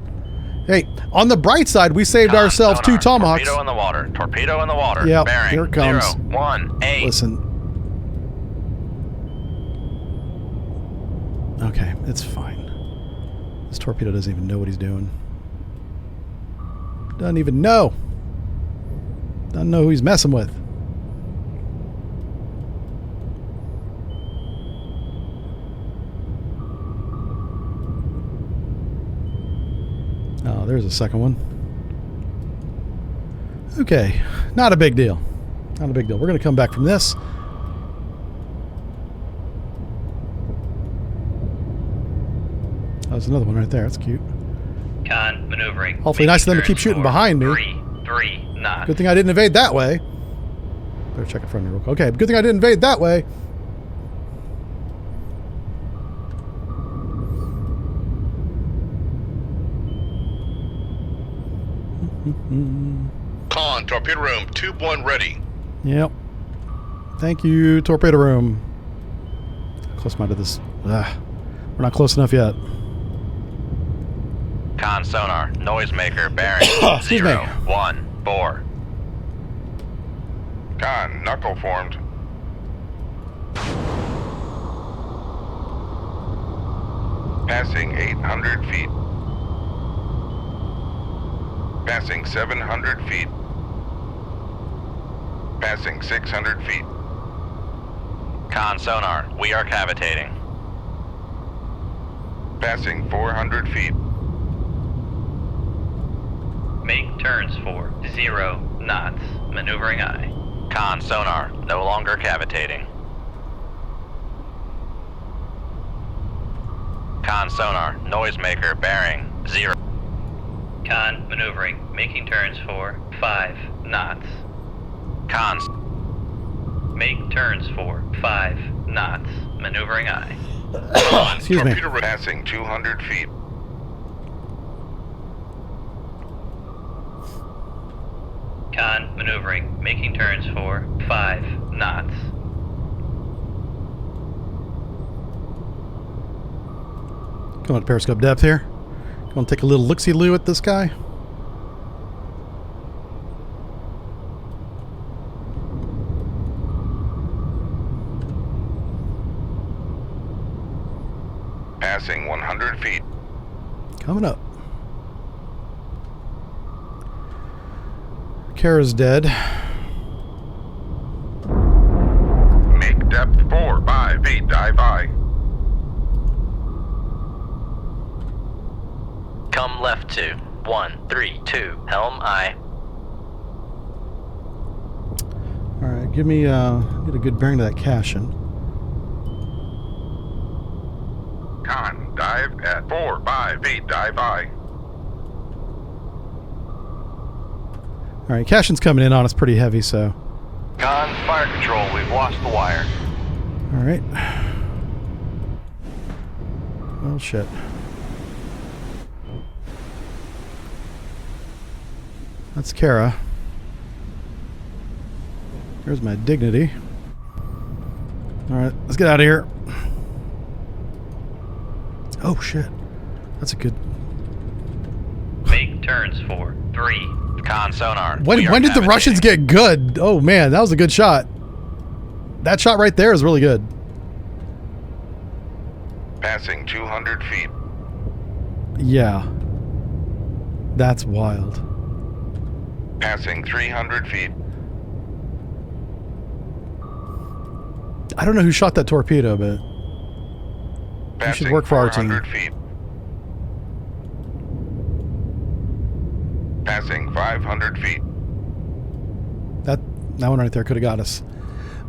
Hey, on the bright side, we saved
Con
ourselves
sonar,
2 Tomahawks.
Torpedo in the water. Torpedo in the water.
Yep,
bearing.
here it comes.
0, 1, 8.
Listen. Okay, it's fine. This torpedo doesn't even know what he's doing. Doesn't even know. Doesn't know who he's messing with. Oh, there's a second one. Okay, not a big deal. Not a big deal. We're going to come back from this. Oh, there's another one right there. That's cute.
Con maneuvering.
Hopefully nice of them to keep shooting behind me.
3 knots.
Good thing I didn't invade that way. Better check in front of me real quick. Okay, good thing I didn't invade that way.
Con, torpedo room, tube 1 ready.
Yep. Thank you, torpedo room. How close am I to this? Ugh. We're not close enough yet.
Con sonar, noisemaker, bearing.
Excuse
0,
me.
1, 4.
Con, knuckle formed. Passing 800 feet. Passing 700 feet. Passing 600 feet.
Con sonar, we are cavitating.
Passing 400 feet.
Make turns for 0 knots. Maneuvering I.
Con sonar, no longer cavitating. Con sonar, noisemaker, bearing. 0.
Con maneuvering. Making turns for 5 knots.
Con
Make turns for 5 knots. Maneuvering I.
Con,
Excuse me.
torpedo room.
Passing 200 feet.
Con maneuvering. Making turns for 5 knots.
Going to periscope depth here. Going to take a little look-see-loo at this guy.
Passing 100 feet.
Coming up. Kara's dead.
Make depth 4 by 8 dive I.
Come left to 1, 3, 2, helm I.
Give me get a good bearing to that Cashin.
Con, dive at 458, dive I.
All right, Cashin's coming in on us pretty heavy, so.
Con, fire control. We've lost the wire.
All right. Well, shit. That's Kara. Here's my dignity. All right, let's get out of here. Oh, shit. That's a good...
Make turns for 3.
Con sonar.
When did the Russians get good? Oh, man, that was a good shot. That shot right there is really good.
Passing 200 feet.
Yeah. That's wild.
Passing 300 feet.
I don't know who shot that torpedo, but you should work for our team.
400 feet. Passing 500 feet.
That one right there could have got us.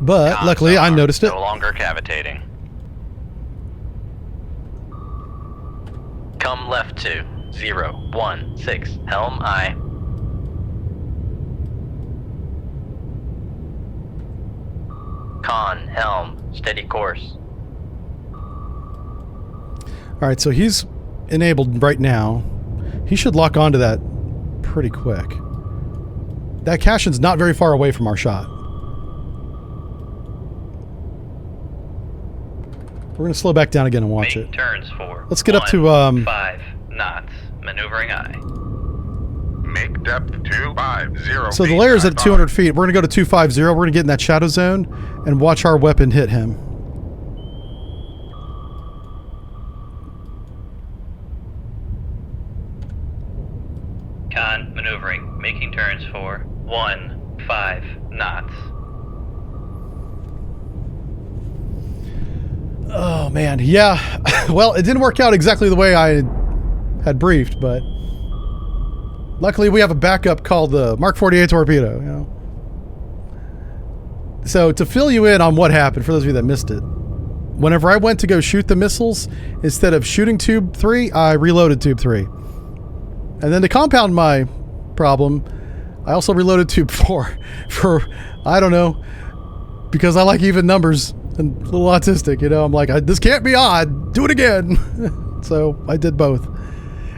But
Con
luckily I
sonar,
noticed it.
No longer cavitating.
Come left to 016. Helm I. Con, helm, steady course.
All right, so he's enabled right now. He should lock onto that pretty quick. That Cashin's not very far away from our shot. We're going to slow back down again and watch
Make
it.
turns for
Let's get up to
5 knots. Maneuvering I.
Make depth 250
So the
feet,
layer's
dive
at 200 feet. We're going to go to 250. We're going to get in that shadow zone and watch our weapon hit him.
Con, maneuvering. Making turns for 15 knots.
Oh, man. Yeah. Well, it didn't work out exactly the way I had briefed, but luckily we have a backup called the Mark 48 torpedo, you know. So to fill you in on what happened, for those of you that missed it, whenever I went to go shoot the missiles, instead of shooting tube 3, I reloaded tube 3. And then to compound my problem, I also reloaded tube 4 for, I don't know, because I like even numbers and a little autistic, you know. I'm like, this can't be odd. Do it again. So I did both.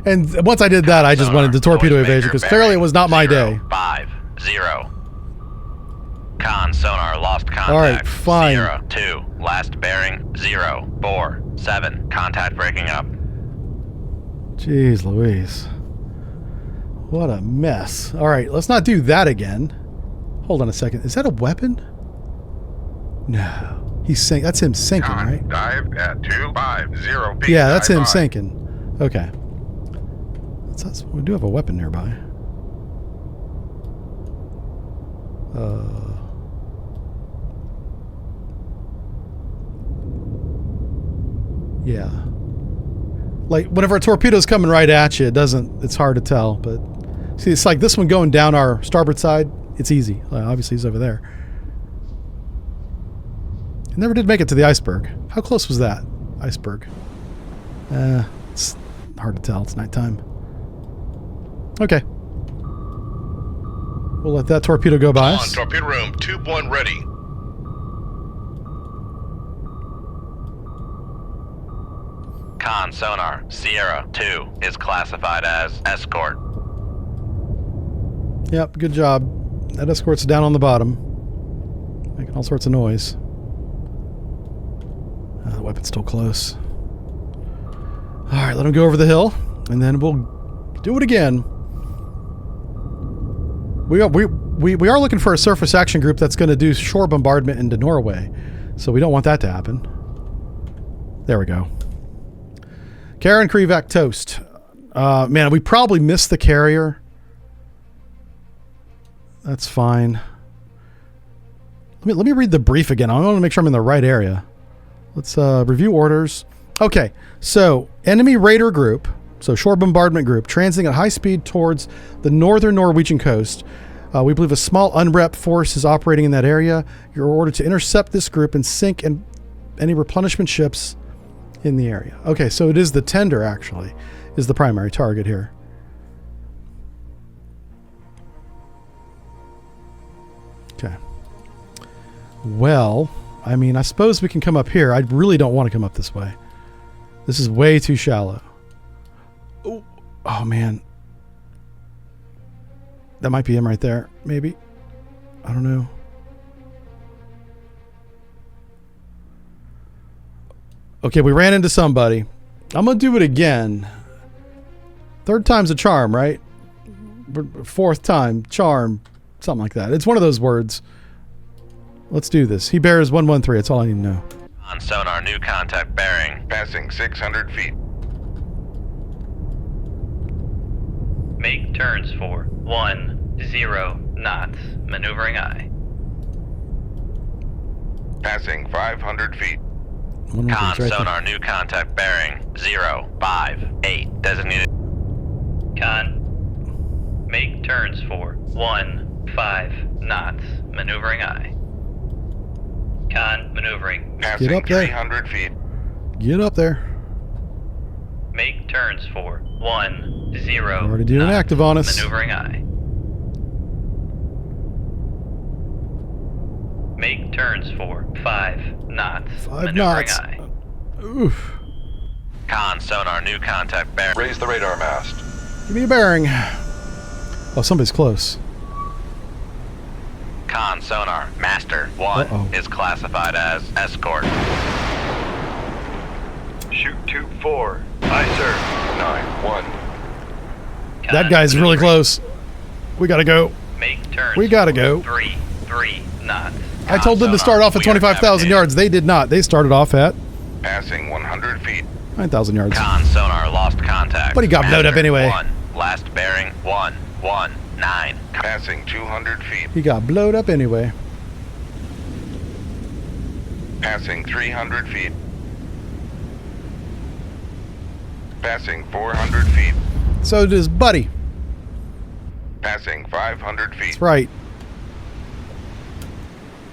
And once I did that, I just went into torpedo evasion because clearly it was not my day.
50. Con sonar lost contact.
All right, fine.
02. Last bearing 047. Contact breaking up.
Jeez Louise. What a mess. All right, let's not do that again. Hold on a second. Is that a weapon? No. He's sinking. That's him sinking,
Con,
right?
dive at 250 feet.
Yeah, that's
dive
him
I.
sinking. Okay. We do have a weapon nearby. Yeah. Like, whenever a torpedo's coming right at you, it's hard to tell, but see, it's like this one going down our starboard side, it's easy. Obviously, he's over there. It never did make it to the iceberg. How close was that iceberg? It's hard to tell. It's nighttime. Okay. We'll let that torpedo go by us.
Torpedo room, tube 1 ready.
Con sonar Sierra 2 is classified as escort.
Yep, good job. That escort's down on the bottom. Making all sorts of noise. The weapon's still close. Alright, let him go over the hill, and then we'll do it again. We are looking for a surface action group that's going to do shore bombardment into Norway, so we don't want that to happen. There we go. Karen Krivak toast. Man, we probably missed the carrier. That's fine. Let me read the brief again. I want to make sure I'm in the right area. Let's review orders. Okay, so enemy raider group, so shore bombardment group, transiting at high speed towards the northern Norwegian coast. We believe a small unrep force is operating in that area. You're ordered to intercept this group and sink any replenishment ships in the area. Okay, so it is the tender, actually, is the primary target here. Okay. Well, I mean, I suppose we can come up here. I really don't want to come up this way. This is way too shallow. Oh, man. That might be him right there, maybe. I don't know. Okay, we ran into somebody. I'm going to do it again. Third time's a charm, right? Fourth time, charm, something like that. It's one of those words. Let's do this. He bears 113. That's all I need to know.
On sonar, new contact bearing.
Passing 600 feet.
Make turns for 10 knots. Maneuvering I.
Passing 500 feet.
One more
Con
thing's right
sonar, new contact bearing 058. Designated.
Con. Make turns for 15 knots. Maneuvering I. Con. Maneuvering.
Passing
Get up there.
300 feet.
there. Get up there.
Make turns for 10
Already doing
knots.
active on us.
Maneuvering I. Make turns for 5 knots.
5
Maneuvering
knots.
I.
Oof.
Con sonar, new contact bearing.
Raise the radar mast.
Give me a bearing. Oh, somebody's close.
Con sonar, master 1
Uh-oh.
is classified as escort.
Shoot tube 4. Aye, sir.
9-1.
That guy's really close. We gotta go.
Make turns.
We gotta go.
3 knots.
I told them to start off at 25,000 yards. They did not. They started off at
Passing 100 feet.
9,000 yards.
Con sonar, lost contact.
But he got blowed up
Master
anyway.
1, last bearing 119.
Passing 200 feet.
He got blowed up anyway.
Passing 300 feet. Passing 400 feet.
So does Buddy.
Passing 500 feet.
That's right.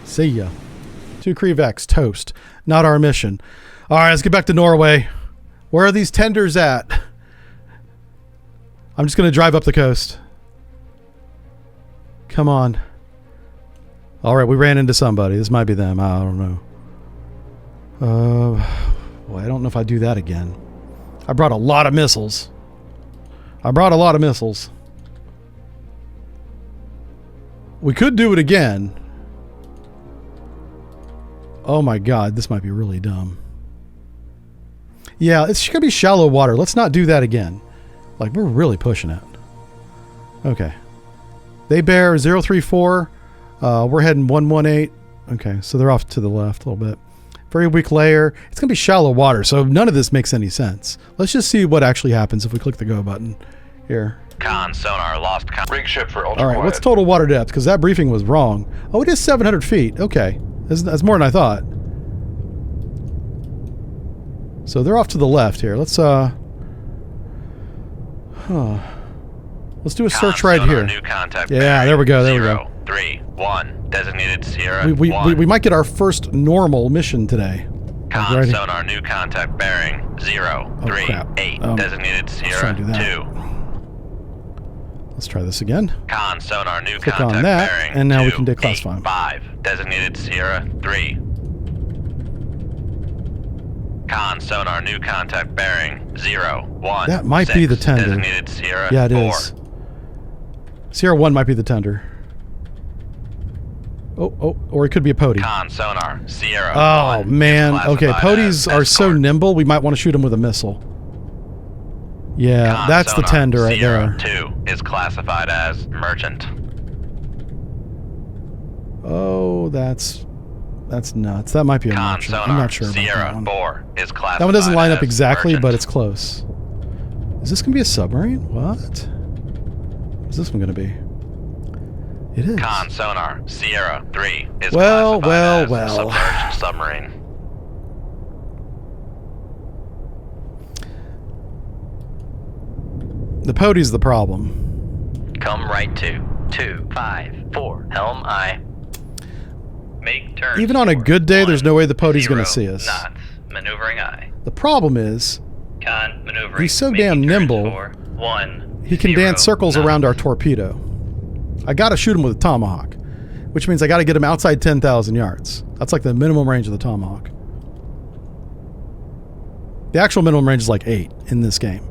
See ya. 2 Krevex, toast. Not our mission. All right, let's get back to Norway. Where are these tenders at? I'm just going to drive up the coast. Come on. All right, we ran into somebody. This might be them. I don't know. Well, I don't know if I do that again. I brought a lot of missiles. We could do it again. Oh my god, this might be really dumb. Yeah, it's going to be shallow water. Let's not do that again. Like, we're really pushing it. Okay. They bear 034. We're heading 118. Okay, so they're off to the left a little bit. Very weak layer. It's going to be shallow water, so none of this makes any sense. Let's just see what actually happens if we click the go button here.
Con sonar, lost contact.
Rig ship for ultra
All right,
quiet.
what's total water depth? Because that briefing was wrong. Oh, it is 700 feet. Okay. That's more than I thought. So they're off to the left here. Let's do a search right here.
New contact
Yeah, there we go. There we go.
031. Designated Sierra.
We might get our first normal mission today.
Con
Alrighty.
sonar, new contact bearing 038.
crap.
Designated
try
Sierra
to do that.
2.
Let's try this again.
Con sonar, new
Click on
contact
that,
bearing
and now we can declassify 'em.
5. Designated Sierra 3. Con sonar, new contact bearing 016.
That might be the tender.
Designated Sierra
Yeah, it
4.
is. Sierra 1 might be the tender. Oh, or it could be a Pody.
Con sonar, Sierra
Oh
1
man,
is
okay,
classified
Podies
as
are so
escort.
nimble, we might want to shoot them with a missile. Yeah,
Con
that's the
sonar,
tender right
Sierra
there.
2 is classified as merchant.
Oh, that's nuts. That might be a
Con
merchant.
sonar,
I'm not sure about
Sierra
that one.
4 is classified
That one doesn't line up
as
exactly,
merchant.
but it's close. Is this going to be a submarine? What? What's this one going to be? It is.
Con sonar, Sierra 3 is
Well,
classified
well,
as
well.
submerged submarine.
The Podie's the problem.
Come right to 254. Helm I.
Make turns.
Even on a
for
good day, there's no way the
1,
Pody's going to
0
see us.
knots. Maneuvering I.
The problem is,
Con maneuvering.
he's so
Making
damn
turns
nimble,
for 1,
he can
0
dance circles
knots.
around our torpedo. I got to shoot him with a Tomahawk, which means I got to get him outside 10,000 yards. That's like the minimum range of the Tomahawk. The actual minimum range is like 8 in this game.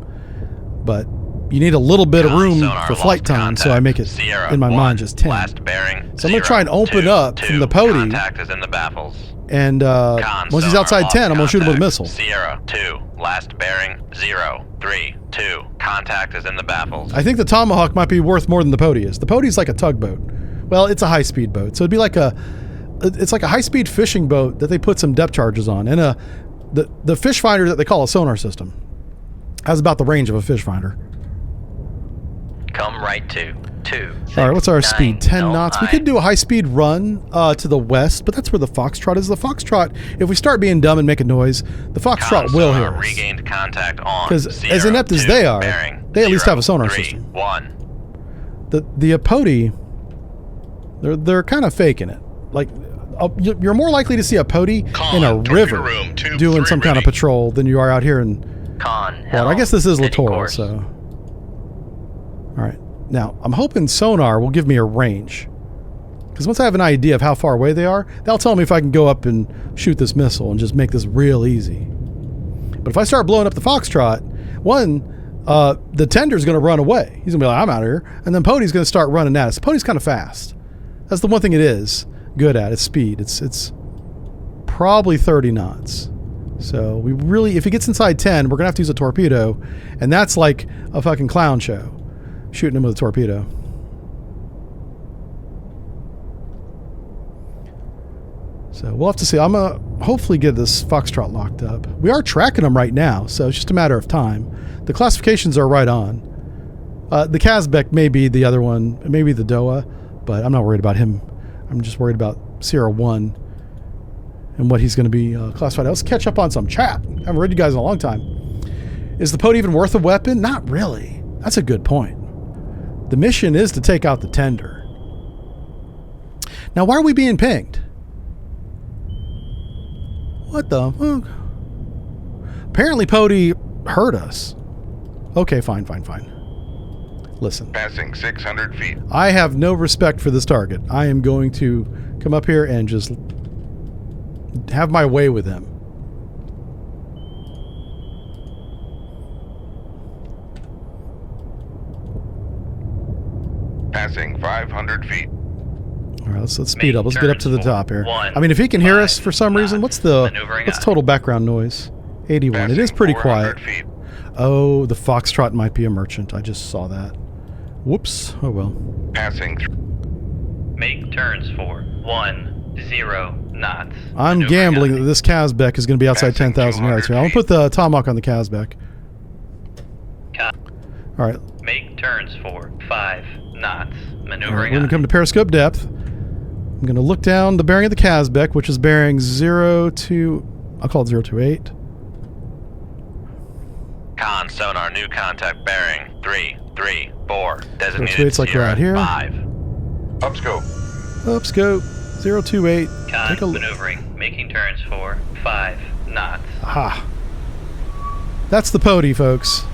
But you need a little bit of room
Sonar
for flight
lost
time, so
contact.
I make it,
Sierra
in my
1,
mind, just 10.
Last bearing.
So I'm going to try and
0,
open
2,
up
2.
from the Pody,
Contact is in the baffles.
and
Con
once he's
sonar
outside
lost
10, I'm going to shoot him with a
contact.
missile.
Sierra 2, last bearing 0, 3, 2. Contact is in the baffles.
I think the Tomahawk might be worth more than the Pody is. The Pody's like a tugboat. Well, it's a high-speed boat, so it'd be like it's like a high-speed fishing boat that they put some depth charges on, and the fish finder that they call a sonar system has about the range of a fish finder.
Come right to 2.
All right, what's our
6,
speed?
9,
10
Helm
knots. We
I.
could do a high-speed run to the west, but that's where the Foxtrot is. The Foxtrot, if we start being dumb and making noise, the Foxtrot
Con
will
sonar
hear us.
regained contact on.
'Cause as
Sierra
inept as
2,
they are,
bearing
they at least
0,
have a sonar
3,
system.
1.
The Pody, they're kind of faking it. Like, you're more likely to see a Pody
Con,
in a
torpedo
river
room, tube
doing
3
some kind of
ready.
patrol than you are out here in.
Con.
Well,
Helm.
I guess this is
Steady
Littoral,
course.
so. All right. Now, I'm hoping sonar will give me a range. Because once I have an idea of how far away they are, that'll tell me if I can go up and shoot this missile and just make this real easy. But if I start blowing up the Foxtrot, the tender's going to run away. He's going to be like, I'm out of here. And then Pody's going to start running at us. Pody's kind of fast. That's the one thing it is good at. It's speed. It's probably 30 knots. So we really, if he gets inside 10, we're going to have to use a torpedo. And that's like a fucking clown show. Shooting him with a torpedo. So we'll have to see. I'm going to hopefully get this Foxtrot locked up. We are tracking him right now, so it's just a matter of time. The classifications are right on. The Kazbek may be the other one, maybe the Doa, but I'm not worried about him. I'm just worried about Sierra 1 and what he's going to be classified. Let's catch up on some chat. I haven't read you guys in a long time. Is the Pody even worth a weapon? Not really. That's a good point. The mission is to take out the tender. Now, why are we being pinged? What the fuck? Apparently Pody heard us. Okay, fine. Listen.
Passing 600 feet.
I have no respect for this target. I am going to come up here and just have my way with him.
Passing 500 feet.
All right, let's speed up. Let's get up to the
turns
top here.
for 1,
I mean, if he can hear us
5
for some reason, what's
Maneuvering up.
total background noise? 81. It is
Passing
pretty
400
quiet.
feet.
Oh, the Foxtrot might be a merchant. I just saw that. Whoops. Oh well.
Passing
Make turns for 1, 0 knots.
I'm
Maneuvering
gambling
I.
that this Kazbek is going to be outside
Passing
10,000 yards here. I'm going to put the Tomahawk on the Kazbek.
Con-
All right.
Make turns for 5 knots.
All right,
Maneuvering
we're going to
I.
come to periscope depth. I'm going to look down the bearing of the Kazbek, which is bearing 02. I'll call it 028.
Con sonar new contact bearing 334. Designated
028's like
Sierra
right here.
5.
upscope.
Up scope 028.
Con
Take a look.
maneuvering. Making turns for 5 knots.
Aha. That's the Pody, folks.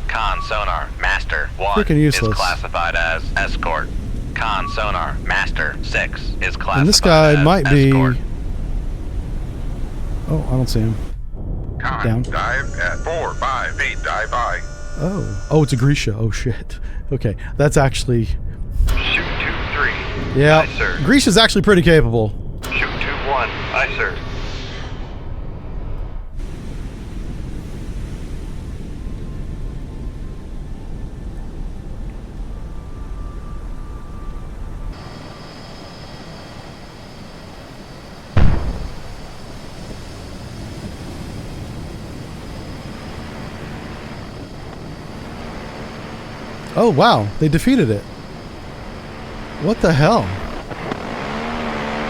Con sonar master 1
Freaking useless.
is classified as escort. Con sonar master 6 is classified
And this guy
as
might be.
escort.
Oh, I don't see him.
Con.
Down.
Dive at 4, 5, 8. Dive by.
Oh, it's a Grisha. Oh shit. Okay, that's actually.
Shoot 2-3.
Yeah,
Aye, sir.
Grisha's actually pretty capable.
Shoot 2-1. Aye, sir.
Oh wow, they defeated it. What the hell?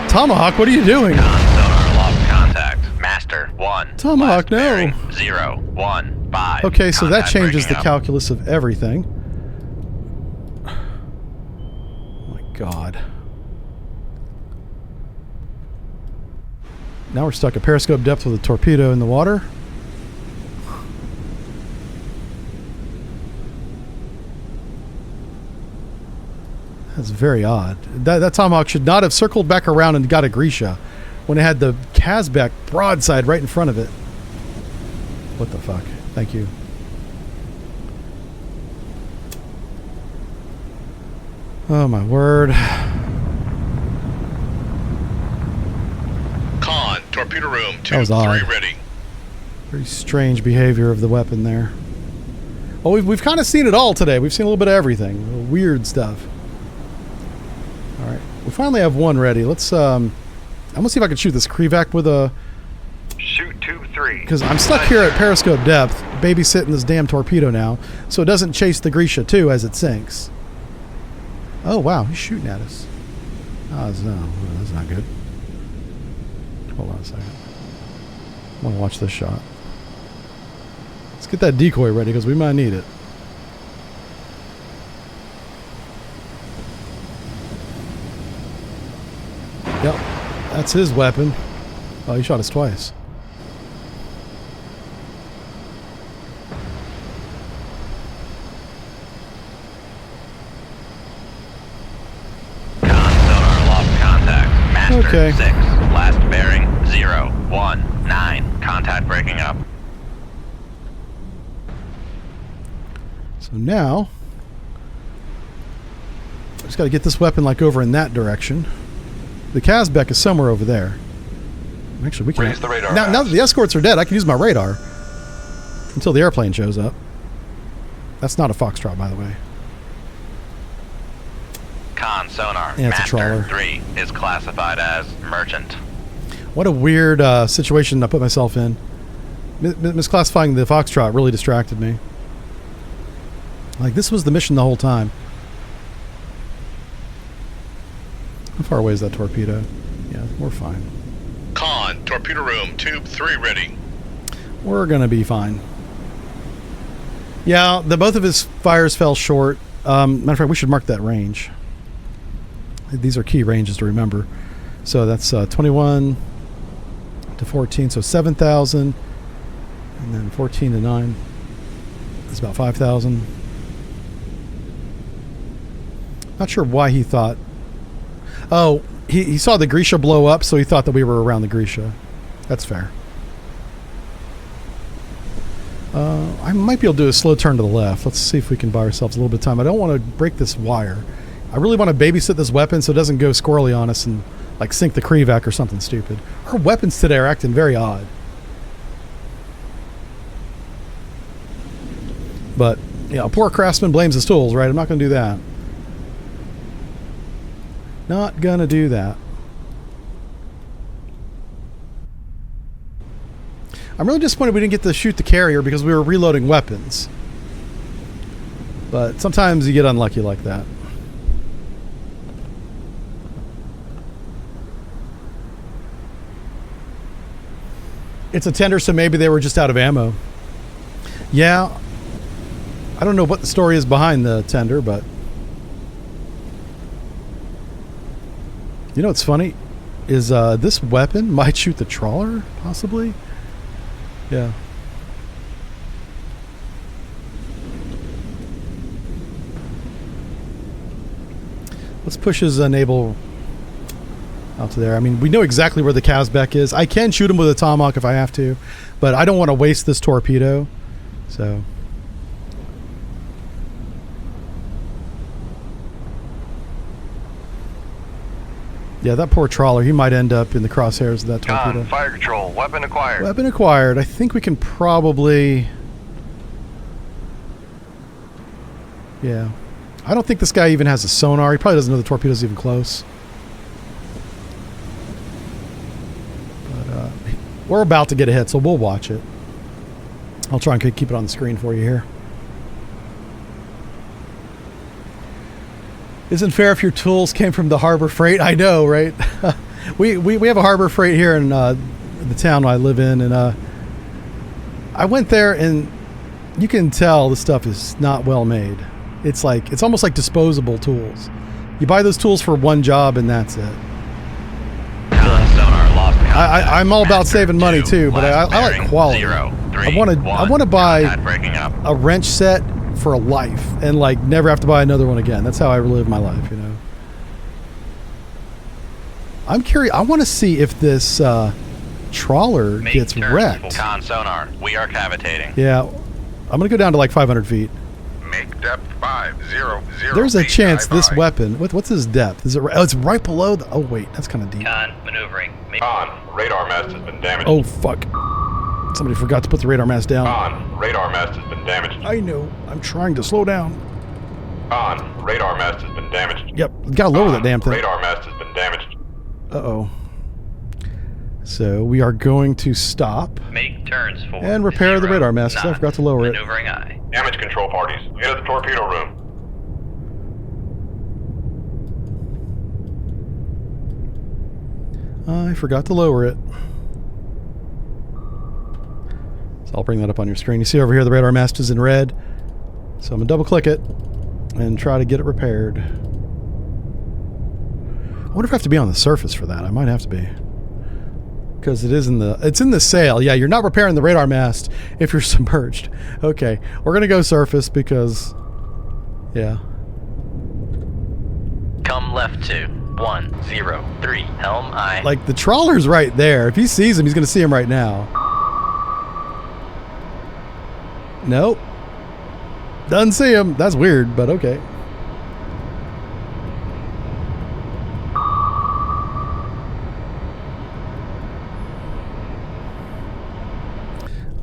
Tomahawk, what are you doing?
Con sonar lost contact. Master 1.
Tomahawk,
last
no.
bearing 0, 1, 5.
Okay, so that
Contact
changes the
breaking up.
calculus of everything. Oh God. Now we're stuck at periscope depth with a torpedo in the water. That's very odd. That Tomahawk should not have circled back around and got a Grisha when it had the Kazbek broadside right in front of it. What the fuck? Thank you. Oh my word.
Con, torpedo room,
That was
2-3
odd.
ready.
Very strange behavior of the weapon there. Well, we've kind of seen it all today. We've seen a little bit of everything. Weird stuff. Alright. We finally have one ready. Let's, I'm gonna see if I can shoot this Krivak with a...
Shoot 2-3.
Because I'm stuck here at periscope depth, babysitting this damn torpedo now, so it doesn't chase the Grisha 2 as it sinks. Oh, wow. He's shooting at us. Oh, no. That's not good. Hold on a second. I want to watch this shot. Let's get that decoy ready because we might need it. Yep. That's his weapon. Oh, he shot us twice. Okay.
6, last bearing 019. Contact breaking up.
So now, I just got to get this weapon like over in that direction. The Kazbek is somewhere over there. Actually, we can.
Raise the radar
Now that
mast.
the escorts are dead, I can use my radar until the airplane shows up. That's not a Foxtrot, by the way.
Con sonar.
Yeah, it's a
Master
trawler.
3 is classified as merchant.
What a weird situation I put myself in. Misclassifying the Foxtrot really distracted me. Like, this was the mission the whole time. How far away is that torpedo? Yeah, we're fine.
Con, torpedo room, tube 3 ready.
We're gonna be fine. Yeah, both of his fires fell short. Matter of fact, we should mark that range. These are key ranges to remember. So that's 21 to 14, so 7,000, and then 14 to 9 is about 5,000. Not sure why he thought. Oh, he saw the Grisha blow up, so he thought that we were around the Grisha. That's fair. I might be able to do a slow turn to the left. Let's see if we can buy ourselves a little bit of time. I don't want to break this wire. I really want to babysit this weapon so it doesn't go squirrely on us and like sink the Krivak or something stupid. Our weapons today are acting very odd. But, yeah, a poor craftsman blames his tools, right? I'm not going to do that. Not going to do that. I'm really disappointed we didn't get to shoot the carrier because we were reloading weapons. But sometimes you get unlucky like that. It's a tender, so maybe they were just out of ammo. Yeah. I don't know what the story is behind the tender, but... You know what's funny? Is this weapon might shoot the trawler, possibly? Yeah. Let's push his naval out to there. I mean, we know exactly where the Kazbek is. I can shoot him with a Tomahawk if I have to, but I don't want to waste this torpedo. So... Yeah, that poor trawler, he might end up in the crosshairs of that torpedo.
Con, fire control, weapon acquired.
Weapon acquired. I think we can probably... Yeah. I don't think this guy even has a sonar. He probably doesn't know the torpedo's even close. But we're about to get a hit, so we'll watch it. I'll try and keep it on the screen for you here. Isn't fair if your tools came from the Harbor Freight. I know, right? we have a Harbor Freight here in the town I live in, and I went there, and you can tell the stuff is not well made. It's almost like disposable tools. You buy those tools for one job and that's it.
Con sonar lost contact.
I'm all about saving money
2,
too, but I
last
like
bearing,
quality.
0, 3,
I want to
1,
buy
contact breaking up.
a wrench set for a life and like never have to buy another one again. That's how I live my life, you know. I'm curious. I want to see if this trawler
Make
gets
turns
wrecked.
full. Con sonar, we are cavitating.
Yeah, I'm gonna go down to like 500 feet.
Make depth 500.
There's a
feet,
chance
dive
this
high.
weapon. What's his depth? Is it? Oh, it's right below the. Oh wait, that's kind of deep.
Con maneuvering.
Con, radar mast has been damaged.
Oh fuck! Somebody forgot to put the radar mast down.
Con, radar mast has been damaged.
I know. I'm trying to slow down.
Con, radar mast has been damaged.
Yep, gotta lower that damn thing.
Radar mast has been damaged.
Uh-oh. So we are going to stop
Make turns for
and repair the
0
radar mast. 'Cause I
knots.
forgot to lower it.
Maneuvering eye.
Damage control parties. Get to the torpedo room.
I forgot to lower it. So I'll bring that up on your screen. You see over here the radar mast is in red. So I'm gonna double click it and try to get it repaired. I wonder if I have to be on the surface for that. I might have to be. Because it's in the sail. Yeah, you're not repairing the radar mast if you're submerged. Okay, we're gonna go surface because, yeah.
Come left to 103. Helm eye.
Like the trawler's right there. If he sees him, he's gonna see him right now. Nope. Doesn't see him. That's weird, but okay.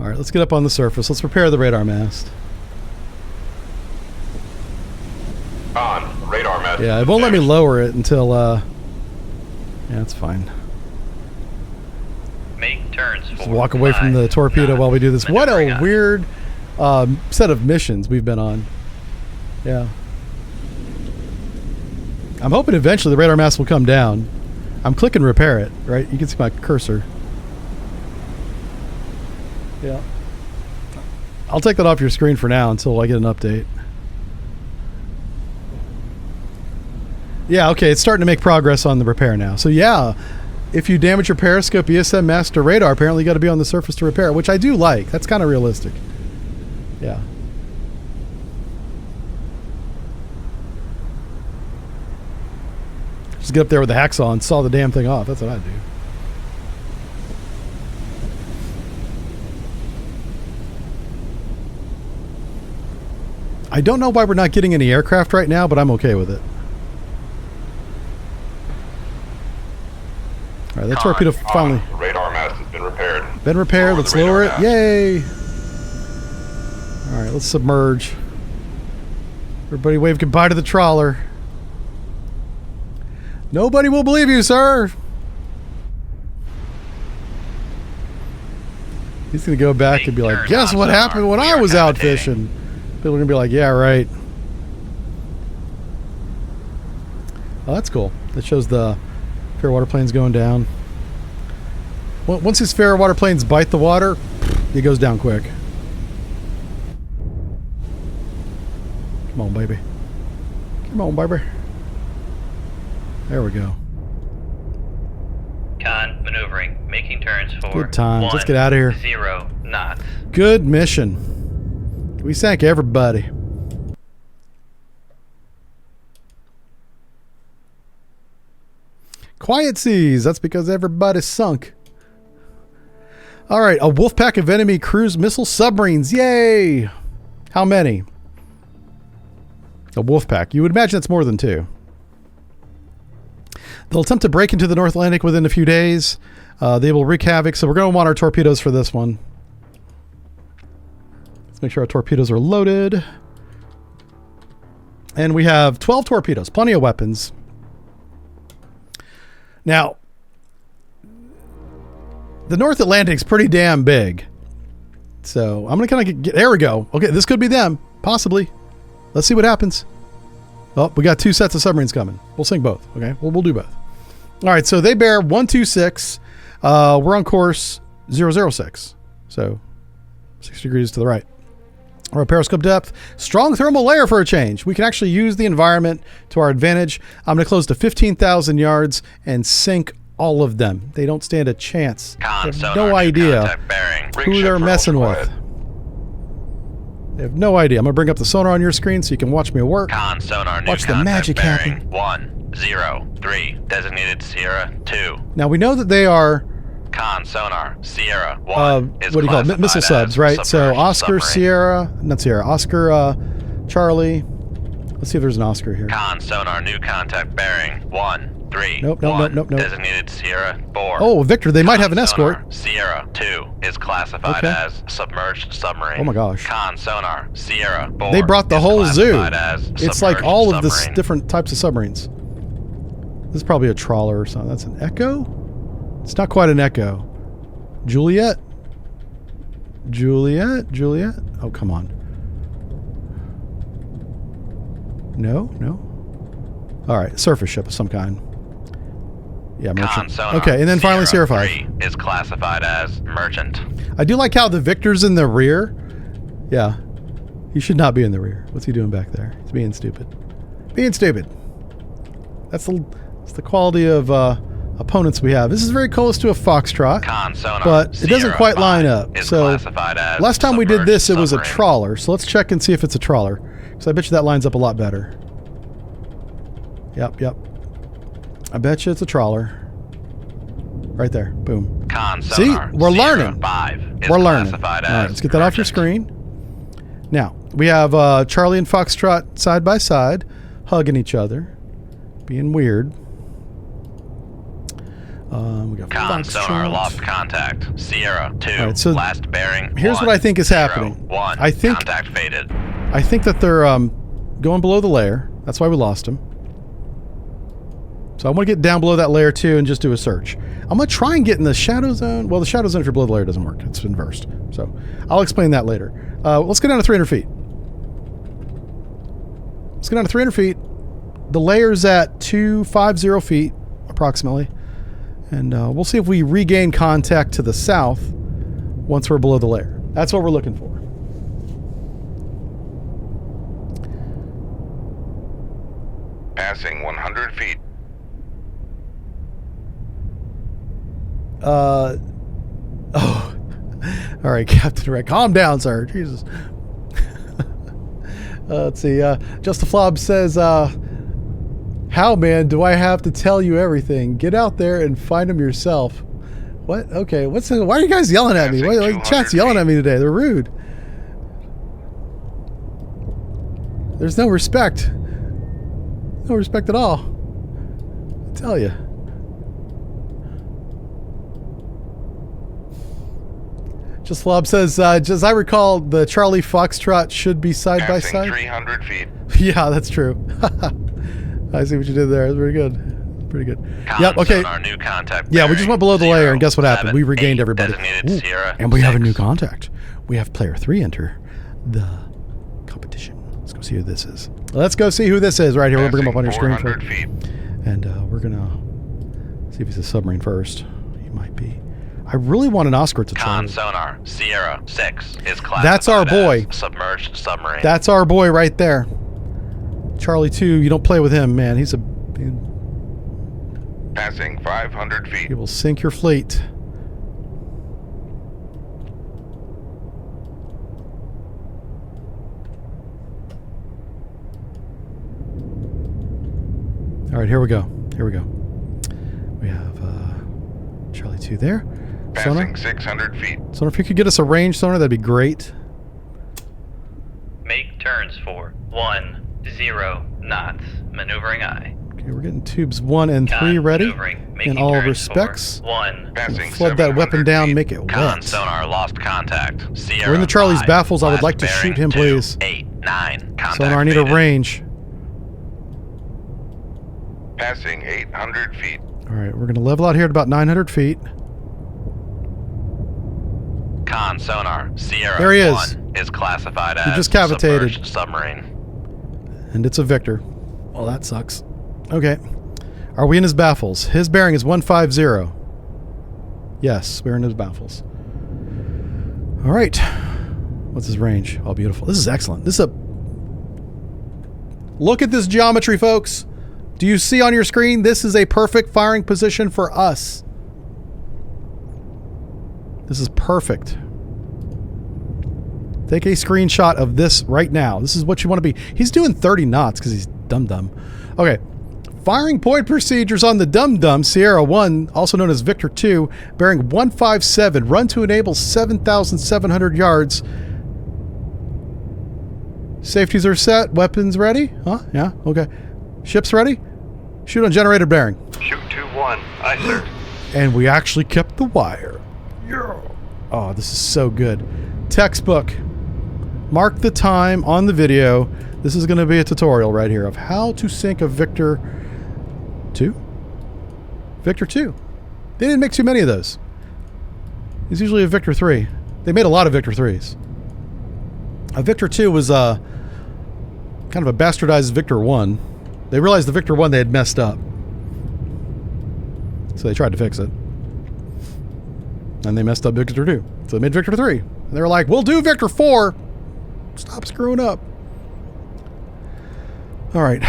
All right, let's get up on the surface. Let's repair the radar mast.
Con, radar mast.
Yeah,
has
it
been
won't let me
damaged.
lower it until, yeah, that's fine.
Make turns for
Just walk away from the
5
torpedo
knots.
while we do this. What
Maneuvering
a
eye.
weird set of missions we've been on. Yeah. I'm hoping eventually the radar mast will come down. I'm clicking repair it, right? You can see my cursor. Yeah. I'll take that off your screen for now until I get an update. Yeah, okay, it's starting to make progress on the repair now. So yeah, if you damage your periscope, ESM, mast, or radar, apparently you got to be on the surface to repair it, which I do like. That's kind of realistic. Yeah. Just get up there with the hacksaw and saw the damn thing off. That's what I do. I don't know why we're not getting any aircraft right now, but I'm okay with it. All right, that torpedo finally
The radar mast has been repaired.
been repaired.
Lower the
Let's lower it.
radar mast.
Yay! All right, let's submerge. Everybody wave goodbye to the trawler. Nobody will believe you, sir. He's going to go back and be like, guess what happened when I was out fishing? People are going to be like, yeah, right. Oh, that's cool. That shows the fair water planes going down. Once these fair water planes bite the water, it goes down quick. Come on, baby. Come on, baby. There we go.
Con maneuvering. Making turns for
Good times. Let's get out of here.
0 knots.
Good mission. We sank everybody. Quiet seas. That's because everybody sunk. All right, a wolf pack of enemy cruise missile submarines. Yay! How many? A wolf pack. You would imagine it's more than 2. They'll attempt to break into the North Atlantic within a few days. They will wreak havoc, so we're going to want our torpedoes for this one. Let's make sure our torpedoes are loaded. And we have 12 torpedoes, plenty of weapons. Now, the North Atlantic's pretty damn big. So I'm going to kind of get, there we go. Okay, this could be them, possibly. Let's see what happens. Oh, we got 2 sets of submarines coming. We'll sink both, okay? We'll do both. All right, so they bear 126. We're on course 006. So 6 degrees to the right. All right, periscope depth. Strong thermal layer for a change. We can actually use the environment to our advantage. I'm going to close to 15,000 yards and sink all of them. They don't stand a chance.
Con
They have
sonar
no
new
idea
contact bearing.
Ring
who
ship
they're
for
messing with.
ultraviolet.
They have no idea. I'm going to bring up the sonar on your screen so you can watch me work.
Con sonar new
Watch the
contact
magic
bearing.
happen.
103. Designated Sierra 2.
Now, we know that they are
Con sonar Sierra 1
what
is
do you call it?
classified
Missile
as
subs, right? So
submerged
Oscar,
submarine.
Oscar, Charlie. Let's see if there's an Oscar here.
Con sonar new contact bearing 131.
Nope.
Designated Sierra 4.
Oh, Victor, they might have an
Con
escort.
sonar Sierra 2 is classified
Okay.
as submerged submarine.
Oh my gosh.
Con sonar Sierra 4
They brought the
is
whole zoo.
classified as
It's like
submerged
all of the
submarine.
different types of submarines. This is probably a trawler or something. That's an Echo? It's not quite an Echo. Juliet? Oh, come on. No? All right, surface ship of some kind. Yeah,
Con
merchant.
sonar
Okay, and then finally Sierra 5.
3 is classified as merchant.
I do like how the Victor's in the rear. Yeah. He should not be in the rear. What's he doing back there? He's being stupid. That's the quality of opponents we have. This is very close to a Foxtrot,
Con sonar
but it doesn't
Sierra
quite line
5
up.
is
So
classified as
last time we did
submerged
this, it was a
submarine.
trawler. So let's check and see if it's a trawler. Because I bet you that lines up a lot better. Yep. I bet you it's a trawler. Right there. Boom.
Con
See?
sonar
We're
Sierra
learning.
5 is
We're learning.
classified
All right,
as
let's get that off your
merchant.
screen. Now, we have Charlie and Foxtrot side by side, hugging each other, being weird. We got
Con sonar
Foxtrot.
lost contact. Sierra 2.
All right, so
last bearing.
here's what I think is
0,
happening.
1.
I think-
Contact faded.
I think that they're going below the layer. That's why we lost them. So I want to get down below that layer too and just do a search. I'm going to try and get in the shadow zone. Well, the shadow zone if you're below the layer doesn't work. It's inversed. So I'll explain that later. Let's get down to 300 feet. Let's get down to 300 feet. The layer's at 250 feet approximately. And we'll see if we regain contact to the south once we're below the layer. That's what we're looking for.
Passing 100 feet.
Oh. All right, Captain Red. Calm down, sir. Jesus. Let's see. Just the Flob says, how, man, do I have to tell you everything? Get out there and find them yourself. What? Okay. Why are you guys yelling at me?
Passing
Why
200
chat's yelling at me today? They're rude. There's no respect. No respect at all. I tell you. Just Flob says, as I recall, the Charlie Foxtrot should be side by
Passing
side.
300 feet.
Yeah, that's true. I see what you did there. That's pretty good. Pretty good.
Con
Yep, okay.
sonar new contact
Yeah, we just
bearing.
went below the layer, and
0,
guess what happened?
7,
We regained
8.
everybody.
Designated
Ooh,
Sierra
and we have a
6.
new contact. We have player 3 enter the competition. Let's go see who this is. Let's go see who this is right here. We'll bring him up on your screen.
400 feet.
And we're going to see if he's a submarine first. He might be. I really want an Oscar to try.
Con sonar Sierra 6 is classified
That's our boy.
as submerged submarine.
That's our boy right there. Charlie 2, you don't play with him, man. He
Passing 500 feet.
will sink your fleet. All right, here we go. We have Charlie 2 there. Sonar.
Passing 600 feet.
Sonar, if you could get us a range sonar, that'd be great.
Make turns for 10 knots. Maneuvering eye.
Okay, we're getting tubes 1 and 3
Con
ready
maneuvering.
in
Making
all
turns
respects.
for 1.
Passing
Flood that weapon
700
down,
feet.
make it
Con
wet.
sonar lost contact. Sierra
We're in the Charlie's
5,
baffles. I would
last
like to
bearing
shoot him,
2,
please.
8, 9. Contact
Sonar, I need a
faded.
range.
Passing 800 feet.
All right, we're going to level out here at about 900 feet.
Con sonar Sierra
There he is.
1 is classified
He
as
just cavitated.
submerged submarine.
And it's a Victor. Well, that sucks. Okay. Are we in his baffles? His bearing is 150. Yes, we're in his baffles. All right. What's his range? Oh, beautiful. This is excellent. This is a... Look at this geometry, folks. Do you see on your screen? This is a perfect firing position for us. This is perfect. Take a screenshot of this right now. This is what you want to be. He's doing 30 knots because he's dum-dum. Okay. Firing point procedures on the dum-dum, Sierra 1, also known as Victor 2, bearing 157. Run to enable 7,700 yards. Safeties are set. Weapons ready? Huh? Yeah. Okay. Ships ready? Shoot on generator bearing.
Shoot 2-1. Aye, sir.
And we actually kept the wire. Yeah. Oh, this is so good. Textbook. Mark the time on the video. This is going to be a tutorial right here of how to sink a Victor 2? Victor 2. They didn't make too many of those. It's usually a Victor 3. They made a lot of Victor 3s. A Victor 2 was kind of a bastardized Victor 1. They realized the Victor 1 they had messed up. So they tried to fix it. And they messed up Victor 2. So they made Victor 3. And they were like, we'll do Victor 4. Stop screwing up. Alright.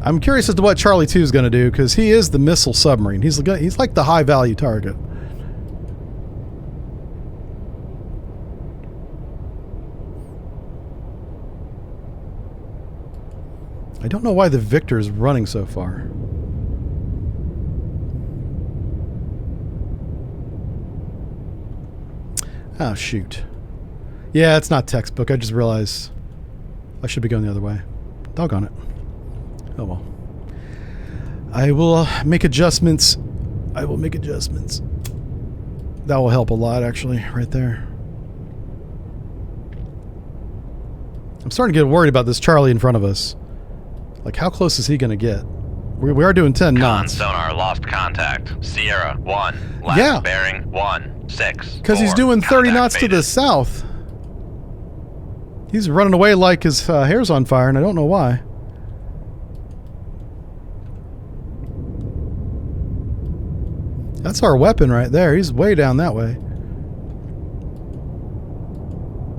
I'm curious as to what Charlie 2 is going to do, because he is the missile submarine. He's like the high-value target. I don't know why the Victor is running so far. Oh, shoot. Yeah, it's not textbook. I just realized I should be going the other way. Doggone it. Oh, well. I will make adjustments. I will make adjustments. That will help a lot, actually, right there. I'm starting to get worried about this Charlie in front of us. Like, how close is he going to get? We are doing 10 knots.
Sonar lost contact. Sierra 1. Last bearing 16.
Because he's doing 30 knots to the south. He's running away like his hair's on fire, and I don't know why. That's our weapon right there. He's way down that way.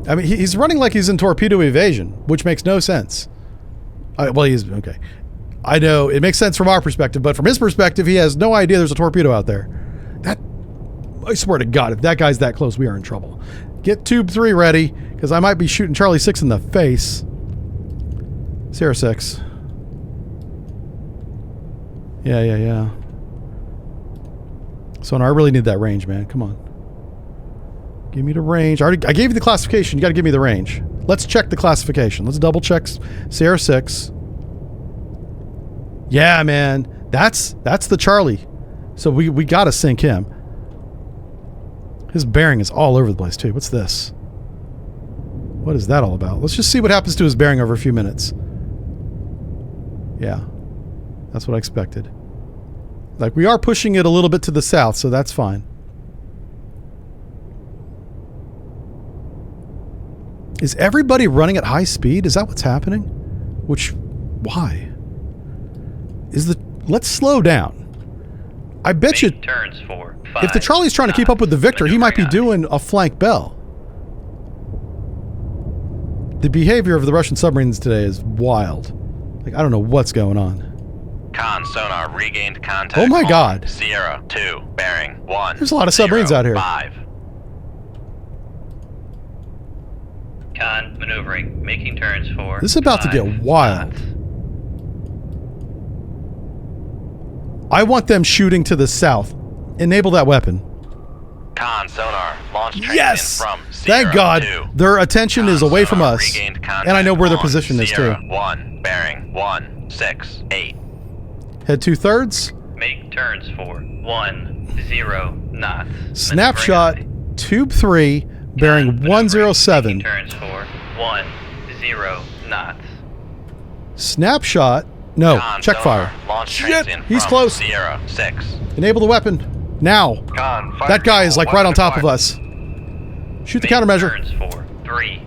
I mean, he's running like he's in torpedo evasion, which makes no sense. Well, he's... Okay. I know, it makes sense from our perspective, but from his perspective, he has no idea there's a torpedo out there. That... I swear to God, if that guy's that close, we are in trouble. Get tube 3 ready, because I might be shooting Charlie 6 in the face. Sierra 6. Yeah. Sonar, I really need that range, man. Come on. Give me the range. I gave you the classification. You got to give me the range. Let's check the classification. Let's double check Sierra 6. Yeah, man. That's the Charlie. So we got to sink him. His bearing is all over the place, too. What's this? What is that all about? Let's just see what happens to his bearing over a few minutes. Yeah. That's what I expected. Like, we are pushing it a little bit to the south, so that's fine. Is everybody running at high speed? Is that what's happening? Why? Let's slow down. I bet you...
Turns for 5,
if the Charlie's trying to keep up with the Victor, he might be doing a flank bell. The behavior of the Russian submarines today is wild. Like, I don't know what's going on.
Con sonar regained contact.
Oh my God.
Sierra 2, bearing 1.
There's a lot of submarines out here.
5.
Con maneuvering, making turns for...
This is about to get wild. I want them shooting to the south. Enable that weapon.
Con sonar launch trains
Yes!
from Sierra
Thank God.
2.
Their attention is away from
Sonar
us.
regained contact
And I know where their
on
position is, too.
Sierra 1, bearing 168.
Head 2/3.
Make turns for 10 knots.
Snapshot,
Maneuvering
tube 3, bearing
Con maneuvering,
107.
making turns for 10 knots.
Snapshot. No,
Con
check
sonar
fire.
launch
Shit,
trains in
he's
from
close.
Sierra 6.
Enable the weapon. Now.
Con, fire
That guy is like right on top of
fire.
us. Shoot the
Make
countermeasure.
turns for 3.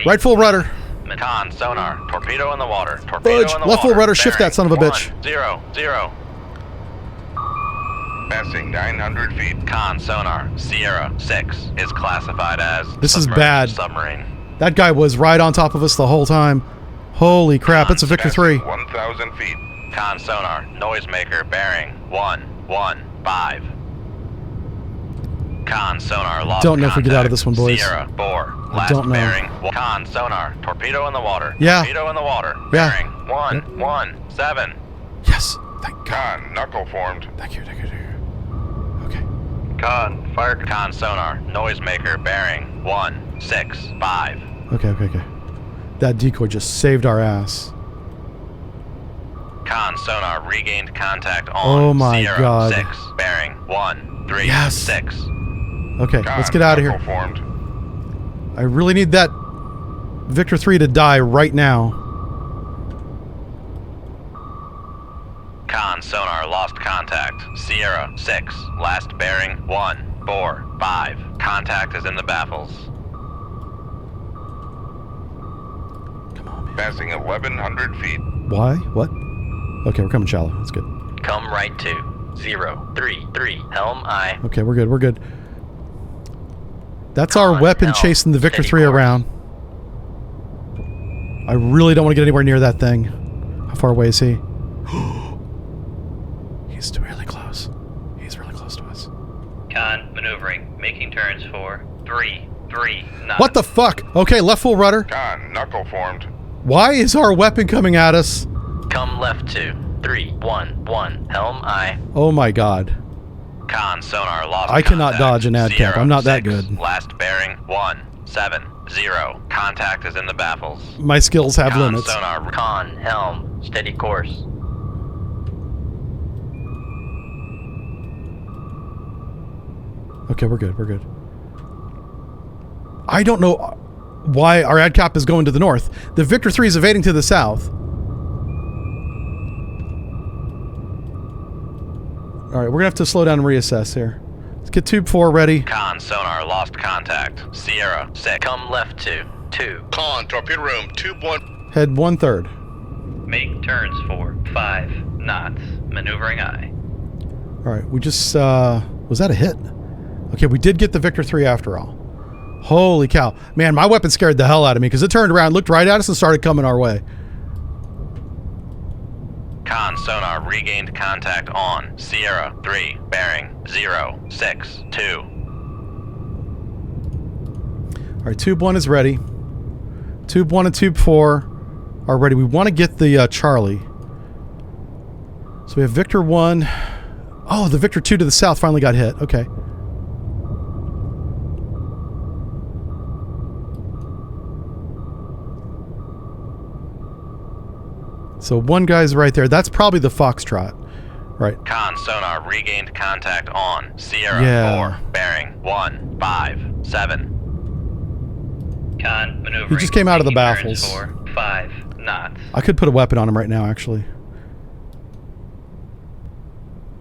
Right full rudder.
Con sonar, torpedo in the water. Torpedo
Fudge.
in the
Left full
water.
rudder, shift that son of a bitch.
100.
Passing 900 feet.
Con sonar, Sierra 6 is classified as
This is
submerged
bad.
submarine.
That guy was right on top of us the whole time. Holy crap, it's a Victor 3.
1,000 feet.
Con sonar, noisemaker bearing 115. Con sonar lost
Don't know if we get out of
contact.
this one, boys.
Sierra 4, last
don't know.
bearing. Con sonar, torpedo in the water.
Yeah.
Torpedo in the water.
Yeah.
Bearing 117.
Yes, thank God.
Con, knuckle formed.
Thank you. Okay.
Con, fire.
Con sonar, noisemaker bearing 165.
Okay. That decoy just saved our ass.
Con sonar regained contact on
Oh my
Sierra
God.
6, bearing 136.
Yes. Okay,
Con,
let's get out of here.
knuckle formed.
I really need that Victor 3 to die right now.
Con sonar lost contact. Sierra 6, last bearing 145. Contact is in the baffles.
Come on, man.
Passing 1,100 feet.
Why? What? Okay, we're coming shallow. That's good.
Come right to 033. Helm I.
Okay, we're good. That's our
Con,
weapon
helm,
chasing the Victor
steady
3
course.
around. I really don't want to get anywhere near that thing. How far away is he? He's really close. He's really close to us.
Con maneuvering, making turns for 3 knots.
What the fuck? Okay, left full rudder.
Con, knuckle formed.
Why is our weapon coming at us?
Come left to 311. Helm I.
Oh my God.
Con sonar lost
I cannot
contact.
dodge an ad cap.
Sierra
I'm not that
6,
good.
Last bearing 170. Contact is in the baffles.
My skills have
Con
limits.
sonar.
Con helm, steady course.
Okay, we're good. I don't know why our ad cap is going to the north. The Victor 3 is evading to the south. All right, we're gonna have to slow down and reassess here. Let's get tube 4 ready.
Con sonar lost contact. Sierra 6.
Come left to 2.
Con, torpedo room, tube 1.
Head 1/3.
Make turns for 5 knots. Maneuvering I.
All right, we just was that a hit? Okay, we did get the Victor 3 after all. Holy cow, man! My weapon scared the hell out of me because it turned around, looked right at us, and started coming our way.
Con sonar regained contact on Sierra 3, bearing 062.
All right, tube 1 is ready. Tube 1 and tube 4 are ready. We want to get the Charlie. So we have Victor 1. Oh, the Victor 2 to the south finally got hit. Okay. So one guy's right there. That's probably the Foxtrot. Right.
Con sonar regained contact on Sierra
Yeah.
4, bearing 157.
Con maneuvering.
He just came out of the
making turns
baffles.
For 5 knots.
I could put a weapon on him right now, actually.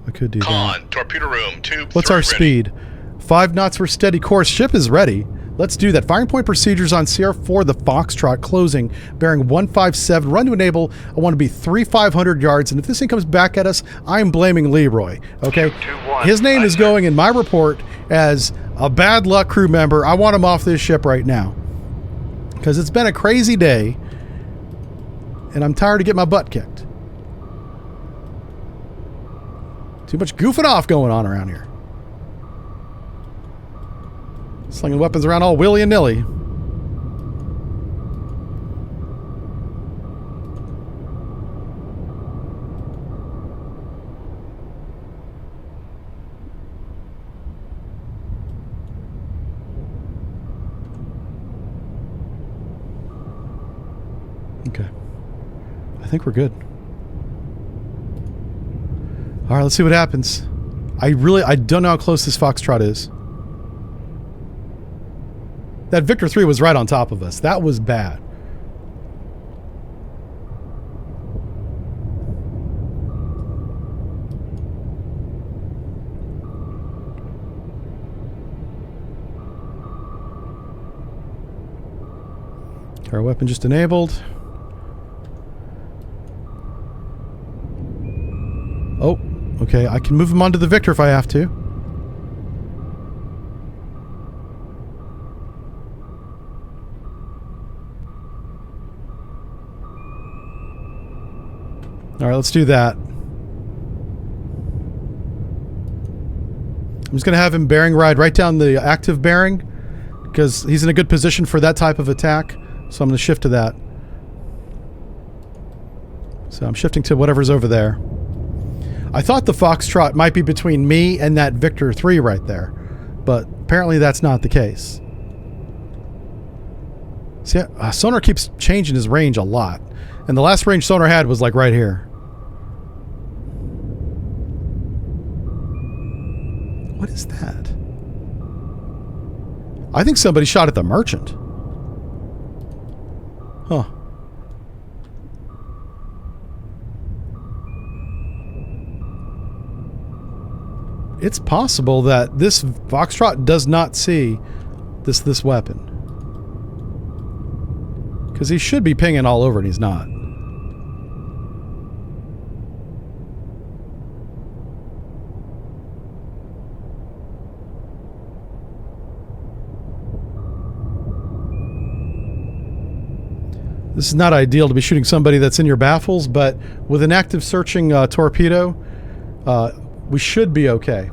I could do that.
Con, torpedo room, tube 3
What's our
ready.
speed? 5 knots for steady course. Ship is ready. Let's do that. Firing point procedures on Sierra 4, the Foxtrot, closing, bearing 157. Run to enable. I want to be 3,500 yards. And if this thing comes back at us, I'm blaming Leroy. Okay?
221.
His name
Aye,
is
sir.
going in my report as a bad luck crew member. I want him off this ship right now. Because it's been a crazy day. And I'm tired of getting my butt kicked. Too much goofing off going on around here. Slinging weapons around all willy and nilly. Okay. I think we're good. All right, let's see what happens. I don't know how close this Foxtrot is. That Victor 3 was right on top of us. That was bad. Our weapon just enabled. Oh, okay. I can move him onto the Victor if I have to. All right, let's do that. I'm just going to have him bearing ride right down the active bearing because he's in a good position for that type of attack. So I'm going to shift to that. So I'm shifting to whatever's over there. I thought the Foxtrot might be between me and that Victor 3 right there, but apparently that's not the case. See, sonar keeps changing his range a lot, and the last range sonar had was like right here. What is that? I think somebody shot at the merchant. Huh. It's possible that this Foxtrot does not see this weapon. Because he should be pinging all over and he's not. This is not ideal to be shooting somebody that's in your baffles, but with an active searching torpedo, we should be okay.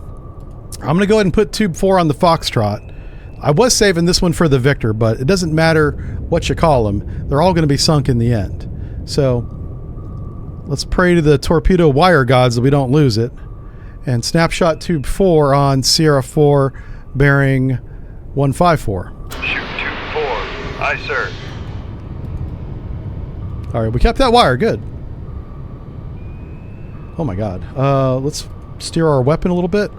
I'm going to go ahead and put Tube 4 on the Foxtrot. I was saving this one for the Victor, but it doesn't matter what you call them. They're all going to be sunk in the end. So let's pray to the torpedo wire gods that we don't lose it. And snapshot Tube 4 on Sierra 4 bearing 154.
Shoot Tube 4. Aye, sir.
All right, we kept that wire. Good. Oh my god. Let's steer our weapon a little bit.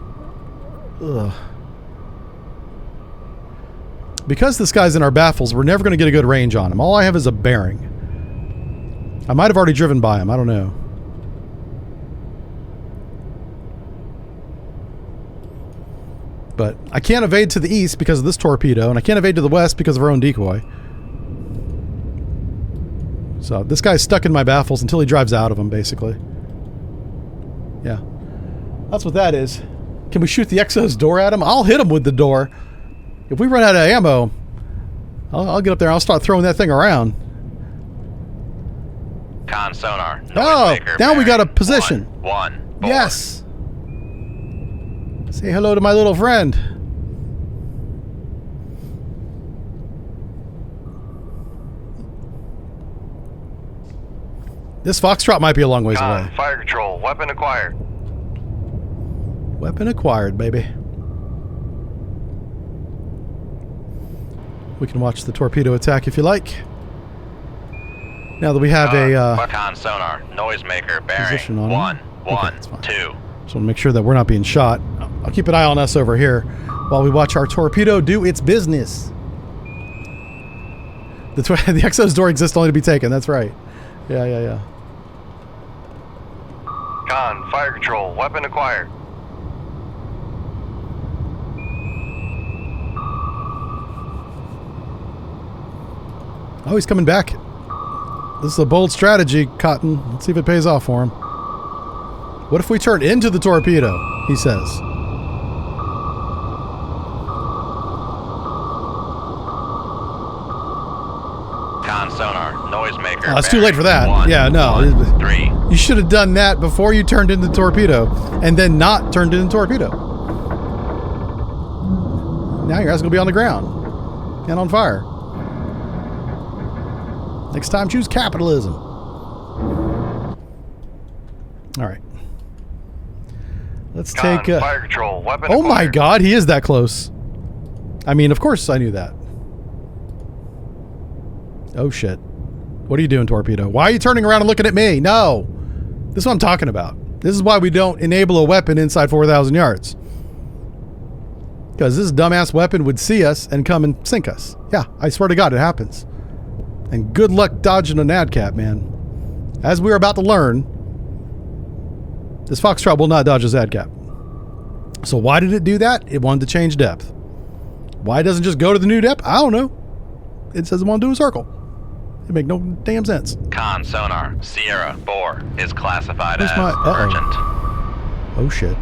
Ugh. Because this guy's in our baffles, we're never going to get a good range on him. All I have is a bearing. I might have already driven by him. I don't know. But I can't evade to the east because of this torpedo, and I can't evade to the west because of our own decoy. So this guy's stuck in my baffles until he drives out of them, basically. Yeah. That's what that is. Can we shoot the Exo's door at him? I'll hit him with the door. If we run out of ammo, I'll get up there and I'll start throwing that thing around.
Con sonar.
Oh,
Noisemaker
now we got a
bearing
position.
114.
Yes. Say hello to my little friend. This Foxtrot might be a long ways
Con,
away.
fire control. Weapon acquired.
Weapon acquired, baby. We can watch the torpedo attack if you like. Now that we have a
Con sonar. Noisemaker
position
bearing
on him. Okay, that's fine.
112.
Just want to make sure that we're not being shot. I'll keep an eye on us over here while we watch our torpedo do its business. The Exo's door exists only to be taken. That's right. Yeah.
Con, fire control. Weapon acquired.
Oh, he's coming back. This is a bold strategy, Cotton. Let's see if it pays off for him. What if we turn into the torpedo? He says.
Con sonar. Noisemaker.
Oh, it's too late for that.
bearing
Yeah, no.
113.
You should have done that before you turned into the torpedo, and then not turned into the torpedo. Now your ass is going to be on the ground and on fire. Next time, choose capitalism. All right. Let's
Con,
take...
fire control. Weapon
oh my
acquired.
god, he is that close. I mean, of course I knew that. Oh shit. What are you doing, torpedo? Why are you turning around and looking at me? No. This is what I'm talking about. This is why we don't enable a weapon inside 4,000 yards. Because this dumbass weapon would see us and come and sink us. Yeah, I swear to God, it happens. And good luck dodging a NADCAP, man. As we're about to learn, this Foxtrot will not dodge a NADCAP. So why did it do that? It wanted to change depth. Why doesn't it just go to the new depth? I don't know. It says it wanted to do a circle. It make no damn sense.
Con sonar. Sierra 4 is classified
Where's
as
my- uh-oh.
urgent.
Oh shit.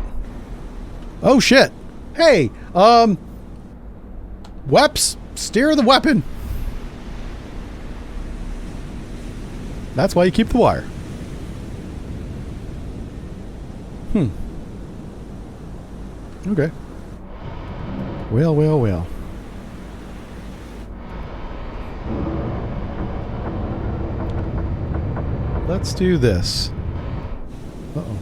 Oh shit. Hey, Weps, steer the weapon. That's why you keep the wire. Okay. Well, well, well. Let's do this. Uh-oh.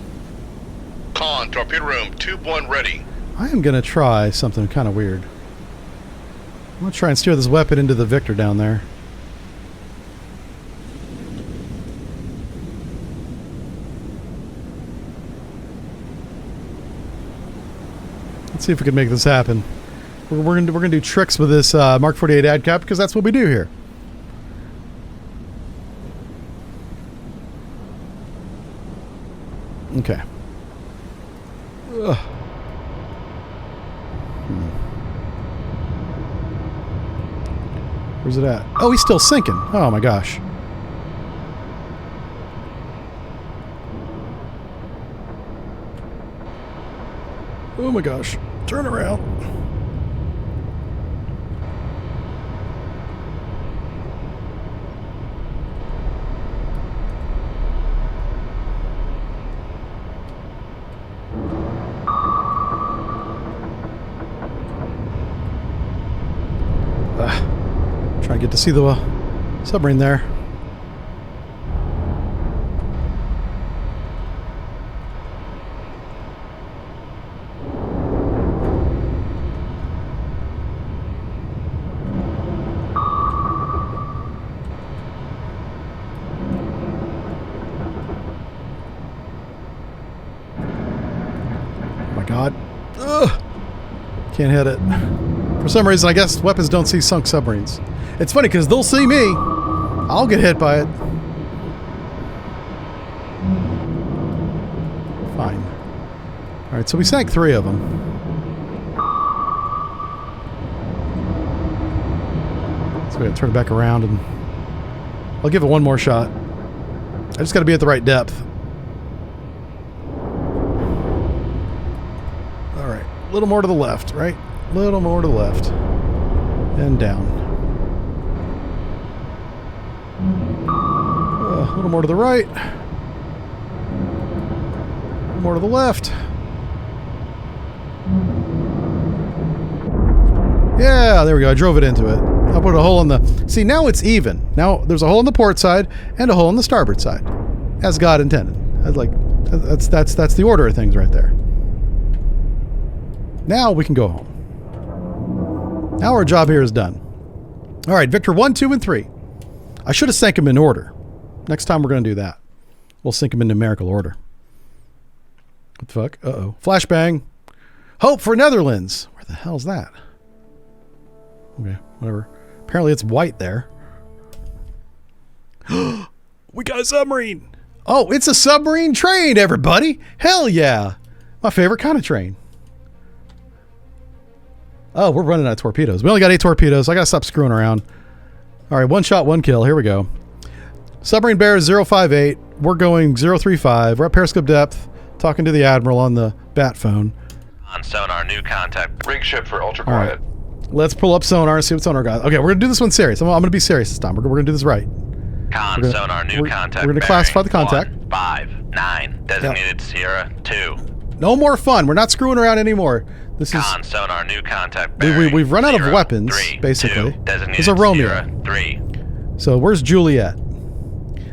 Con, torpedo room, tube 1 ready.
I am going to try something kind of weird. I'm going to try and steer this weapon into the Victor down there. Let's see if we can make this happen. We're gonna do tricks with this Mark 48 ad cap because that's what we do here. Okay. Ugh. Where's it at? Oh, he's still sinking. Oh my gosh. Oh my gosh. Turn around. Trying to get to see the submarine there. God. Ugh. Can't hit it. For some reason, I guess weapons don't see sunk submarines. It's funny because they'll see me. I'll get hit by it. Fine. Alright, so we sank 3 of them. So we gotta turn it back around and I'll give it one more shot. I just gotta be at the right depth. A little more to the left, right? A little more to the left. And down. A little more to the right. A little more to the left. Yeah, there we go. I drove it into it. I put a hole in the... See, now it's even. Now there's a hole in the port side and a hole in the starboard side. As God intended. That's the order of things right there. Now we can go home. Now our job here is done. All right, Victor 1, 2, and 3. I should have sank them in order. Next time we're going to do that. We'll sink them in numerical order. What the fuck? Uh-oh. Flashbang. Hope for Netherlands. Where the hell's that? Okay, whatever. Apparently it's white there. We got a submarine. Oh, it's a submarine train, everybody. Hell yeah. My favorite kind of train. Oh, we're running out of torpedoes. We only got 8 torpedoes. I gotta stop screwing around. All right, 1 shot, 1 kill. Here we go. Submarine Bear 058. We're going 035. We're at periscope depth. Talking to the Admiral on the bat phone.
On sonar, new contact.
Rig ship for ultra
All
quiet.
right. Let's pull up sonar and see what sonar got. Okay, we're gonna do this one serious. I'm gonna be serious this time. We're gonna do this right.
Sonar, new contact.
We're gonna classify the contact.
159. Designated Sierra 2.
No more fun. We're not screwing around anymore. This is
sonar, new contact.
we've run out of weapons,
3,
basically.
2, designated
There's a Romeo.
Sierra 3.
So where's Juliet?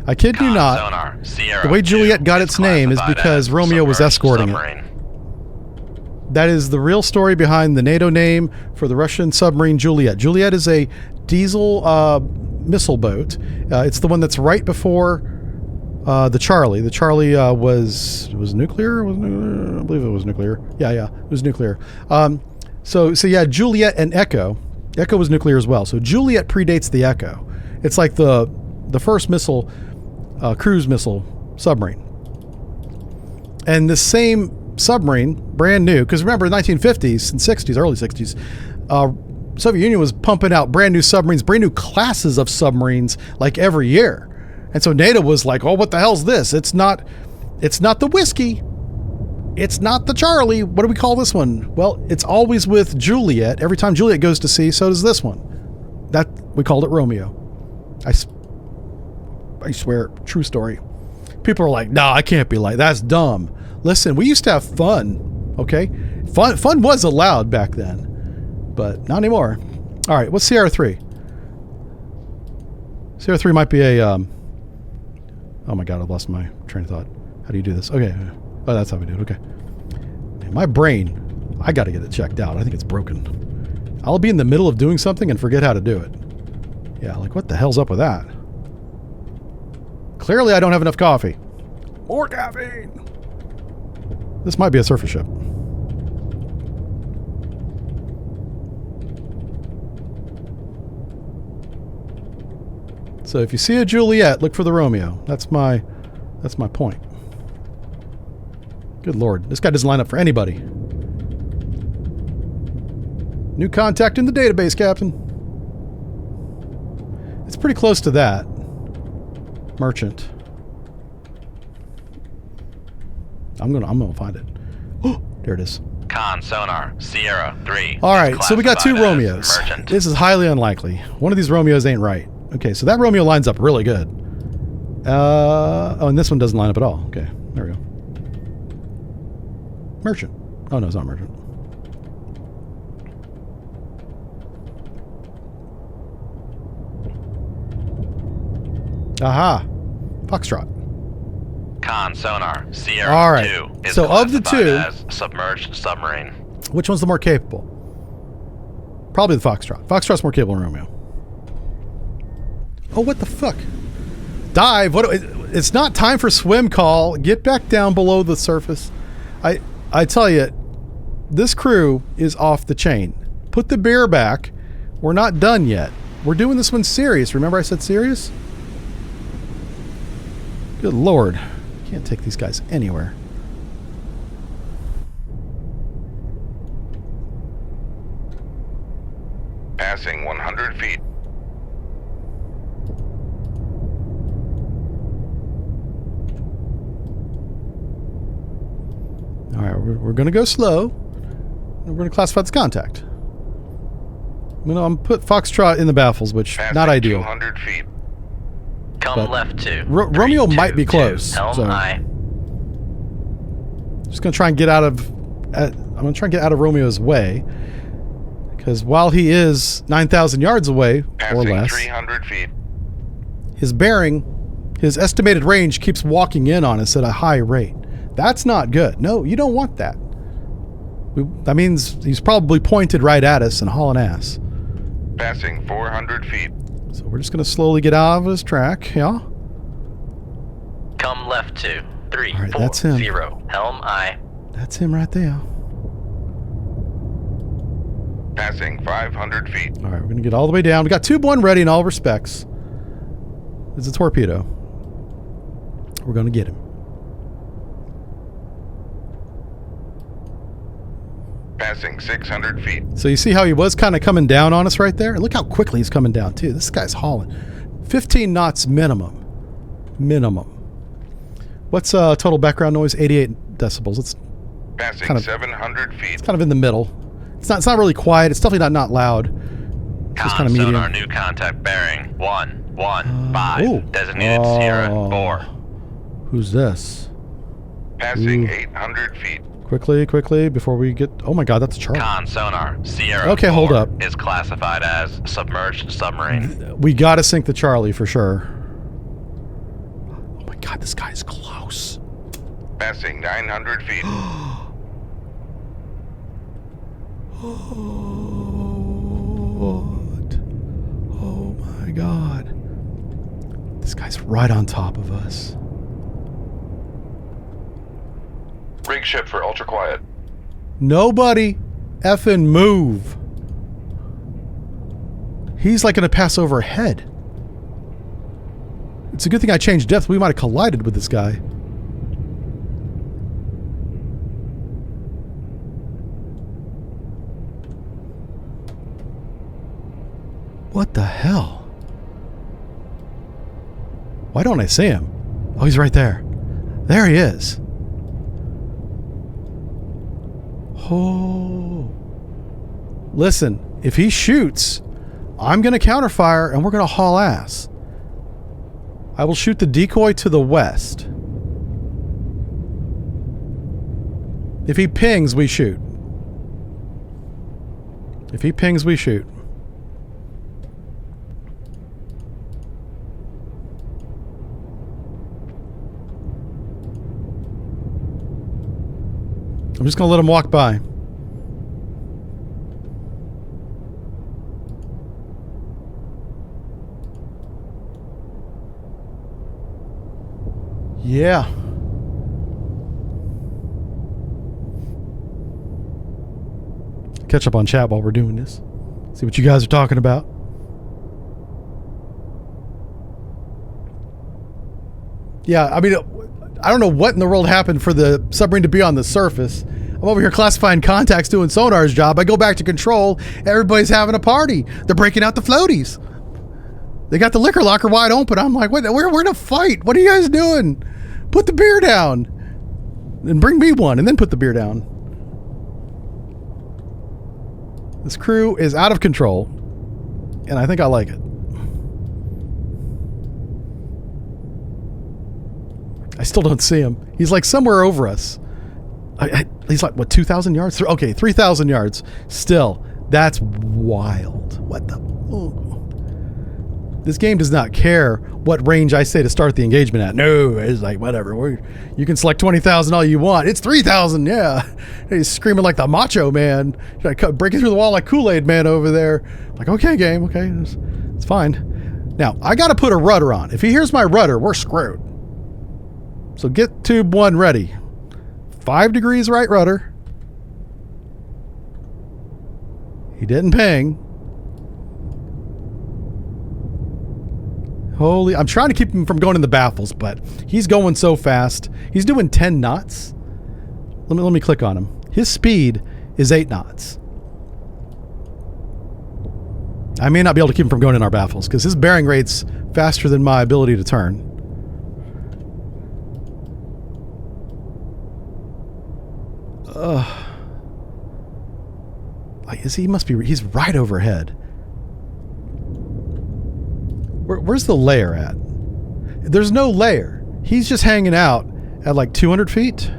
I kid you not.
Sonar, Sierra
The way
2
Juliet got its name is
classified
because
as
Romeo was
submerged
escorting
submarine.
it. That is the real story behind the NATO name for the Russian submarine Juliet. Juliet is a diesel missile boat. It's the one that's right before the Charlie. The Charlie was nuclear? I believe it was nuclear. Yeah, it was nuclear. So yeah, Juliet and Echo. Echo was nuclear as well. So Juliet predates the Echo. It's like the first missile, cruise missile submarine. And the same submarine, brand new, because remember, in the 1950s and 60s, early 60s, Soviet Union was pumping out brand new submarines, brand new classes of submarines, like every year. And so NATO was like, oh, what the hell's this? It's not the Whiskey. It's not the Charlie. What do we call this one? Well, it's always with Juliet. Every time Juliet goes to sea, so does this one. We called it Romeo. I swear, true story. People are like, no, I can't be like, that's dumb. Listen, we used to have fun, okay? Fun was allowed back then, but not anymore. All right, what's CR3? CR3 might be a, oh my God, I lost my train of thought. How do you do this? Okay. Oh, that's how we do it. Okay. Man, my brain, I got to get it checked out. I think it's broken. I'll be in the middle of doing something and forget how to do it. Yeah, like what the hell's up with that? Clearly I don't have enough coffee. More caffeine! This might be a surface ship. So if you see a Juliet, look for the Romeo. That's my point. Good Lord, this guy doesn't line up for anybody. New contact in the database, Captain. It's pretty close to that. Merchant. I'm gonna find it. Oh, there it is.
Con sonar Sierra 3.
All right, so we got 2
classified as
Romeos.
merchant.
This is highly unlikely. One of these Romeos ain't right. Okay, so that Romeo lines up really good. Oh, and this one doesn't line up at all. Okay, there we go. Merchant. Oh no, it's not merchant. Aha! Foxtrot.
Con sonar Sierra
All right.
2 is
So of the
classified
two-
as submerged submarine.
Which one's the more capable? Probably the Foxtrot. Foxtrot's more capable than Romeo. Oh, what the fuck? Dive. What? It's not time for swim call. Get back down below the surface. I tell you, this crew is off the chain. Put the beer back. We're not done yet. We're doing this one serious. Remember I said serious? Good Lord. Can't take these guys anywhere.
Passing 100 feet.
All right, we're going to go slow. And we're going to classify this contact. I'm going to put Foxtrot in the baffles, which
Passing
not ideal.
200 feet.
Come
But
left 2.
Romeo might be close,
Helm
so-
I.
Just going to try and get out of... I'm going to try and get out of Romeo's way. Because while he is 9,000 yards away, or
Passing
less,
300 feet.
his bearing, his estimated range keeps walking in on us at a high rate. That's not good. No, you don't want that. That means he's probably pointed right at us and hauling ass.
Passing 400 feet.
So we're just going to slowly get out of his track, yeah?
Come left 2. 3,
All right,
4,
that's him.
0. Helm I.
That's him right there.
Passing 500 feet.
All right, we're going to get all the way down. We got tube 1 ready in all respects. It's a torpedo. We're going to get him.
Passing 600 feet.
So you see how he was kind of coming down on us right there? And look how quickly he's coming down, too. This guy's hauling. 15 knots minimum. Minimum. What's total background noise? 88 decibels. It's
Passing
kind of-
700 feet.
kind of in the middle. It's not really quiet. It's definitely not loud. It's just
Con
kind of medium.
sonar new contact bearing 115.
ooh.
Designated Sierra 4.
Who's this?
Passing
Ooh.
800 feet.
Quickly, before we get... Oh my God, that's a Charlie.
Con sonar Sierra
Okay,
4
hold up.
is classified as submerged submarine.
We gotta sink the Charlie for sure. Oh my God, this guy's close.
Passing 900 feet.
What? Oh my God. This guy's right on top of us.
Rig ship for ultra quiet.
Nobody effing move. He's like gonna pass overhead. It's a good thing I changed depth. We might have collided with this guy. What the hell? Why don't I see him? Oh, he's right there. There he is. Oh. Listen, if he shoots, I'm going to counterfire and we're going to haul ass. I will shoot the decoy to the west. If he pings, we shoot. If he pings, we shoot. I'm just going to let him walk by. Yeah. Catch up on chat while we're doing this. See what you guys are talking about. Yeah, I mean, I don't know what in the world happened for the submarine to be on the surface. I'm over here classifying contacts, doing Sonar's job. I go back to control. Everybody's having a party. They're breaking out the floaties. They got the liquor locker wide open. I'm like, what? We're in a fight. What are you guys doing? Put the beer down. And bring me one, and then put the beer down. This crew is out of control, and I think I like it. I still don't see him. He's like somewhere over us. He's like, what, 2,000 yards? Okay, 3,000 yards. Still, that's wild. What the... Oh. This game does not care what range I say to start the engagement at. No, it's like, whatever. You can select 20,000 all you want. It's 3,000, yeah. He's screaming like the Macho Man. Breaking through the wall like Kool-Aid Man over there. Like, okay, game, okay. It's fine. Now, I got to put a rudder on. If he hears my rudder, we're screwed. So get tube 1 ready. 5 degrees right rudder. He didn't ping. Holy, I'm trying to keep him from going in the baffles, but he's going so fast. He's doing 10 knots. Let me click on him. His speed is 8 knots. I may not be able to keep him from going in our baffles because his bearing rate's faster than my ability to turn. He's right overhead. Where's the layer at? There's no layer. He's just hanging out at like 200 feet.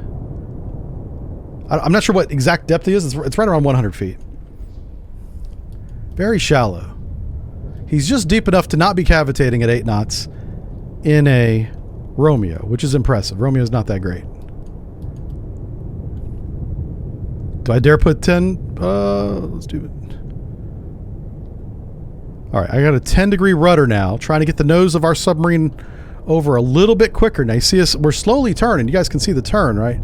I'm not sure what exact depth he is. It's right around 100 feet. Very shallow. He's just deep enough to not be cavitating at 8 knots in a Romeo, which is impressive. Romeo's not that great. Do I dare put 10? Let's do it. All right, I got a 10-degree rudder now, trying to get the nose of our submarine over a little bit quicker. Now, you see us, we're slowly turning. You guys can see the turn, right?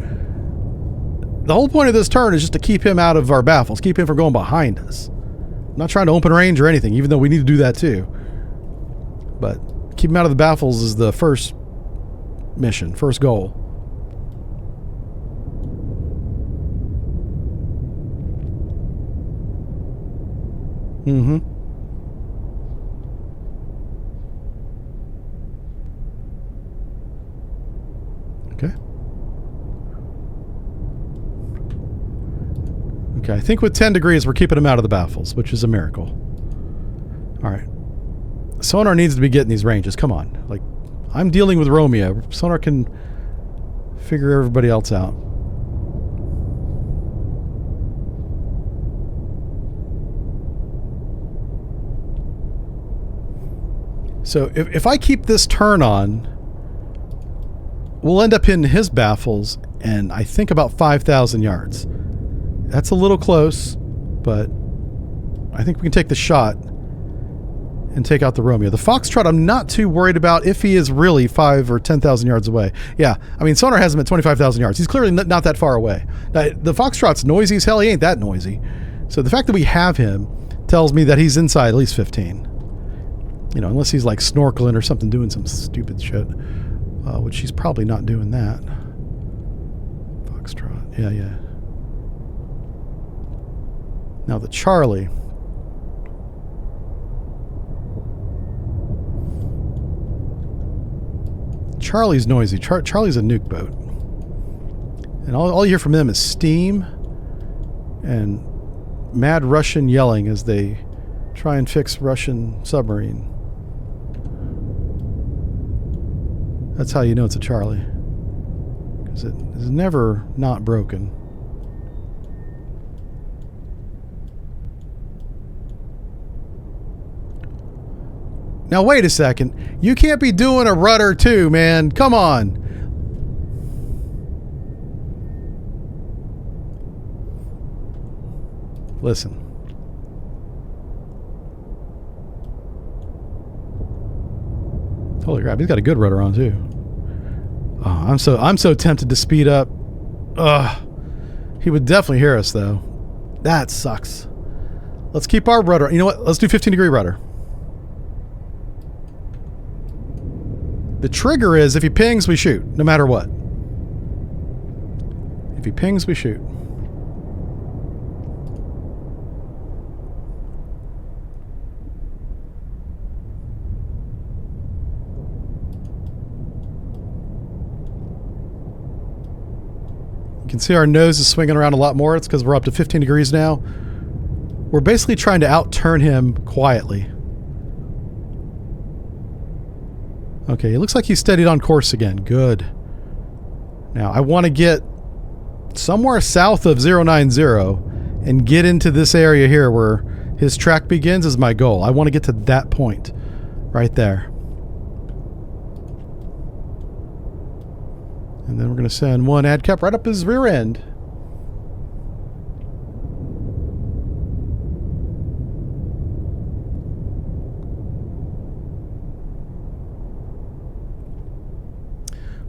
The whole point of this turn is just to keep him out of our baffles, keep him from going behind us. I'm not trying to open range or anything, even though we need to do that too. But keep him out of the baffles is the first mission, first goal. Mm-hmm. Okay. Okay, I think with 10 degrees we're keeping him out of the baffles, which is a miracle. Alright. Sonar needs to be getting these ranges. Come on. Like, I'm dealing with Romeo. Sonar can figure everybody else out. So if I keep this turn on, we'll end up in his baffles, and I think about 5,000 yards. That's a little close, but I think we can take the shot and take out the Romeo. The Foxtrot I'm not too worried about if he is really 5,000 or 10,000 yards away. Yeah, I mean, Sonar has him at 25,000 yards. He's clearly not that far away. Now, the Foxtrot's noisy as hell. He ain't that noisy. So the fact that we have him tells me that he's inside at least 15. You know, unless he's like snorkeling or something, doing some stupid shit. Which he's probably not doing that. Foxtrot. Yeah. Now the Charlie. Charlie's noisy. Charlie's a nuke boat. And all you hear from them is steam and mad Russian yelling as they try and fix Russian submarine. That's how you know it's a Charlie. Because it is never not broken. Now wait a second. You can't be doing a rudder too, man. Come on. Listen. Holy crap, he's got a good rudder on too. Oh, I'm so tempted to speed up. Ugh. He would definitely hear us though. That sucks. Let's keep our rudder. You know what? Let's do 15-degree rudder. The trigger is if he pings, we shoot, no matter what. If he pings, we shoot. You can see our nose is swinging around a lot more. It's because we're up to 15 degrees now. We're basically trying to outturn him quietly. Okay, it looks like he's steadied on course again. Good. Now, I want to get somewhere south of 090 and get into this area here where his track begins is my goal. I want to get to that point right there. And then we're going to send one ad cap right up his rear end.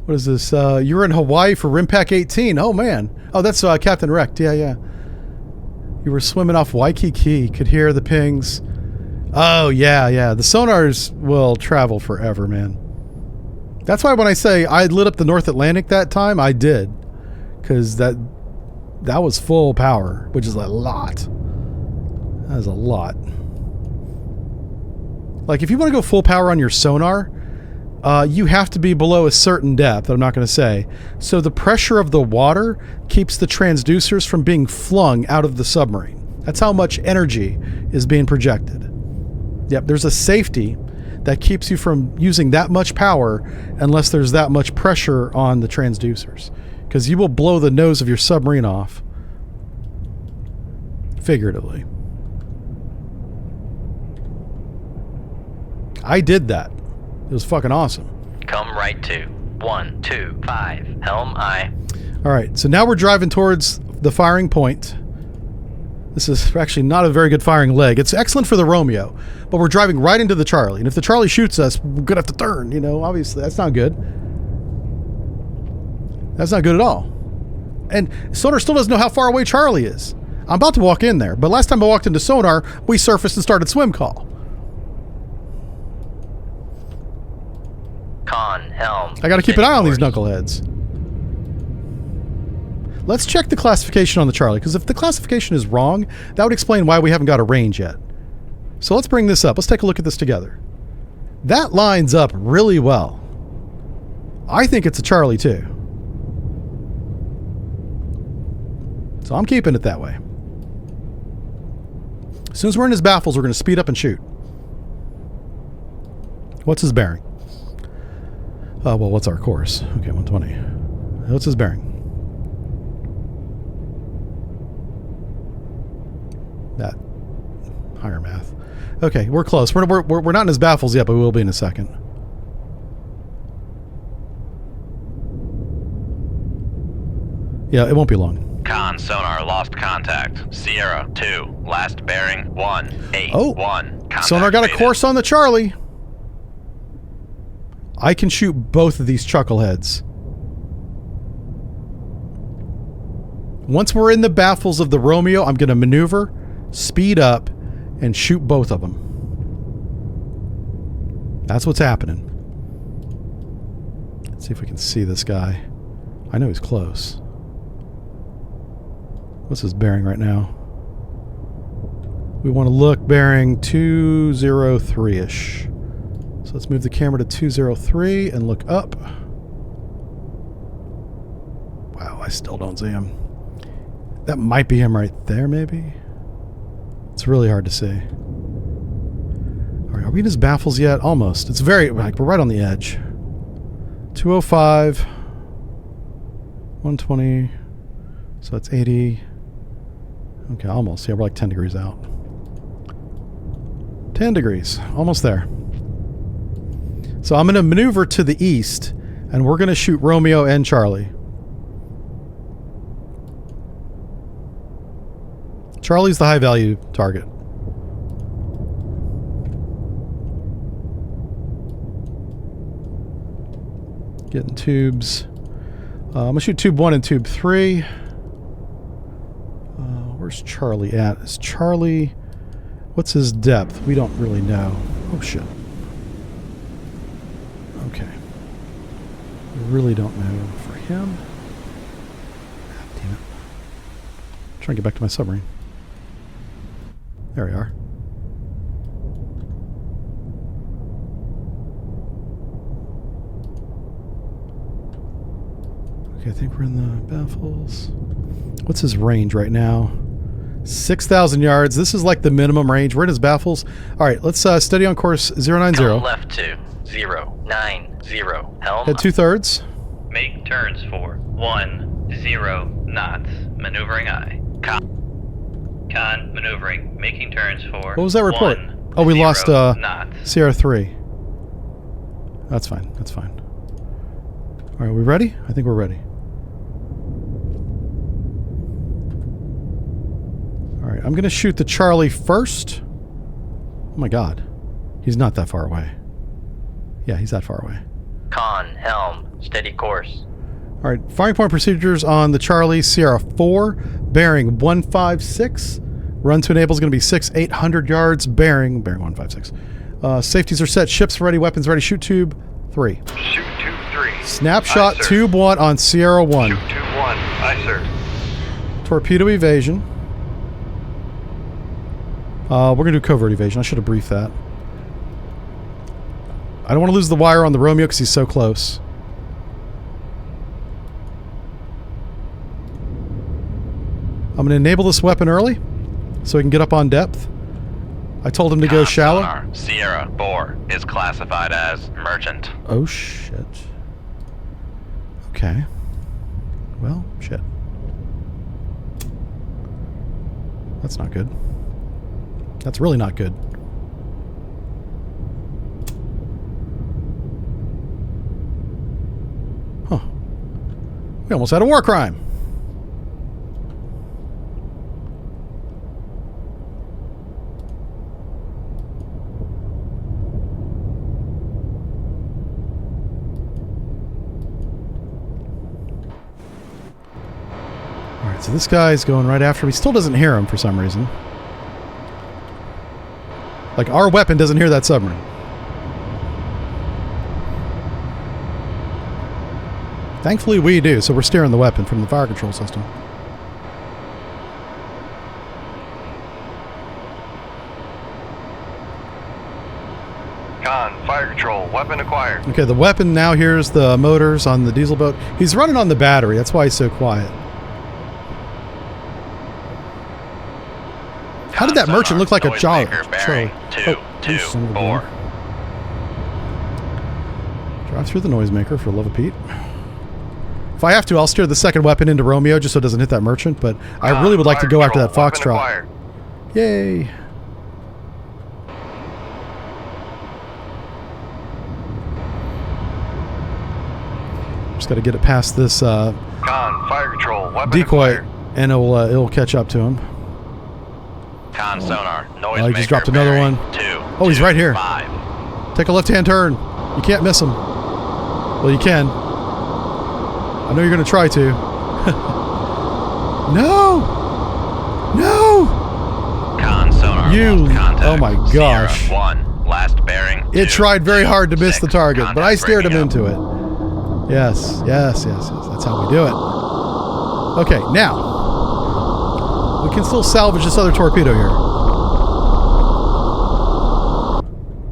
What is this? You were in Hawaii for RimPack 18. Oh, man. Oh, that's Captain Wrecked. Yeah, yeah. You were swimming off Waikiki. Could hear the pings. Oh, yeah, yeah. The sonars will travel forever, man. That's why when I say I lit up the North Atlantic that time, I did. Because that was full power, which is a lot. That is a lot. Like, if you want to go full power on your sonar, you have to be below a certain depth, I'm not going to say. So the pressure of the water keeps the transducers from being flung out of the submarine. That's how much energy is being projected. Yep, there's a safety that keeps you from using that much power unless there's that much pressure on the transducers. Because you will blow the nose of your submarine off. Figuratively. I did that. It was fucking awesome.
Come right to 125 Helm I.
Alright, so now we're driving towards the firing point. This is actually not a very good firing leg. It's excellent for the Romeo, but we're driving right into the Charlie. And if the Charlie shoots us, we're going to have to turn, you know, obviously. That's not good. That's not good at all. And sonar still doesn't know how far away Charlie is. I'm about to walk in there, but last time I walked into sonar, we surfaced and started swim call.
Con, helm.
I got to keep an eye on these knuckleheads. Let's check the classification on the Charlie, because if the classification is wrong, that would explain why we haven't got a range yet. So let's bring this up. Let's take a look at this together. That lines up really well. I think it's a Charlie too. So I'm keeping it that way. As soon as we're in his baffles, we're going to speed up and shoot. What's his bearing? Well, what's our course? Okay, 120. What's his bearing? That higher math. Okay, we're close. We're not in his baffles yet, but we will be in a second. Yeah, it won't be long.
Con sonar lost contact. Sierra 2, last bearing 181.
Oh, sonar got a course on the Charlie. I can shoot both of these chuckleheads. Once we're in the baffles of the Romeo, I'm going to maneuver, speed up, and shoot both of them. That's what's happening. Let's see if we can see this guy. I know he's close. What's his bearing right now? We want to look bearing 203-ish. So let's move the camera to 203 and look up. Wow, I still don't see him. That might be him right there, maybe? It's really hard to see. Are we in his baffles yet? Almost. It's very, like, we're right on the edge. 205. 120. So that's 80. Okay, almost. Yeah, we're like 10 degrees out. 10 degrees. Almost there. So I'm going to maneuver to the east, and we're going to shoot Romeo and Charlie. Charlie's the high-value target. Getting tubes. I'm going to shoot tube 1 and tube 3. Where's Charlie at? Is Charlie... What's his depth? We don't really know. Oh, shit. Okay. We really don't know for him. God damn it. I'm trying to get back to my submarine. There we are. Okay, I think we're in the baffles. What's his range right now? 6,000 yards. This is like the minimum range. We're in his baffles. All right, let's steady on course 090.
Come left to 090. Helm.
Head 2/3.
Make turns for 10 knots. Maneuvering aye. Con maneuvering. Making turns for.
What was that report?
10
Oh, we lost
knots.
CR3. That's fine. That's fine. All right, we ready? I think we're ready. All right, I'm going to shoot the Charlie first. Oh my God. He's not that far away. Yeah, he's that far away.
Con, helm, steady course.
All right, firing point procedures on the Charlie, Sierra 4, bearing 156. Run to enable is going to be 800 yards, bearing 156. Safeties are set, ships ready, weapons ready, shoot tube 3.
Shoot tube 3.
Snapshot
Aye, sir.
tube 1 on Sierra 1.
Shoot tube 1. Aye, sir.
Torpedo evasion. We're going to do covert evasion. I should have briefed that. I don't want to lose the wire on the Romeo because he's so close. I'm going to enable this weapon early so he can get up on depth. I told him to go shallow.
Sonar, Sierra 4 is classified as merchant.
Oh, shit. Okay. Well, shit. That's not good. That's really not good. Huh. We almost had a war crime. Alright, so this guy's going right after me. Still doesn't hear him for some reason. Like, our weapon doesn't hear that submarine. Thankfully we do, so we're steering the weapon from the fire control system.
Con, fire control, weapon acquired.
Okay, the weapon now hears the motors on the diesel boat. He's running on the battery, that's why he's so quiet. How did that merchant look like a Charlie?
Bearing 224.
Drive through the noisemaker for the love of Pete. If I have to, I'll steer the second weapon into Romeo just so it doesn't hit that merchant, but I really would like to go after that Foxtrot. Yay! Just got to get it past this
Con, fire control, weapon
decoy,
acquired.
and it'll catch up to him.
Con sonar, noise
Oh, he just dropped another one. Oh, he's right here.
5.
Take a left-hand turn. You can't miss him. Well, you can. I know you're going to try to. No! No!
Con sonar,
You-
lost contact.
oh my gosh.
Sierra 1, last bearing.
It
2,
tried very hard to miss the
6,
target, but I
contact
steered him
breaking
into it. Yes, yes, yes, yes. That's how we do it. Okay, now. We can still salvage this other torpedo here.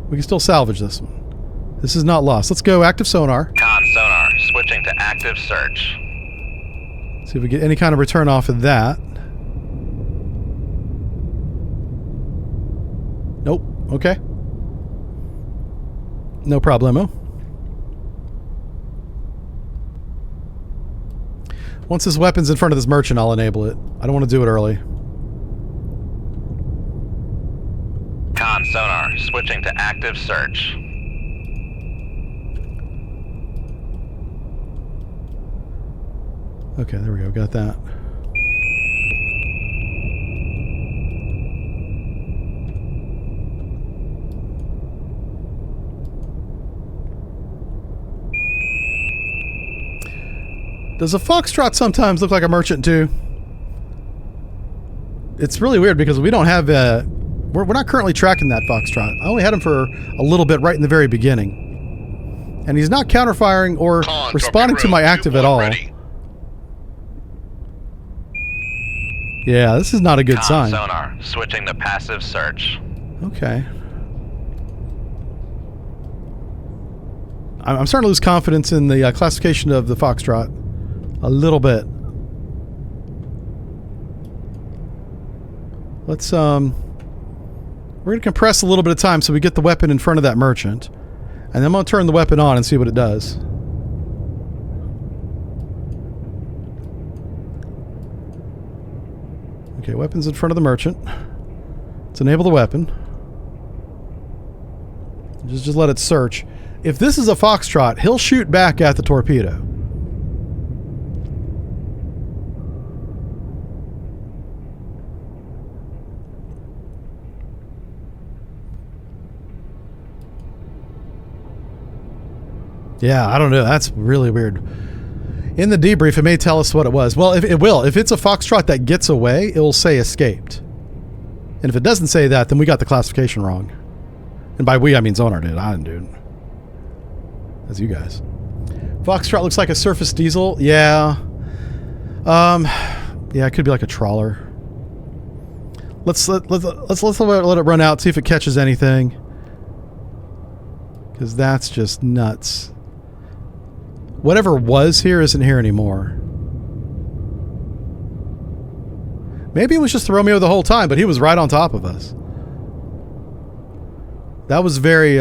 We can still salvage this one. This is not lost. Let's go active sonar.
Con sonar, switching to active search.
See if we get any kind of return off of that. Nope. Okay. No problemo. Once this weapon's in front of this merchant, I'll enable it. I don't want to do it early.
Con sonar, switching to active search.
Okay, there we go. Got that. Does a Foxtrot sometimes look like a merchant too? It's really weird because we don't have we're not currently tracking that Foxtrot. I only had him for a little bit right in the very beginning. And he's not counterfiring or
Con,
responding to
torpedo
my
room,
active
2-1
at all.
ready.
Yeah, this is not a good sign.
Sonar, switching to passive search.
Okay. I'm starting to lose confidence in the classification of the Foxtrot. A little bit. Let's, we're going to compress a little bit of time so we get the weapon in front of that merchant. And then I'm going to turn the weapon on and see what it does. Okay, weapon's in front of the merchant. Let's enable the weapon. Just let it search. If this is a Foxtrot, he'll shoot back at the torpedo. Yeah, I don't know. That's really weird. In the debrief, it may tell us what it was. Well, it will. If it's a Foxtrot that gets away, it will say escaped. And if it doesn't say that, then we got the classification wrong. And by we, I mean Zonar did. I didn't do it. That's you guys. Foxtrot looks like a surface diesel. Yeah. Yeah, it could be like a trawler. Let's let it run out, see if it catches anything. Because that's just nuts. Whatever was here isn't here anymore. Maybe it was just the Romeo the whole time, but he was right on top of us. That was very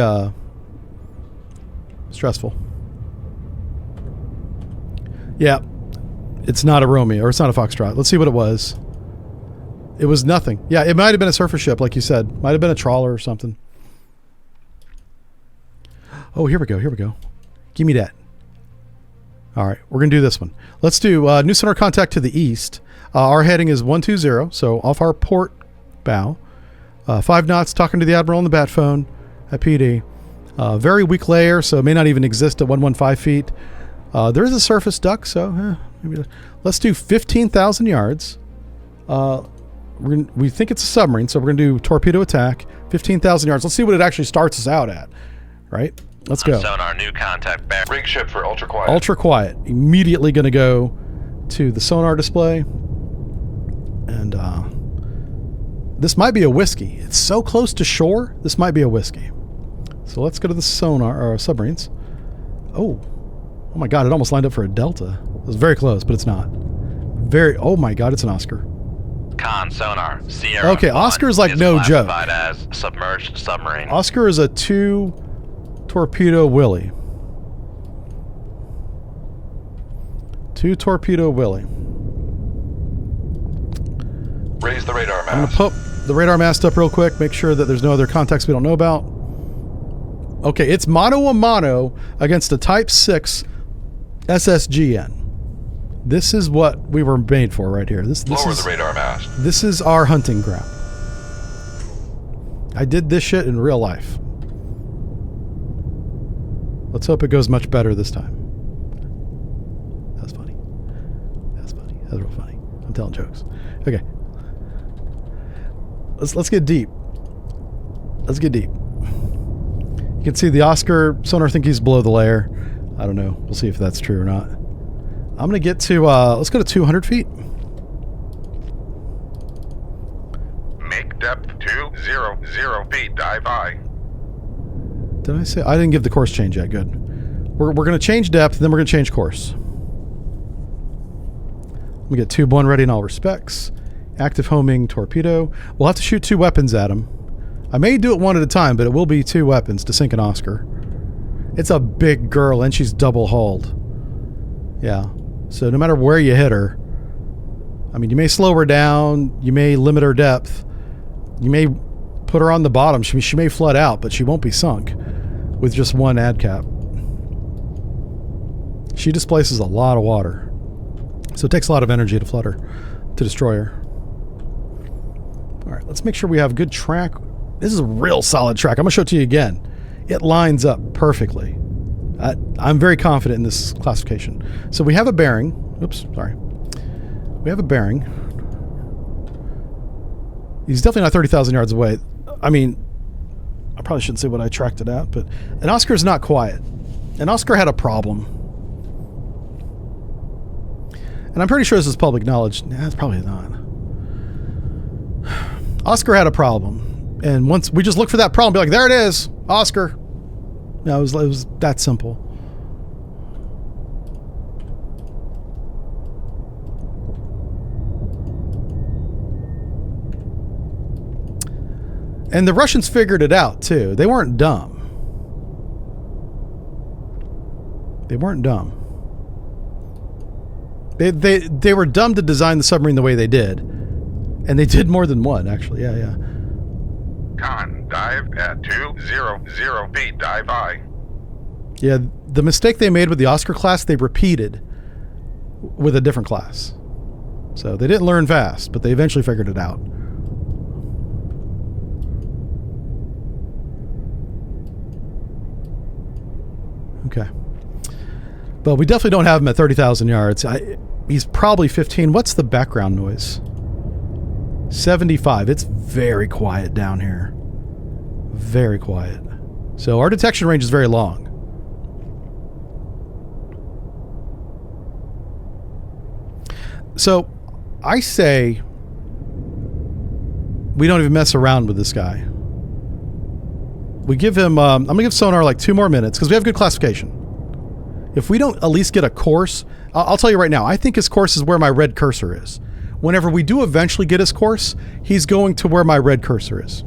stressful. Yeah. It's not a Romeo, or it's not a Foxtrot. Let's see what it was. It was nothing. Yeah, it might have been a surface ship, like you said. Might have been a trawler or something. Oh, here we go. Here we go. Give me that. All right, we're going to do this one. Let's do new sonar contact to the east. Our heading is 120, so off our port bow. 5 knots, talking to the Admiral on the bat phone at PD. Very weak layer, so it may not even exist at 115 feet. There is a surface duct, so maybe let's do 15,000 yards. We think it's a submarine, so we're going to do torpedo attack. 15,000 yards. Let's see what it actually starts us out at. Right? Let's go.
Sonar, new contact bear.
Rig ship for ultra quiet.
Ultra quiet. Immediately going to go to the sonar display. And this might be a whiskey. It's so close to shore. This might be a whiskey. So let's go to the sonar or submarines. Oh my God! It almost lined up for a Delta. It was very close, but it's not. Oh my God! It's an Oscar.
Con sonar, Sierra.
Okay, Oscar's like no joke.
Classified as submerged submarine.
Oscar is a 2 torpedo Willie. 2 torpedo Willie.
Raise the radar mast.
I'm going to put the radar mast up real quick, make sure that there's no other contacts we don't know about. Okay, it's mano a mano against a Type 6 SSGN. This is what we were made for right here. This
Lower
is
the radar mast.
This is our hunting ground. I did this shit in real life. Let's hope it goes much better this time. That was funny. That's funny. That's real funny. I'm telling jokes. Okay. Let's get deep. Let's get deep. You can see the Oscar sonar think he's below the layer. I don't know. We'll see if that's true or not. I'm going to get to, let's go to 200 feet.
Make depth 200 feet. Dive I.
Did I say? I didn't give the course change yet. Good. We're going to change depth, then we're going to change course. We get tube 1 ready in all respects. Active homing torpedo. We'll have to shoot 2 weapons at him. I may do it one at a time, but it will be 2 weapons to sink an Oscar. It's a big girl, and she's double hulled. Yeah. So no matter where you hit her, I mean, you may slow her down, you may limit her depth, you may put her on the bottom, she may flood out, but she won't be sunk with just 1 ad cap. She displaces a lot of water. So it takes a lot of energy to flutter, to destroy her. All right, let's make sure we have good track. This is a real solid track. I'm going to show it to you again. It lines up perfectly. I'm very confident in this classification. So we have a bearing. Oops, sorry. We have a bearing. He's definitely not 30,000 yards away. I mean, I probably shouldn't say what I tracked it at, but an Oscar's not quiet. An Oscar had a problem. And I'm pretty sure this is public knowledge. Nah, it's probably not. Oscar had a problem. And once we just look for that problem, be like, there it is, Oscar. No, it was that simple. And the Russians figured it out, too. They weren't dumb. They weren't dumb. They were dumb to design the submarine the way they did. And they did more than one, actually. Yeah.
Con, dive at 200 feet, dive I.
Yeah, the mistake they made with the Oscar class, they repeated with a different class. So they didn't learn fast, but they eventually figured it out. Okay. But we definitely don't have him at 30,000 yards. He's probably 15. What's the background noise? 75. It's very quiet down here. Very quiet. So our detection range is very long. So I say we don't even mess around with this guy. We give him, I'm going to give sonar like 2 more minutes because we have good classification. If we don't at least get a course, I'll tell you right now, I think his course is where my red cursor is. Whenever we do eventually get his course, he's going to where my red cursor is.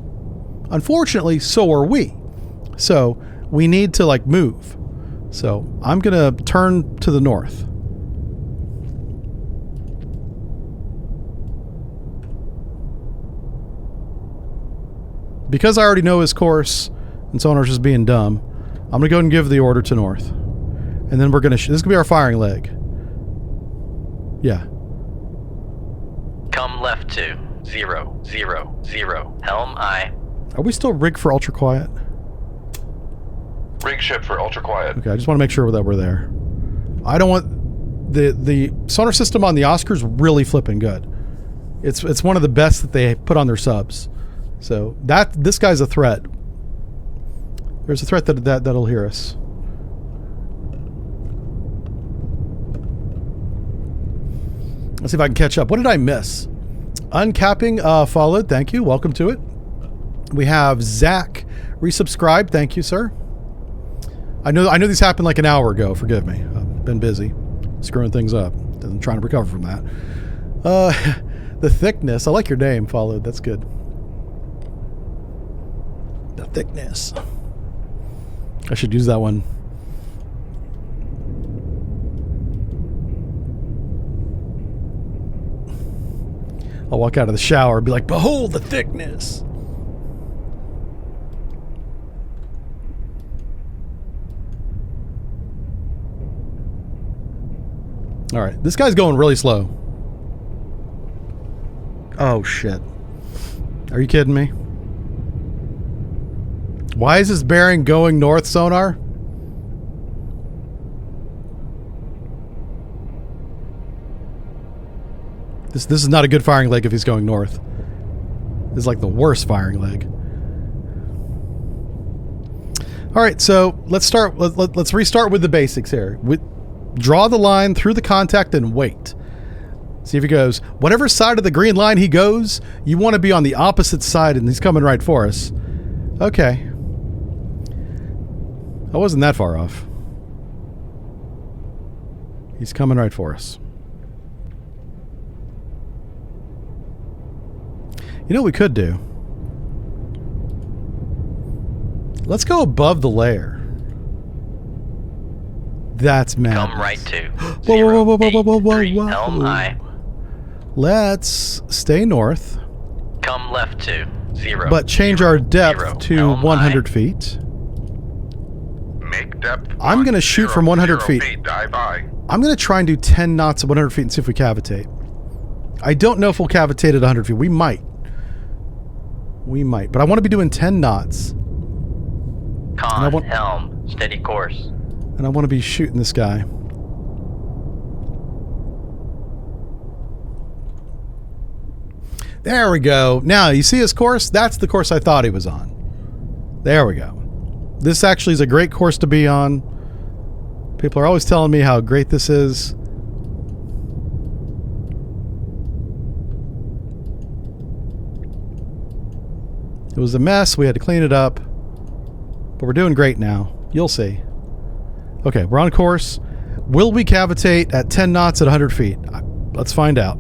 Unfortunately, so are we. So we need to like move. So I'm going to turn to the north. Because I already know his course and sonar's just being dumb, I'm going to go ahead and give the order to north. And then we're going to... this is going to be our firing leg. Yeah.
Come left to 000. Helm I.
Are we still rigged for ultra quiet?
Rig ship for ultra quiet.
Okay, I just want to make sure that we're there. I don't want... The sonar system on the Oscar's really flipping good. It's one of the best that they put on their subs. So this guy's a threat. There's a threat that'll hear us. Let's see if I can catch up. What did I miss? Uncapping followed. Thank you. Welcome to it. We have Zach resubscribed. Thank you, sir. I know these happened like an hour ago. Forgive me. I've been busy screwing things up. I'm trying to recover from that. The thickness. I like your name, followed. That's good. The thickness. I should use that one. I'll walk out of the shower and be like, behold the thickness. All right, this guy's going really slow. Oh, shit. Are you kidding me? Why is this bearing going north, sonar? This is not a good firing leg if he's going north. This is like the worst firing leg. All right, so let's start. Let's restart with the basics here. Draw the line through the contact and wait. See if he goes. Whatever side of the green line he goes, you want to be on the opposite side, and he's coming right for us. Okay. I wasn't that far off. He's coming right for us. You know what we could do? Let's go above the layer. That's mad.
Come right to
Whoa.
Helm I.
Let's stay north.
Come left to 0.
But change our depth to
Helm
100
I.
feet.
Make depth.
I'm going to shoot from 100 feet.
Dive I.
I'm going to try and do 10 knots at 100 feet and see if we cavitate. I don't know if we'll cavitate at 100 feet. We might. We might. But I want to be doing 10 knots.
Con, helm, steady course.
And I want to be shooting this guy. There we go. Now, you see his course? That's the course I thought he was on. There we go. This actually is a great course to be on. People are always telling me how great this is. It was a mess. We had to clean it up. But we're doing great now. You'll see. Okay, we're on course. Will we cavitate at 10 knots at 100 feet? Let's find out.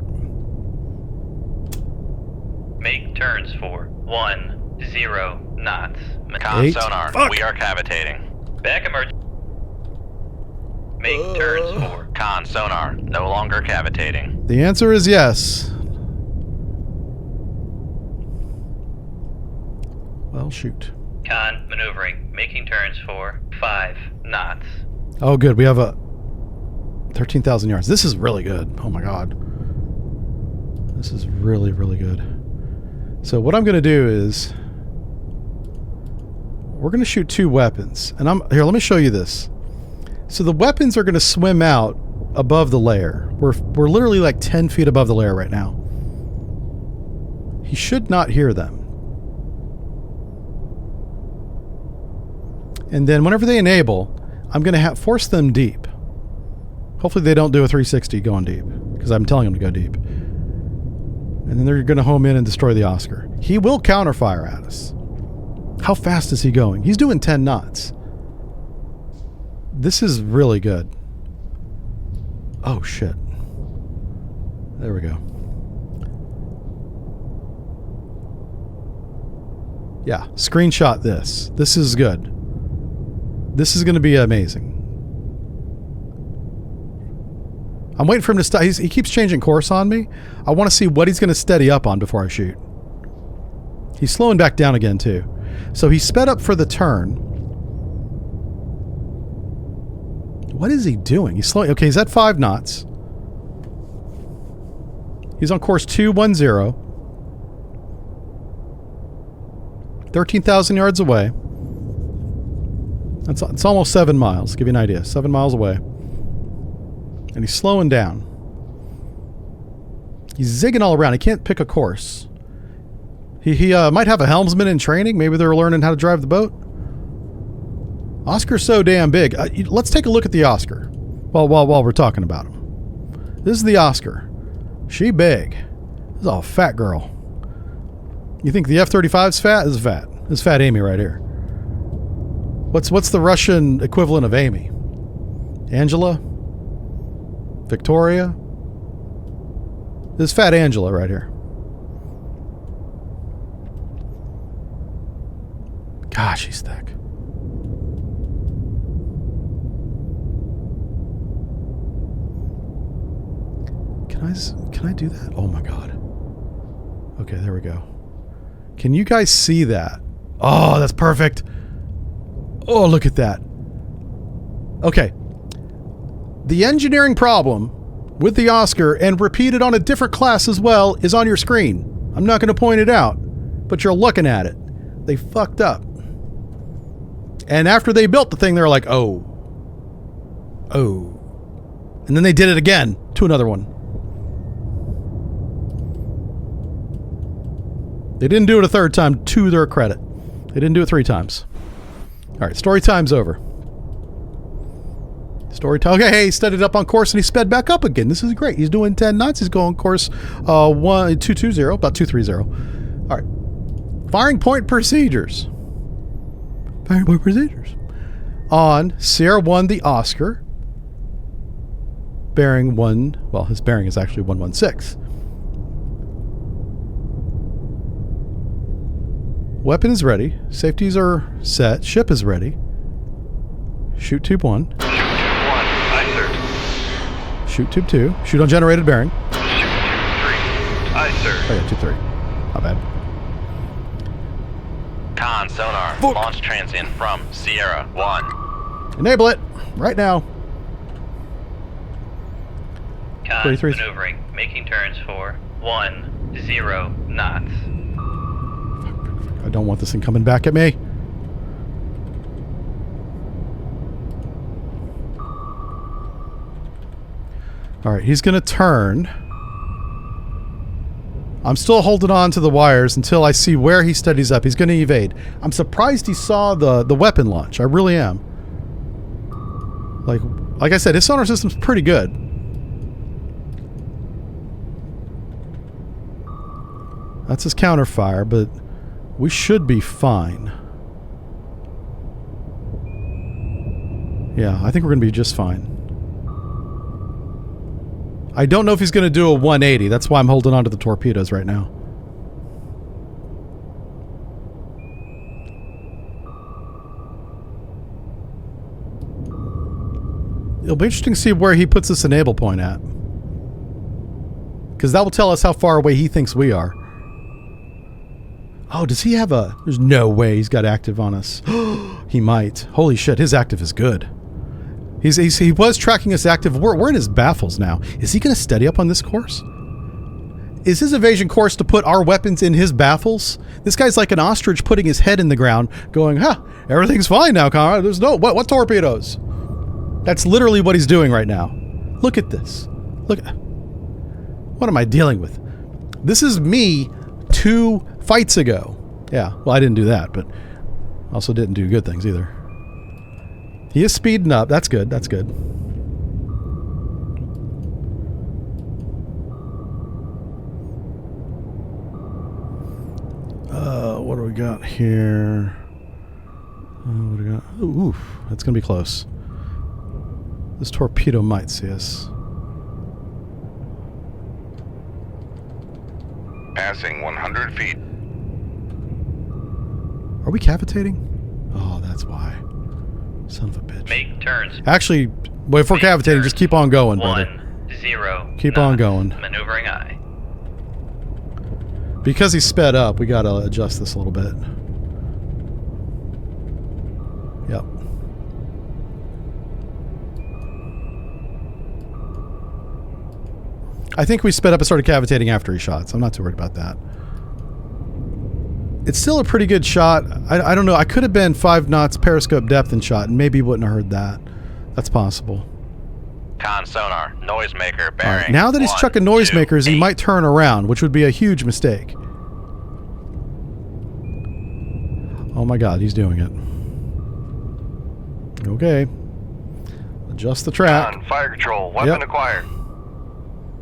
Make turns for 10 knots.
Con
8.
sonar,
Fuck.
we are cavitating.
Back emerge. Make turns for
Con sonar, no longer cavitating.
The answer is yes. Well, shoot.
con maneuvering. Making turns for 5 knots.
Oh, good. We have a 13,000 yards. This is really good. Oh my god. This is really, really good. So what I'm going to do is we're going to shoot 2 weapons. And here, let me show you this. So the weapons are going to swim out above the layer. We're literally like 10 feet above the layer right now. He should not hear them. And then whenever they enable, I'm going to force them deep. Hopefully they don't do a 360 going deep, because I'm telling them to go deep. And then they're going to home in and destroy the Oscar. He will counterfire at us. How fast is he going? He's doing 10 knots. This is really good. Oh, shit. There we go. Yeah, screenshot this. This is good. This is going to be amazing. I'm waiting for him to stop. He keeps changing course on me. I want to see what he's going to steady up on before I shoot. He's slowing back down again, too. So he sped up for the turn. What is he doing? He's slowing. Okay, he's at 5 knots. He's on course 210. 13,000 yards away. It's almost 7 miles. Give you an idea. 7 miles away. And he's slowing down. He's zigging all around. He can't pick a course. He might have a helmsman in training. Maybe they're learning how to drive the boat. Oscar's so damn big. Let's take a look at the Oscar while we're talking about him. This is the Oscar. She big. This is a fat girl. You think the F-35's fat? This is fat. This is Fat Amy right here. What's the Russian equivalent of Amy? Angela? Victoria? This is Fat Angela right here. Gosh, she's thick. Can I do that? Oh my god. Okay, there we go. Can you guys see that? Oh, that's perfect. Oh, look at that. Okay. The engineering problem with the Oscar, and repeated on a different class as well, is on your screen. I'm not going to point it out, but you're looking at it. They fucked up. And after they built the thing, they're like, oh. And then they did it again to another one. They didn't do it a third time, to their credit. They didn't do it 3 times. All right, story time's over. Story time. Okay, hey, he steadied up on course and he sped back up again. This is great. He's doing 10 knots. He's going course 220, about 230. All right. Firing point procedures. Firing point procedures. On Sierra 1, the Oscar. Bearing 1, well, his bearing is actually 116. Weapon is ready. Safeties are set. Ship is ready. Shoot tube 1.
Shoot tube 1. Aye, sir.
Shoot tube 2. Shoot on generated bearing.
Shoot tube 3. Aye, sir.
Oh yeah, tube 3. Not bad.
Con sonar,
Fuck.
launch transient from Sierra 1.
Enable it. Right now.
Con,
23.
maneuvering, making turns for 10 knots.
I don't want this thing coming back at me. Alright, he's going to turn. I'm still holding on to the wires until I see where he steadies up. He's going to evade. I'm surprised he saw the weapon launch. I really am. Like I said, his sonar system's pretty good. That's his counterfire, but we should be fine. Yeah, I think we're going to be just fine. I don't know if he's going to do a 180. That's why I'm holding on to the torpedoes right now. It'll be interesting to see where he puts this enable point at. Because that will tell us how far away he thinks we are. Oh, does he have a... There's no way he's got active on us. He might. Holy shit, his active is good. He was tracking us active. We're in his baffles now. Is he going to steady up on this course? Is his evasion course to put our weapons in his baffles? This guy's like an ostrich putting his head in the ground, going, "Huh, everything's fine now, Conrad. There's no... What torpedoes?" That's literally what he's doing right now. Look at this. Look at... What am I dealing with? This is me 2 fights ago. Yeah, well, I didn't do that, but also didn't do good things either. He is speeding up. That's good. That's good. What do we got here? What do we got? Ooh, that's going to be close. This torpedo might see us.
Passing 100 feet.
Are we cavitating? Oh, that's why. Son of a bitch.
Make turns.
Actually, well, if we're cavitating, just keep on going, brother.
10
Keep
knots.
on going.
Maneuvering aye.
Because he's sped up, we gotta adjust this a little bit. Yep. I think we sped up and started cavitating after he shot, so I'm not too worried about that. It's still a pretty good shot. I don't know. I could have been 5 knots periscope depth and shot, and maybe you wouldn't have heard that. That's possible.
Con sonar, noisemaker,
All
bearing.
right, now that he's
1,
chucking
2,
noisemakers, he
8.
might turn around, which would be a huge mistake. Oh my god, he's doing it. Okay. Adjust the track.
Con, fire control, weapon acquired.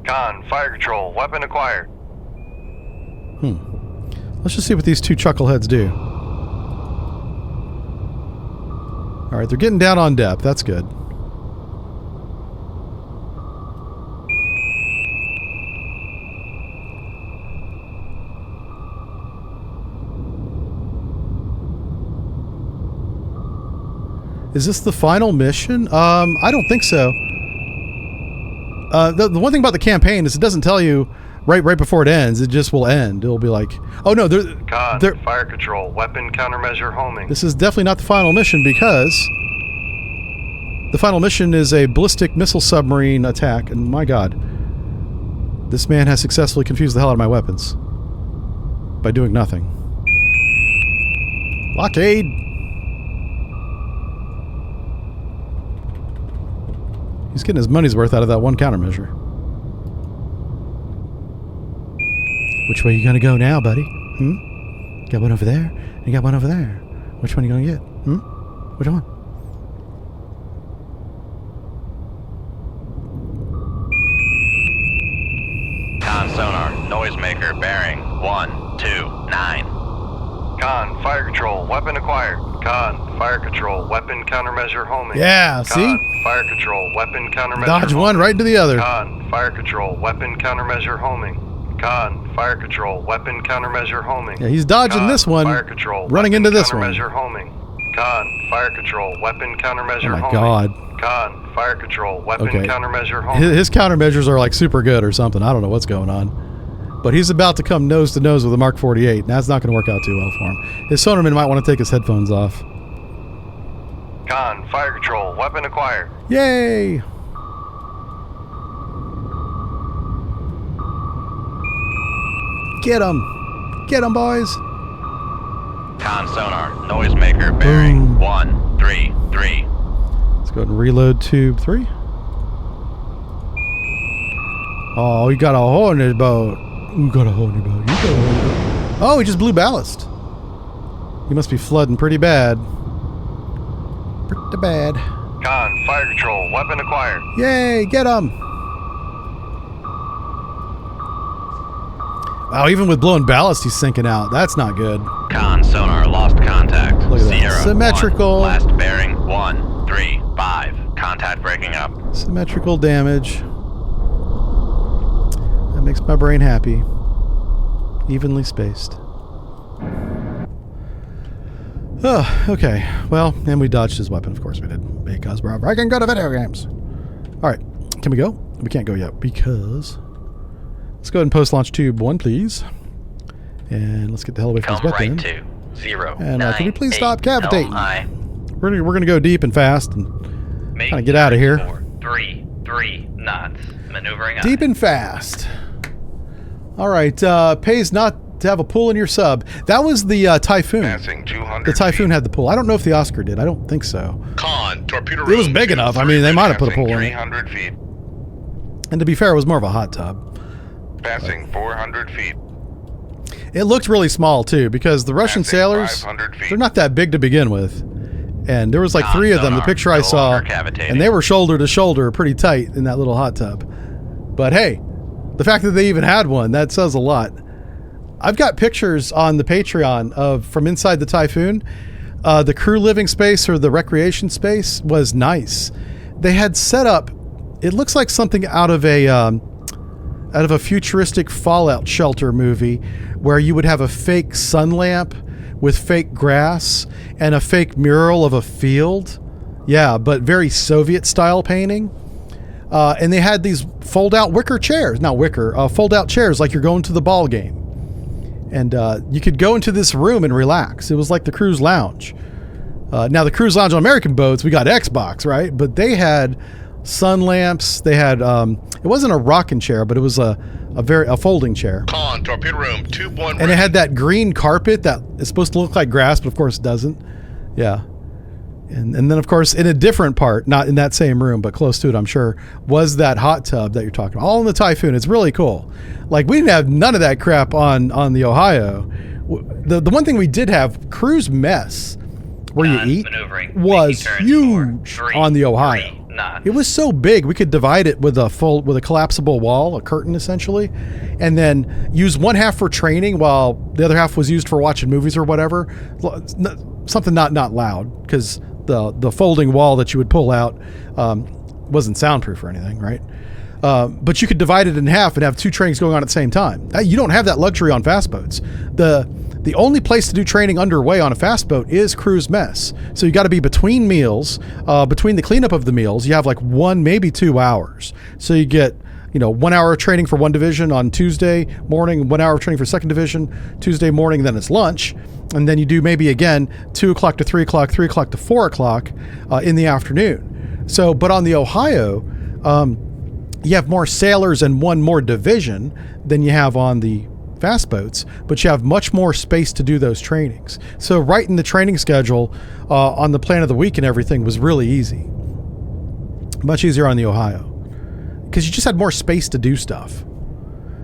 Con, fire control, weapon acquired.
Let's just see what these 2 chuckleheads do. Alright, they're getting down on depth. That's good. Is this the final mission? I don't think so. The one thing about the campaign is it doesn't tell you right before it ends. It just will end. It'll be like, oh no,
Con, fire control, weapon countermeasure homing.
this is definitely not the final mission because the final mission is a ballistic missile submarine attack, and my god, this man has successfully confused the hell out of my weapons by doing nothing. Blockade! He's getting his money's worth out of that one countermeasure. Which way you gonna go now, buddy? Got one over there, and you got one over there. Which one are you gonna get? Which one?
Con sonar, noisemaker, bearing. 1, 2, 9.
Con, fire control, weapon acquired. Con, fire control, weapon countermeasure homing.
Yeah, see?
Con, fire control, weapon countermeasure
Dodge
homing.
one right into the other.
Con, fire control, weapon countermeasure homing. Con, fire control, weapon countermeasure homing.
Yeah, he's dodging
Con,
this one,
fire control,
running
weapon
into this one.
countermeasure homing. Con, fire control, weapon countermeasure
Oh my
homing.
god.
Con, fire control, weapon
Okay.
countermeasure homing.
His countermeasures are like super good or something. I don't know what's going on. But he's about to come nose to nose with a Mark 48, and that's not going to work out too well for him. His sonarman might want to take his headphones off.
Con, fire control, weapon acquired.
Yay! Get them. Get them, boys.
Con sonar, noisemaker bearing
Boom.
133.
Let's go ahead and reload tube 3. Oh, you got a hole in his boat. You got a hole in your boat. You got a hole in your boat. Oh, he just blew ballast. He must be flooding pretty bad. Pretty bad.
Con, fire control, weapon acquired.
Yay, get him. Wow, even with blowing ballast, he's sinking out. That's not good.
Con sonar, lost contact.
Look at that.
Sierra
Symmetrical.
1, last bearing 135. Contact breaking up.
Symmetrical damage. That makes my brain happy. Evenly spaced. Oh, okay. Well, and we dodged his weapon, of course we did. Because we're freaking good at video games. Alright, can we go? We can't go yet because... Let's go ahead and post-launch tube 1, please. And let's get the hell away from
Come
this
right
weapon.
to 0,
And
9,
can we please
8,
stop cavitating?
Helm I.
We're gonna go deep and fast and kind of get out of here.
433 knots. Maneuvering
Deep and fast. Alright, pays not to have a pool in your sub. That was the Typhoon.
Passing 200
The Typhoon
feet.
had the pool. I don't know if the Oscar did. I don't think so.
Con, torpedo room.
It was big enough. I mean, they might have put a
Passing
pool in it.
300 feet.
And to be fair, it was more of a hot tub.
Passing 400 feet.
It looked really small, too, because the Russian
Passing
sailors,
500 feet.
they're not that big to begin with. And there was like
Con
3 of them, the
sonar,
picture I
no
saw,
longer cavitating.
and they were shoulder to shoulder pretty tight in that little hot tub. But hey, the fact that they even had one, that says a lot. I've got pictures on the Patreon of from inside the Typhoon. The crew living space or the recreation space was nice. They had set up, it looks like something out of a futuristic Fallout shelter movie where you would have a fake sun lamp with fake grass and a fake mural of a field. Yeah, but very Soviet style painting. And they had these fold out wicker chairs, not wicker, fold out chairs like you're going to the ball game. And you could go into this room and relax. It was like the cruise lounge. Now the cruise lounge on American boats, we got Xbox, right? But they had sun lamps. They had it wasn't a rocking chair, but it was a folding chair.
Con, torpedo room, tube 1
And it had that green carpet that is supposed to look like grass, but of course it doesn't. Yeah. And then, of course, in a different part, not in that same room, but close to it, I'm sure, was that hot tub that you're talking about. All in the Typhoon. It's really cool. Like, we didn't have none of that crap on the Ohio. The one thing we did have, cruise mess, where you eat, was huge on the Ohio. It was so big, we could divide it with a collapsible wall, a curtain essentially, and then use one half for training while the other half was used for watching movies or whatever. Something not loud, because the folding wall that you would pull out wasn't soundproof or anything, right? But you could divide it in half and have 2 trainings going on at the same time. You don't have that luxury on fast boats. The only place to do training underway on a fast boat is cruise mess. So you got to be between meals, between the cleanup of the meals, you have like 1, maybe 2 hours. So you get, 1 hour of training for one division on Tuesday morning, 1 hour of training for second division Tuesday morning, then it's lunch. And then you do maybe again 2 o'clock to 3 o'clock, 3 o'clock to 4 o'clock in the afternoon. So, but on the Ohio, you have more sailors and 1 more division than you have on the fast boats, but you have much more space to do those trainings. So writing the training schedule on the plan of the week and everything was really easy. Much easier on the Ohio because you just had more space to do stuff.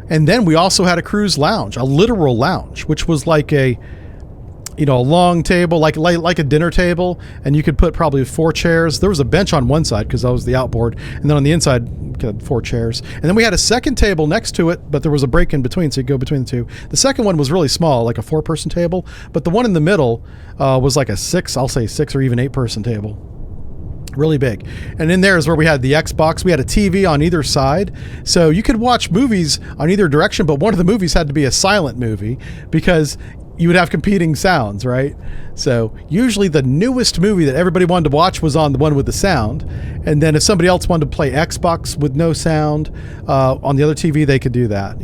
And then we also had a cruise lounge, a literal lounge, which was like a long table, like a dinner table, and you could put probably 4 chairs. There was a bench on one side because that was the outboard, and then on the inside, you had 4 chairs. And then we had a second table next to it, but there was a break in between, so you go between the 2. The second one was really small, like a 4-person table, but the one in the middle was like a 6 or even 8-person table. Really big. And in there is where we had the Xbox. We had a TV on either side, so you could watch movies on either direction, but one of the movies had to be a silent movie because you would have competing sounds, right? So usually the newest movie that everybody wanted to watch was on the one with the sound. And then if somebody else wanted to play Xbox with no sound on the other TV, they could do that,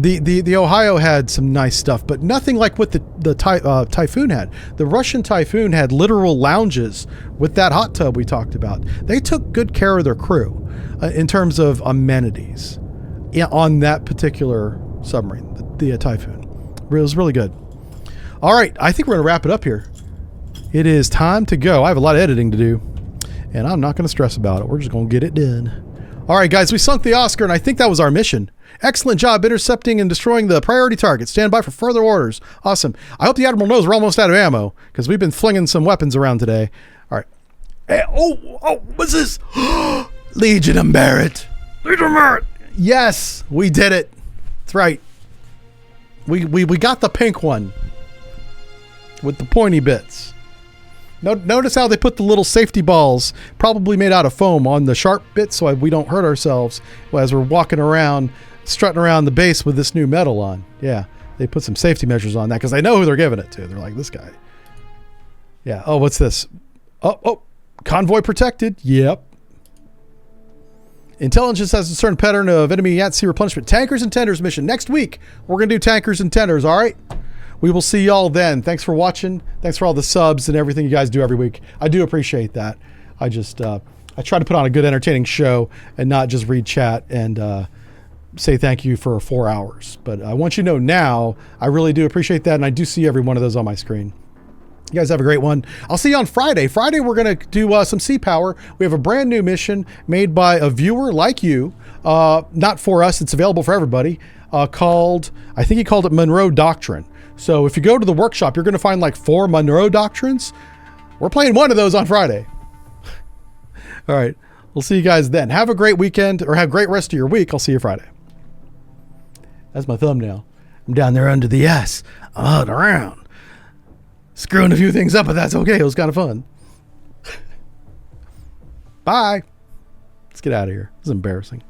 The Ohio had some nice stuff, but nothing like what the Typhoon had. The Russian Typhoon had literal lounges with that hot tub we talked about. They took good care of their crew in terms of amenities on that particular submarine, the Typhoon. It was really good. All right, I think we're going to wrap it up here. It is time to go. I have a lot of editing to do, and I'm not going to stress about it. We're just going to get it done. All right, guys, we sunk the Oscar, and I think that was our mission. Excellent job intercepting and destroying the priority target. Stand by for further orders. Awesome. I hope the Admiral knows we're almost out of ammo, because we've been flinging some weapons around today. All right. Hey, what's this? Legion of Merit. Legion of Merit. Yes, we did it. That's right. We got the pink one with the pointy bits. Notice how they put the little safety balls, probably made out of foam, on the sharp bits so we don't hurt ourselves as we're walking around, strutting around the base with this new metal on. Yeah, they put some safety measures on that because they know who they're giving it to. They're like, this guy. Yeah. Oh, what's this? Oh, convoy protected. Yep. Intelligence has a certain pattern of enemy at-sea replenishment. Tankers and tenders mission. Next week, we're going to do tankers and tenders, all right? We will see y'all then. Thanks for watching. Thanks for all the subs and everything you guys do every week. I do appreciate that. I just, I try to put on a good, entertaining show and not just read chat and say thank you for 4 hours. But I want you to know now, I really do appreciate that, and I do see every one of those on my screen. You guys have a great one. I'll see you on Friday. Friday, we're going to do some sea power. We have a brand new mission made by a viewer like you. Not for us. It's available for everybody. Called, I think he called it Monroe Doctrine. So if you go to the workshop, you're going to find like 4 Monroe Doctrines. We're playing one of those on Friday. All right. We'll see you guys then. Have a great weekend, or have a great rest of your week. I'll see you Friday. That's my thumbnail. I'm down there under the S. I'm out around. Screwing a few things up, but that's okay. It was kind of fun. Bye. Let's get out of here. This is embarrassing.